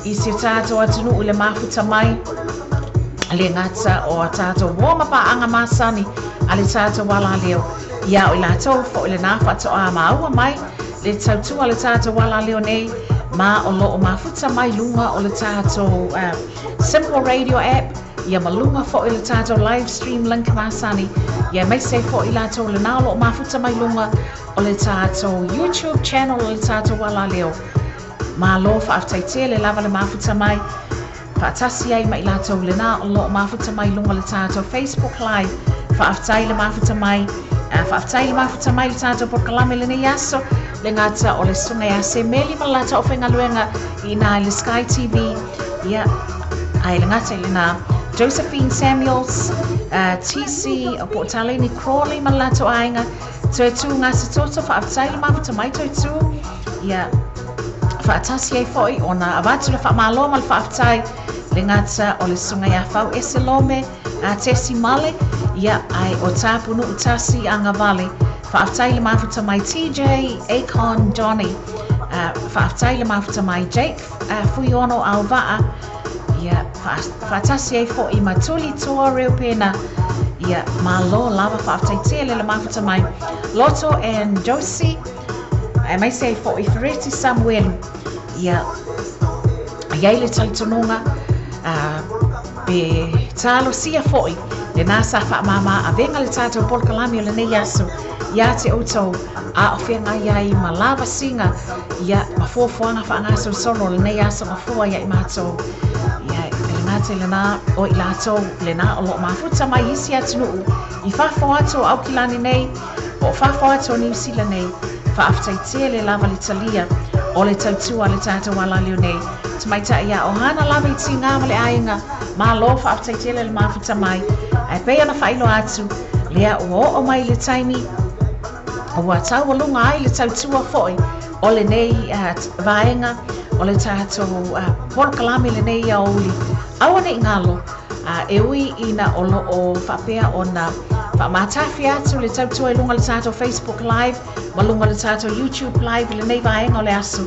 i se tato atunu le mafuta mai le ngata o tato woma pa anga masani ale tato wala leo ia o la tau fo le nafa to a maua mai le tautua le tato wala leo nei ma o lo o mafuta mai lunga o le tato simple radio app ia malunga fo le tato live stream link masani ia mai se fo i lato le nalo mafuta mai lunga o le tato YouTube channel o le tato wala leo ma lo fa aftaitele lava le mafuta mai fa tasi ai mai lato le na o lo mafuta mai lunga le tato Facebook live fa aftai le mafuta mai le tato por kalame le nei aso le ngata o le sunga ya se meli malata o fenga luenga ina le Sky TV ia ai le ngata le na Josephine Samuels, TC, Portalini Crawley, Malato Ainga, Toitu, Nasitoto, for Abtail Mafuta, my Toitu, yeah, for Atasia Foi, on Avatula for Maloma, for Abtai, Lingata, Olisungaya FOU, Eselome, Tessi Male, yeah, I Otapunu Utasi, Angavali, for Abtail Mafuta, my TJ, Akon, Johnny, for Abtail Mafuta, my Jake, Fuyono Alvaa. Ia fatasi ai fo I matuli toa reo pena ia malo lava faaftaitele le mafuta mai Lotto and Josie mai sei fo I Ferretti Samuel ia le talitonunga pe talo sia foi le nasa fa mama avenga le tato pol kalami le nei aso ia te auto a ofenga ia I malava singa ia mafofoanga fa ngaso solo le nei aso mafua ia I mato te lena o I lato lena o lo mafuta mai isi atunu I fafo ato au kilani nei o fafo ato New Zealand nei fa aftaitele lava l'Italia o le tautua le tata wala leo nei tumaita ia o hana lava iti ngama le ainga ma lo fa aftaitele le mafuta mai ai pea na failo atu lea o mai le taimi o watau walunga ai le tautua foi o le nei vaenga o le tato por kalame le nei a oli awane ngalo e ui ina o lo o whapea o na whamatafi atu le tautua I lunga le tato Facebook live ma lunga le tato YouTube live le nei vaenga o le asu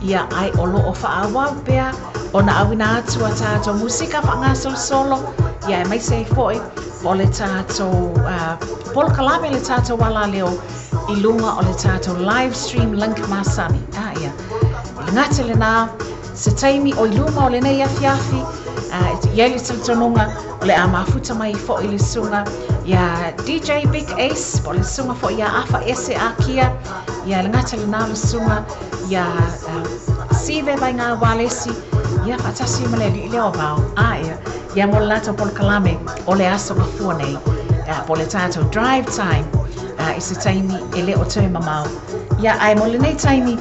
ia ai o lo o whaawau pea o na awina atu a tato musika whangasol solo ia e mai sei foi o le tato pol kalame le tato wala leo I lunga o le tato live stream link masani ia ngate le na se taimi o I lunga o le nei afiafi ia le talitonunga o le amafuta mai fo I le sunga ia DJ Big Ace po le sunga fo ia afa ese a kia ia le ngata le na le sunga ia sive vai ngā walesi ia fatasi male li leo vau ia mo lato pol kalame o le aso mafua nei po le tato drive time I se taimi e le o tue mamau ia ai mo le nei taimi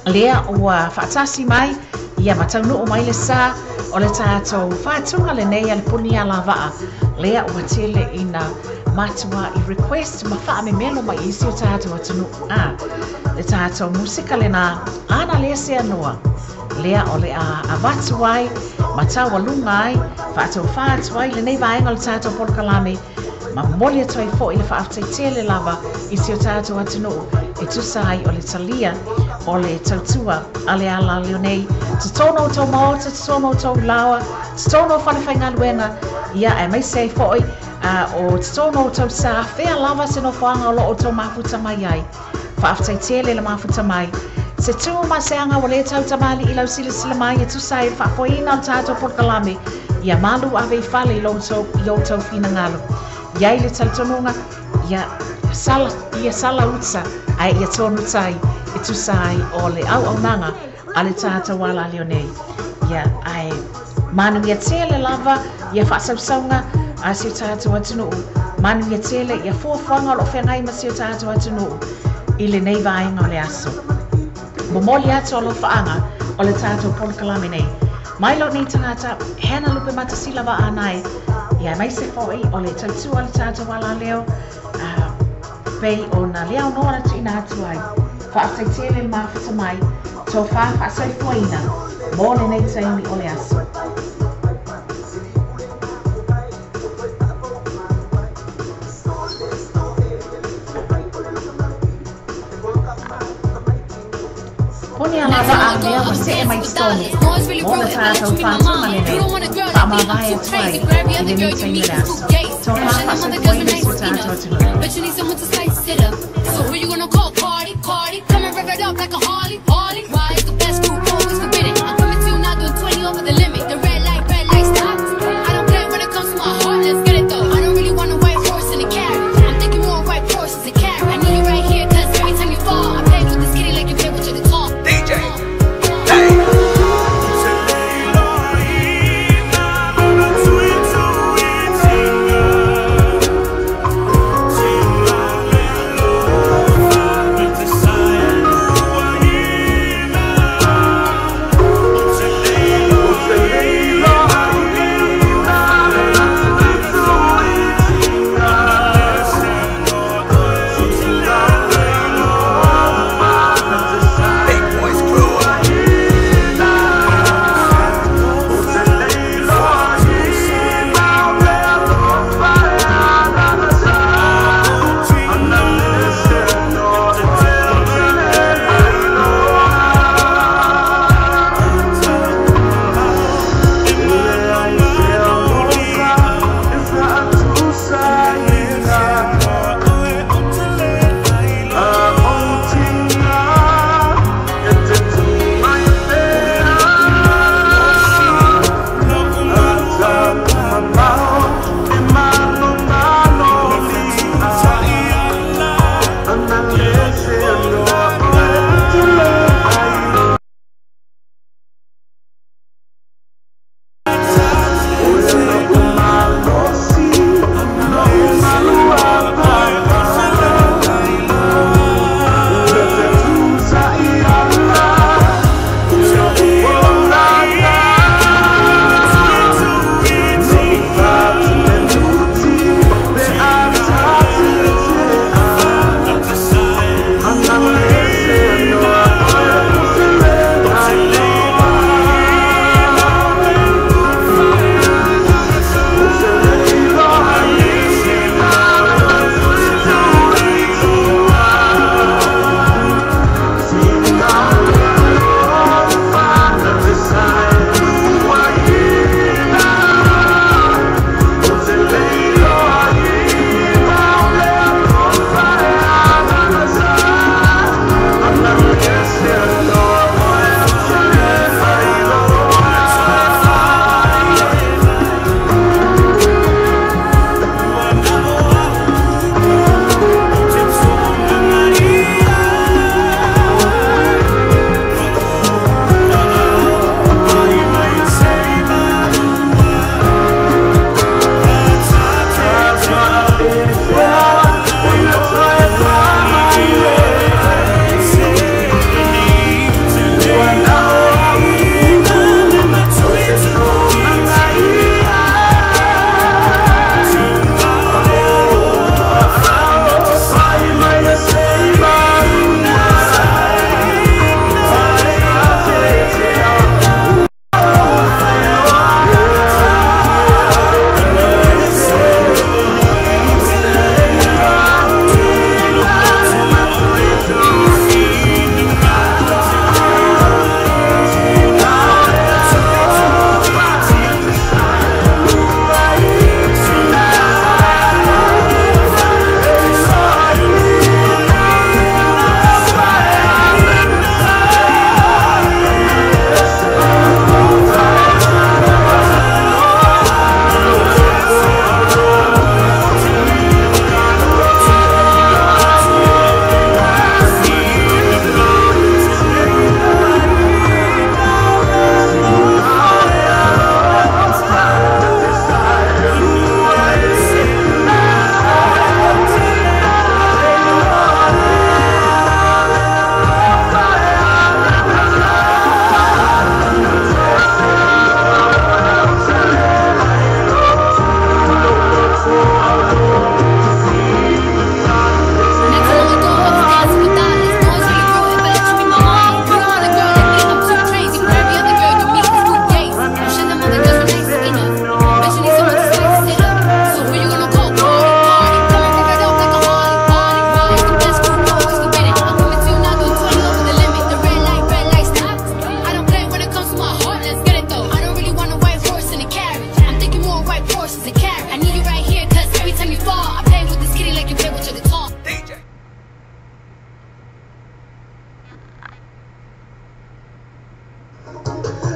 lea ua fatasi mai ia mataunu o mai le sa o le tato whātunga le nei ale puni a lawaa lea ua tele ina matua I request ma wha me melo mai isi o tato atunu le tato musika le na ana lea se anua lea o le a watu ai matawa lunga ai whātu ai le nei vaenga le tato polkalame ma moli atu ai fo I le whaaftaitele lava isi o tato atunu e tusai o le talia o le tautua a le ala leo nei tono tau maota, tono tau lawa tono whanawhainga luenga ia e mai sei foi o tono tau sa whea lava se no whanga o lo o tau mafuta mai ai whaaftaitele le mafuta mai se tu ma se anga o le tau tamali I lau sila mai e tusai whafoina o tato porkalame ia malu ave I whale I tau whina ngalo ia I le talitonunga ia sala utsa ai ia tonu tai e tusai o le au nanga a le tata wala leo nei ia ai manu ia tele lava ia whaasausaunga a si o tata watunu manu ia tele ia fuafuanga lo whengai ma si o tata watunu I le nei vaenga o le aso Momoli atu o lo whaanga o le tātou polokalame nei. Mai lo nei tangata, hena lupe matasila wa anai. Ia mai se fōi o le tautua le tātou wala leo. Pei o na leo noa tu ina atu ai. Whaasai le mawhata mai. Tō whaasai fuaina. Mō le nei taimi o le aso. Poni ala wa lea wa se e mai stoni. Mō le tātou whātuma nene. Wha ma vai atuai. I le nei taimi le aso. Tō whaasai fuaina su tātou tunu. But you need someone to spice it up. So who you gonna call? Cardi, Cardi. Come and rev it up like a Harley, Harley. Why is the best group always forbidden? I'm coming to you now doing 20 over the limit. The red light stop. I don't play when it comes to my heart. Let's get it though. I don't really want a white horse and a carrot. I'm thinking more white horses and carrot. I need you right here, cause every time you fall, I play with this kitty like you play with your guitar. DJ. Hey.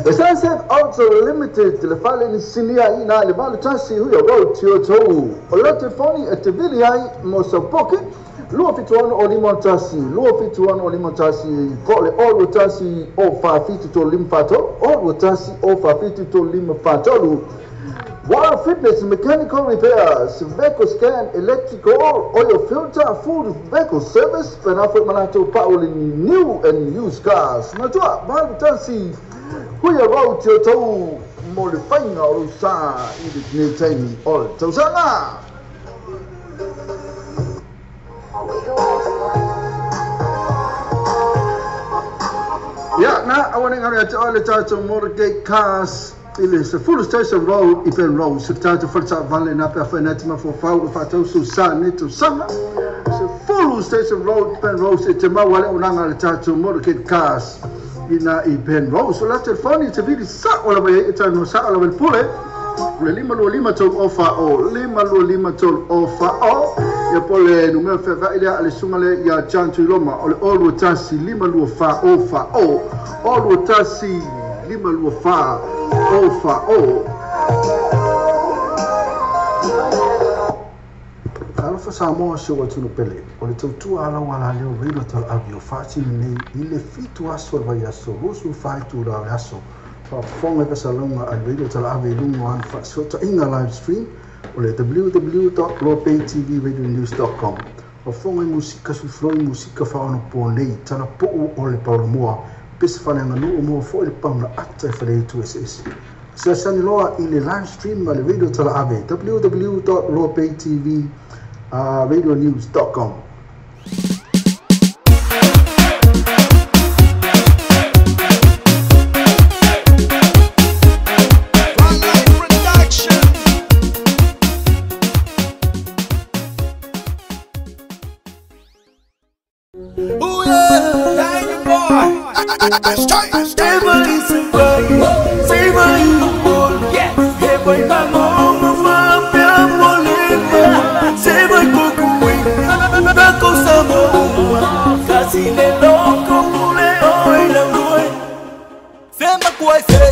The Sunset also limited le fale ni sinia ina le malu tansi huyo road tio tou. Olote foni atibili hai mosapoke. Luo fituan olimontasi, luo fituan olimontasi, kole all tasi o fa fiti to limpato, all tasi o fa fiti to limpato. Water fitness, mechanical repairs, vehicle scan, electrical, oil filter, food vehicle service, and after manato power in new and used cars. Najua, balu tansi, huya road to tou modifying our sa, ini time all. Tausanga. Yeah, now I want to go to all the time to motorcade cars. It is a full station road, Ipen Road. So time to first valley na performatima for FOU fato susani to summer. So full station road, Ipen Road. It's a mawale unanga the to motorcade cars in Ipen Road. So let's phone to be the sa all the way. It's a no sa all the way pule. Lima tol offer all. Lima tol offer all. Ya pole numero fefa ile alisungale ya chantu iloma all wotasi lima luofa offer all. All wotasi lima luofa offer all. Alfa Samoa show tunu pele. Ole tu ala wala leo rilo tal avio fati ni ile fitu aso va yaso rusu fitu la yaso. Fa fonga ka salonga al radio tal avio lungo an fa so ta inga live stream ole www.lopaytvradionews.com. Fa fonga musika su floi musika fa ono pole tana po ole paulo moa pes fa nga no mo fo le pauna atta fa le tu ss. Sa saniloa ile live stream al radio tal avio www.lopaytvradionews.com. Sema kwa say